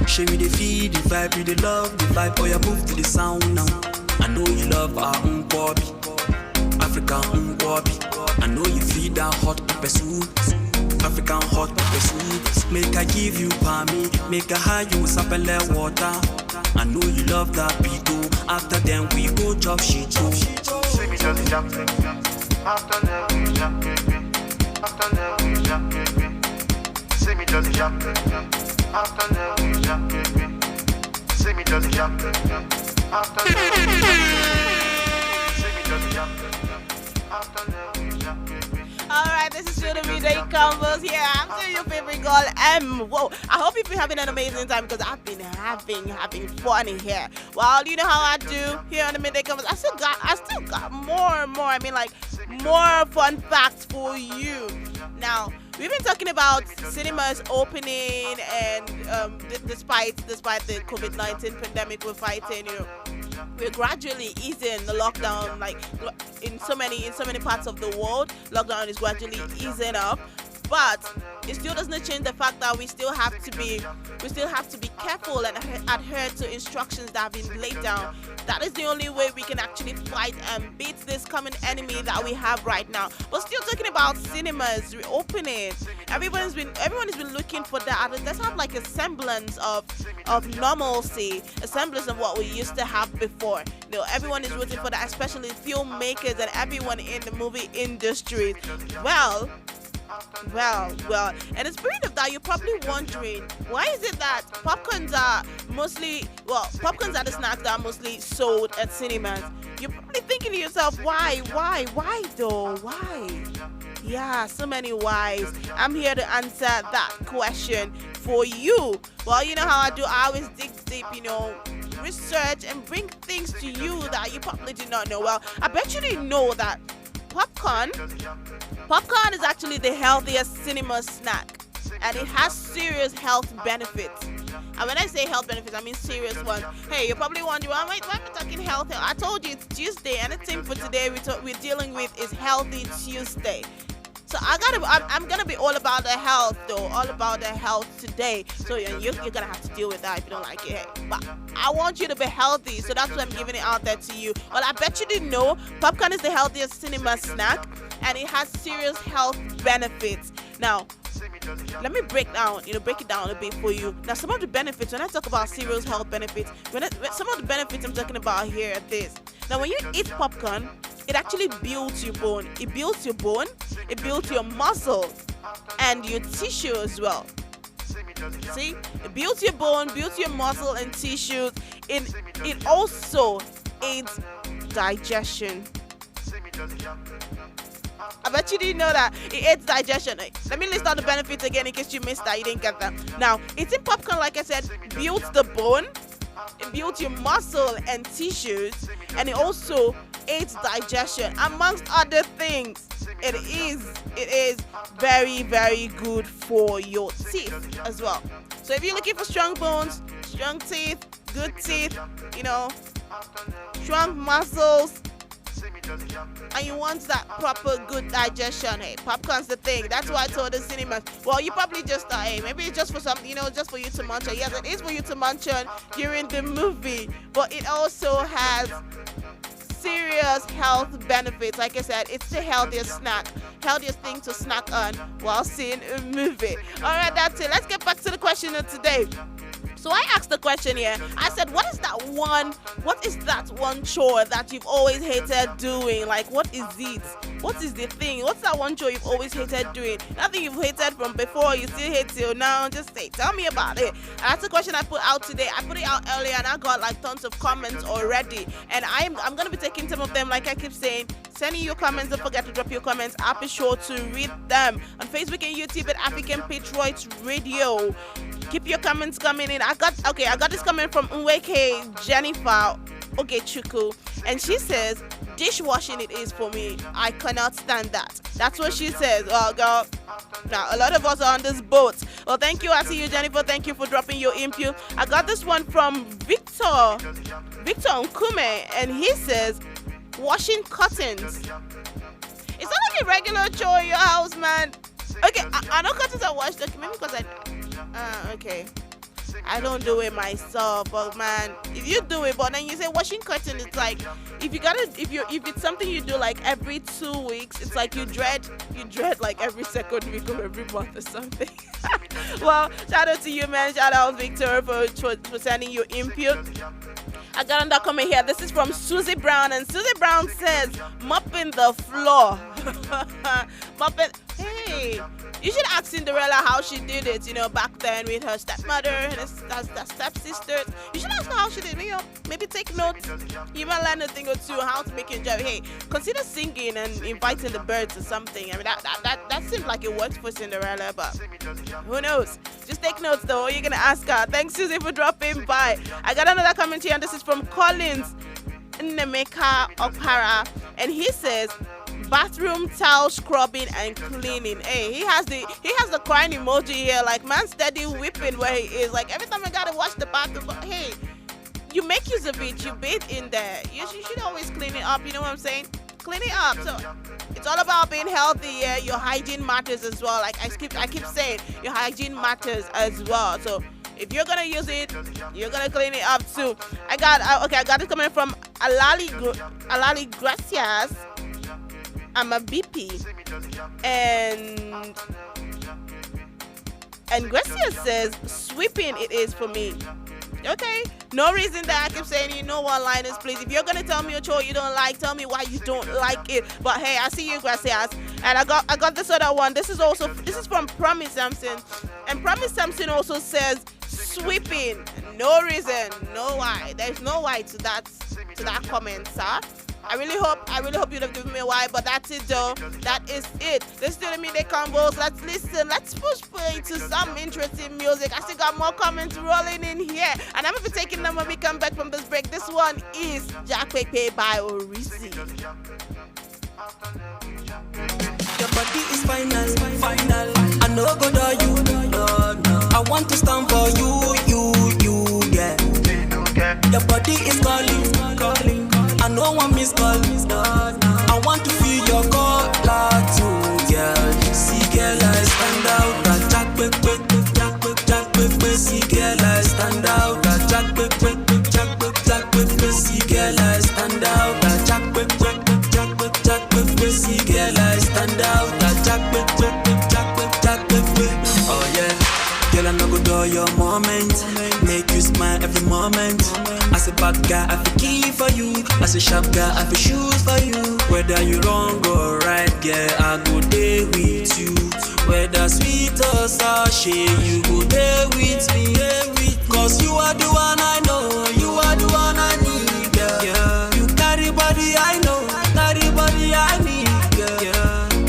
Show me the feed, the vibe, you the love, the vibe. Oh, you move to the sound now. I know you love our Nkwabi, African Nkwabi. I know you feed that hot pepper soup, African hot pepper soup. Make I give you palmy, make I hide you sapele water. I know you love that beat too. After then we go chop shit too. See me just jump, after that we jump, after that we jump, see me just jump. After that we jump, see me just jump. After that we jump, see me just jump. After that we jump. Alright, this is still the midday combos. Yeah, I'm still your favorite girl, M. Whoa, I hope you've been having an amazing time because I've been having fun in here. Well, you know how I do here on the midday combos. I still got more and more. I mean, like more fun facts for you. Now, we've been talking about cinemas opening, and despite the COVID-19 pandemic we're fighting, you know, we're gradually easing the lockdown. Like in so many parts of the world, lockdown is gradually easing up. But it still doesn't change the fact that we still have to be careful and adhere to instructions that have been laid down. That is the only way we can actually fight and beat this common enemy that we have right now. But still talking about cinemas reopening, everyone has been looking for that. Let's have like a semblance of normalcy, a semblance of what we used to have before. You know, everyone is waiting for that, especially filmmakers and everyone in the movie industry. Well, in the spirit of that, you're probably wondering, why is it that popcorns are the snacks that are mostly sold at cinemas? You're probably thinking to yourself, why though? Why? Yeah, so many whys. I'm here to answer that question for you. Well, you know how I do. I always dig deep, research and bring things to you that you probably did not know. Well, I bet you didn't know that popcorn is actually the healthiest cinema snack, and it has serious health benefits. And when I say health benefits, I mean serious ones. Hey, you're probably wondering, why am I talking health? I told you it's Tuesday, and the theme for today we're dealing with is Healthy Tuesday. So I'm gonna be all about the health, though, all about the health today. So you're gonna have to deal with that if you don't like it. Hey, but I want you to be healthy, so that's why I'm giving it out there to you. Well, I bet you didn't know popcorn is the healthiest cinema snack, and it has serious health benefits. Now, let me break it down a bit for you. Now, some of the benefits, when I talk about serious health benefits, some of the benefits I'm talking about here are this. Now, when you eat popcorn, it actually builds your bone. It builds your bone, it builds your muscle, and your tissue as well. See? It builds your bone, builds your muscle and tissues. It also aids digestion. I bet you didn't know that it aids digestion. Let me list out the benefits again in case you missed that, you didn't get them. Now, eating popcorn, like I said, builds the bone, it builds your muscle and tissues, and it also aids digestion, amongst other things. It is very, very good for your teeth as well. So if you're looking for strong bones, strong teeth, good teeth, strong muscles, and you want that proper good digestion, hey, popcorn's the thing. That's why I told the cinemas. Well, you probably just thought, hey, maybe it's just for something, just for you to munch on. Yes, it is for you to munch on during the movie, but it also has serious health benefits. Like I said, it's the healthiest thing to snack on while seeing a movie. All right, that's it. Let's get back to the question of today. So I asked the question here. I said, what is that one chore that you've always hated doing? Like, what is it? What is the thing? What's that one chore you've always hated doing? Nothing you've hated from before, you still hate till now. Just say, tell me about it. And that's the question I put out today. I put it out earlier and I got like tons of comments already. And I'm going to be taking some of them, like I keep saying. Send your comments. Don't forget to drop your comments. I'll be sure to read them on Facebook and YouTube at African Patriots Radio. Keep your comments coming in. I got this comment from Nweke Jennifer Ogechuku, and she says, dishwashing it is for me. I cannot stand that. That's what she says. Oh, girl. Now, a lot of us are on this boat. Well, thank you. I see you, Jennifer. Thank you for dropping your input. I got this one from Victor Nkume, and he says, washing curtains. It's not like a regular chore in your house, man. Okay, I know curtains are washed. Okay, maybe because okay. I don't do it myself, but man, if you do it, but then you say washing curtain, it's like if it's something you do like every 2 weeks, it's like you dread like every second week of every month or something. Well, shout out to you, man. Shout out Victor for sending your input. I got another comment here. This is from Susie Brown, and Susie Brown says, mopping the floor. Hey, you should ask Cinderella how she did it, back then with her stepmother and her stepsisters. You should ask her how she did it. Maybe take notes. You might learn a thing or two how to make it enjoy. Hey, consider singing and inviting the birds or something. I mean, that seems like it works for Cinderella, but who knows? Just take notes, though. You're gonna ask her. Thanks, Susie, for dropping by. I got another comment here, and this is from Collins Nemeka Okpara, and he says, bathroom towel scrubbing and cleaning. Hey, he has the crying emoji here, like man steady whipping where he is. Like every time I gotta wash the bathroom, but hey, you make use of it, you bathe in there. You should always clean it up, you know what I'm saying? Clean it up. So it's all about being healthy, yeah. Your hygiene matters as well. Like I keep saying, your hygiene matters as well. So if you're gonna use it, you're gonna clean it up too. I got it coming from Alali Gracias. I'm a BP, and Gracia says sweeping it is for me. Okay, no reason that I keep saying you know one-liners, please. If you're gonna tell me a chore you don't like, tell me why you don't like it. But hey, I see you, Gracias, and I got this other one. This is from Promise Sampson, and Promise Sampson also says sweeping. No reason, no why. There's no why to that comment, sir. I really hope you'd have given me a why, but that's it though. That is it. Let's do the midday combos. Let's listen. Let's push play to some interesting music. I still got more comments rolling in here, and I'm gonna be taking them when we come back from this break. This one is Jack Pepe by Orisi. Your body is final. I know go to you. No. I want to stand for you, yeah. Your body is calling. I know one miss call. I want to feel your call too, girl. See, girl, I stand out. That jack, see, girl, I stand out. That jack, see, girl, I stand out. That jack, see, girl, I stand out. That jack, oh yeah. Girl, I know go do your moment. Make you smile every moment. As a bad guy, I feel key for you. As a sharp guy, I feel shoes for you. Whether you wrong or right, girl, I go there with you. Whether sweet or sour, you go there with me. Cause you are the one I know, you are the one I need, girl. You carry body I know, carry body I need, girl.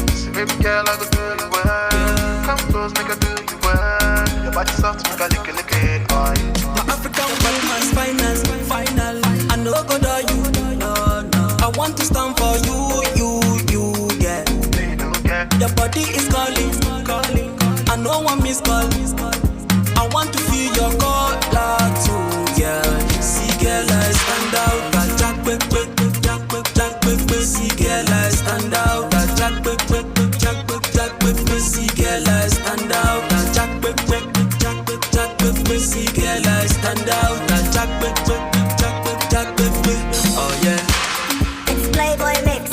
girl, I go do you well. Come close, make I do you well. Your body soft, make I lick it, oh yeah. My African woman's final. I know go do you, no. I want to stand for you, yeah. Your body is calling. I know one miss call. I want to feel your call too, girl. See, girl, I stand out. Jack, quick. See, girl, I stand out. Jack, quick. See, girl, I stand out. Jack, quick. See, girl, I stand out. Jack, quick. Oh yeah. It's Playboy Mix.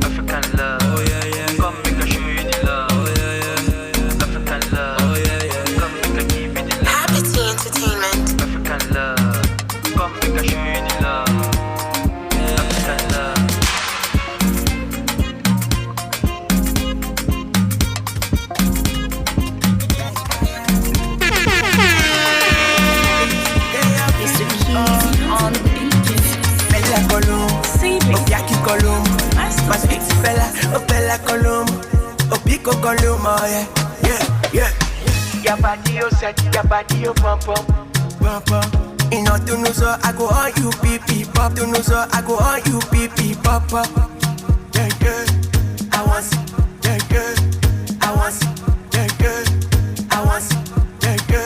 African love. Oh yeah. Come make I show you the love. Oh yeah. African love. Oh yeah. Come make I give you the love. Happy Tea Entertainment. African love. Come make I show you the love. African love. My sweet fella, oh Bella Colum, oh Pico Colum, oh yeah. Your body, oh set, your body, oh pump. In order to know so I go on you, pee pop. To know so I go on you, pee pop. Yeah. I want it, yeah. I want it, yeah. I want it, yeah.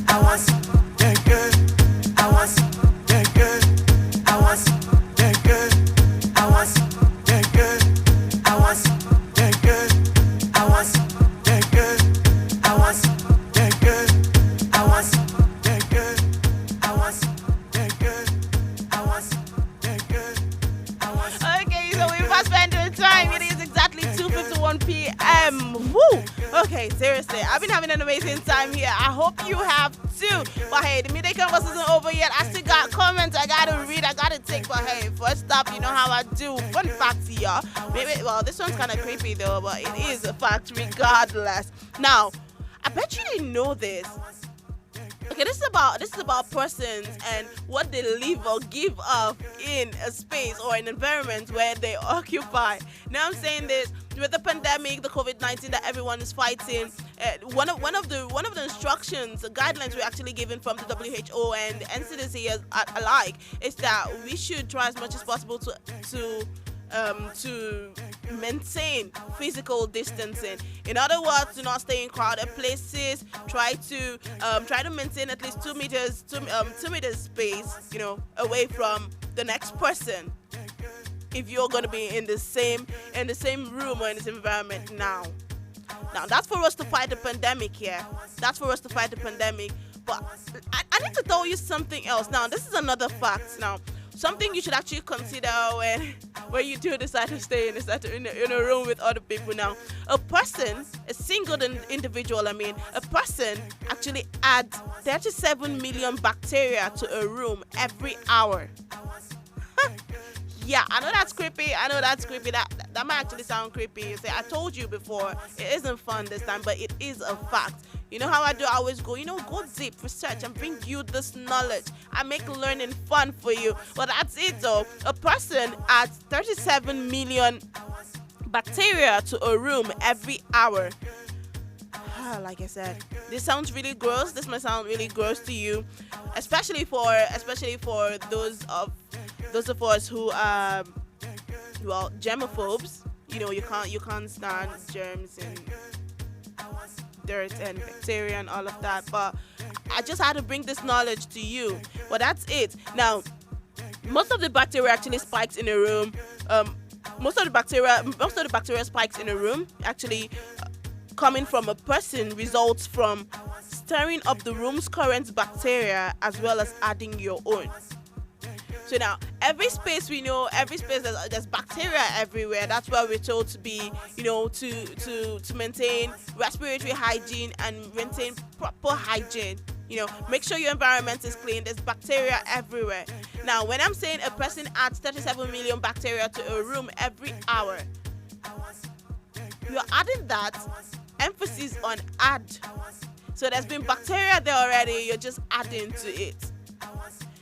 I want it, yeah. I want it, yeah. I want it, yeah. I want it. Okay, so we must spend the time. It is exactly 2:51 p.m. Woo! Okay, seriously, I've been having an amazing time here. I hope you have too. But hey, the midday converse isn't over yet. I still got comments I gotta read, I gotta take. But hey, first up, you know how I do. Fun facts here. Maybe, well, this one's kind of creepy though, but it is a fact regardless. Now, I bet you didn't know this. Okay, this is about persons and what they live or give up in a space or an environment where they occupy. Now I'm saying this with the pandemic, the COVID-19 that everyone is fighting. One of the instructions, the guidelines we're actually given from the WHO and the NCDC alike is that we should try as much as possible to maintain physical distancing. In other words, do not stay in crowded places. Try to maintain at least 2 meters space, away from the next person. If you're gonna be in the same room or in the same environment now. Now that's for us to fight the pandemic here. That's for us to fight the pandemic. But I need to tell you something else. Now this is another fact. Now, something you should actually consider when you do decide to stay in a room with other people. Now, a single individual, a person actually adds 37 million bacteria to a room every hour. Yeah, I know that's creepy. That might actually sound creepy. You say, I told you before, it isn't fun this time, but it is a fact. You know how I do? I always go deep, research, and bring you this knowledge. I make learning fun for you. But that's it though. A person adds 37 million bacteria to a room every hour. Like I said, this sounds really gross. This might sound really gross to you, especially for those of us who are germophobes. You can't stand germs and dirt and bacteria and all of that. But I just had to bring this knowledge to you. But that's it. Now, most of the bacteria actually spikes in a room. Most of the bacteria spikes in a room actually. Coming from a person results from stirring up the room's current bacteria as well as adding your own. So now, every space there's bacteria everywhere. That's why we're told to be, to maintain respiratory hygiene and maintain proper hygiene. Make sure your environment is clean. There's bacteria everywhere. Now, when I'm saying a person adds 37 million bacteria to a room every hour, you're adding that. Emphasis on add. So there's been bacteria there already, you're just adding to it.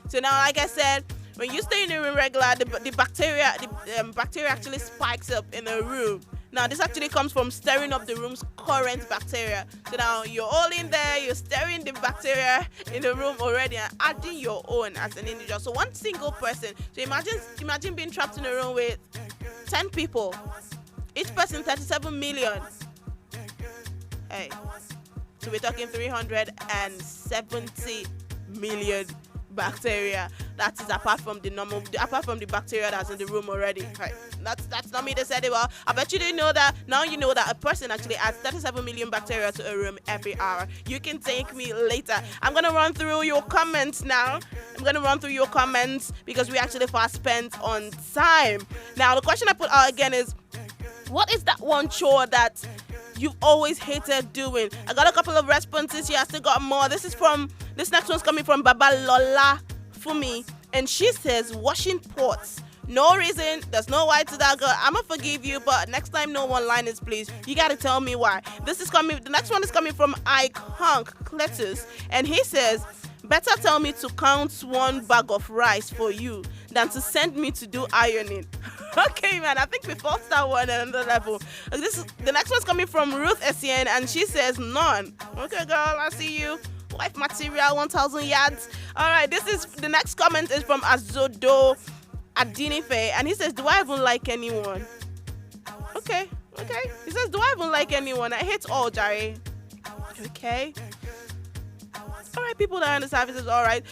So now, like I said, when you stay in a room regular, the bacteria actually spikes up in a room. Now, this actually comes from stirring up the room's current bacteria. So now you're all in there, you're stirring the bacteria in the room already and adding your own as an individual. So one single person. So imagine being trapped in a room with 10 people. Each person 37 million. Hey. So we're talking 370 million bacteria. That is apart from the bacteria that's in the room already. Right. That's not me that said it. Well, I bet you didn't know that. Now you know that a person actually adds 37 million bacteria to a room every hour. You can thank me later. I'm gonna run through your comments now. Because we actually fast spent on time. Now the question I put out again is, what is that one chore that you've always hated doing? I got a couple of responses here. I still got more. This next one's coming from Baba Lola Fumi, and she says washing pots. No reason. There's no why to that, girl. I'ma forgive you, but next time no one-liners, please. You gotta tell me why. The next one is coming from Ike Hunk Cletus, and he says, better tell me to count one bag of rice for you than to send me to do ironing. Okay, man, I think we forced that one at another level. The next one's coming from Ruth Essien, and she says none. Okay, girl, I see you. Wife material, 1,000 yards. All right, the next comment is from Azodo Adinife, and he says, do I even like anyone? Okay. He says, do I even like anyone? I hate all, Jare. Okay. All right, people that are in the services, all right.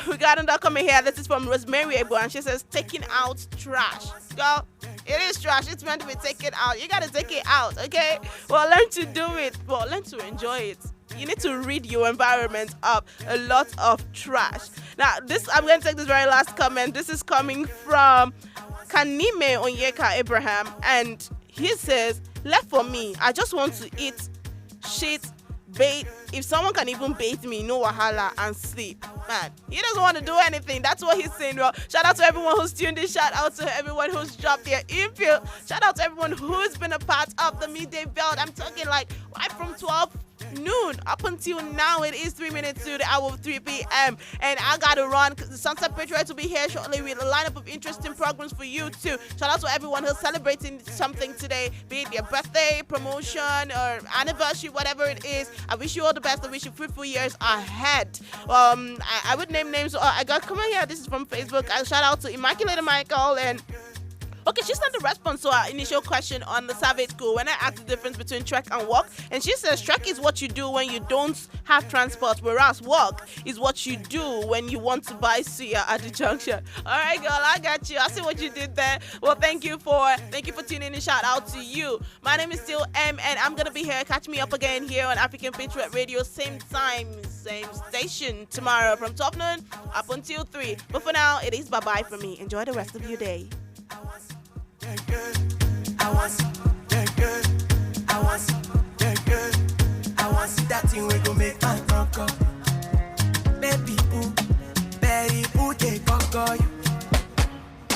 We got another comment here. This is from Rosemary Ebo, and she says, taking out trash. Girl, it is trash. It's meant to be taken out. You got to take it out, okay? Well, learn to do it. Well, learn to enjoy it. You need to read your environment up. A lot of trash. Now, I'm going to take this very last comment. This is coming from Kanime Onyeka Abraham, and he says, left for me. I just want to eat shit, bait. If someone can even bait me, no wahala, and sleep. Man, he doesn't want to do anything. That's what he's saying. Well, shout out to everyone who's tuned in. Shout out to everyone who's dropped their input. Shout out to everyone who's been a part of the midday belt. I'm talking like right from 12 noon up until now. It is 3 minutes to the hour of 3 p.m. and I gotta run because the Sunset Patriots will be here shortly with a lineup of interesting programs for you too. Shout out to everyone who's celebrating something today, be it their birthday, promotion, or anniversary, whatever it is. I wish you all the best. I wish you fruitful years ahead. I would name names. I got come on here. This is from Facebook. I shout out to Immaculate Michael and. Okay, she sent a response to our initial question on the Savage School when I asked the difference between trek and walk. And she says trek is what you do when you don't have transport, whereas walk is what you do when you want to buy suya at the junction. All right, girl, I got you. I see what you did there. Well, thank you for tuning in. Shout out to you. My name is still M, and I'm gonna be here. Catch me up again here on African Patriot Radio, same time, same station tomorrow from 12 noon up until 3. But for now, it is bye-bye for me. Enjoy the rest of your day. I want that thing we go make my conquer. Baby boo, they conquer you.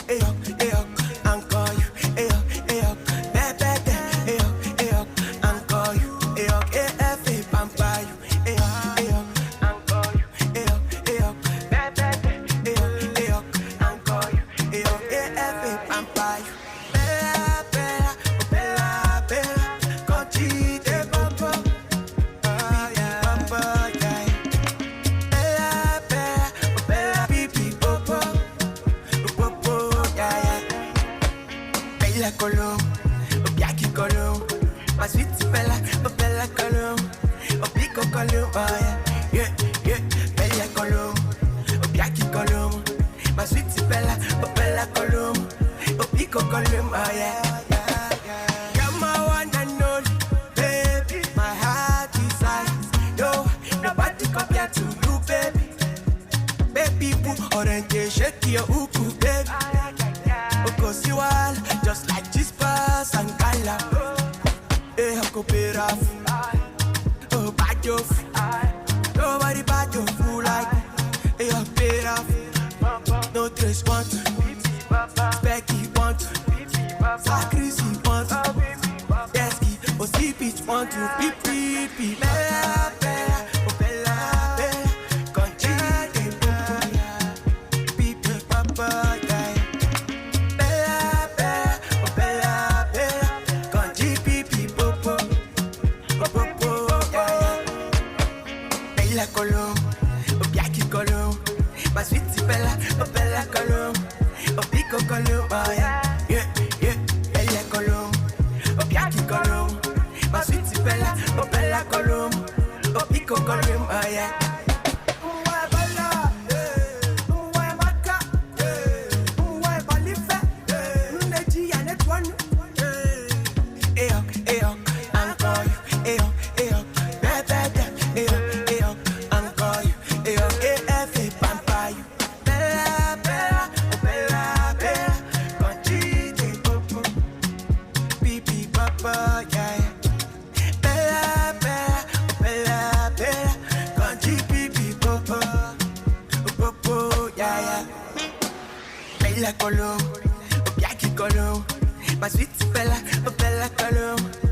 Ayo, anchor you. Ayo, baby, ayo, anchor you. Ayo, AFA pamper you. Ayo, anchor you. Ayo, baby, ayo, anchor you. Ayo, AFA pamper you. Column, Obiaki column, my sweet Bella, Bella column, Obico column, oh yeah, Bella column, Obiaki column, my sweet Bella, Bella column, Obico column, oh yeah. You're my one and only, baby, my heart desires, no, nobody compare to you, baby. Baby boo, orange, shake your uku, baby. Because you are just like Chispas and Gala. Go pay off. Oh, bad off. Nobody bad off. Like, pay off. No trace want. Becky want. Sacrisi want. Desky. Osi Beach want to beep. Conchi Bella Colo, Obiaki Colo, my sweet Bella, Bella Colo.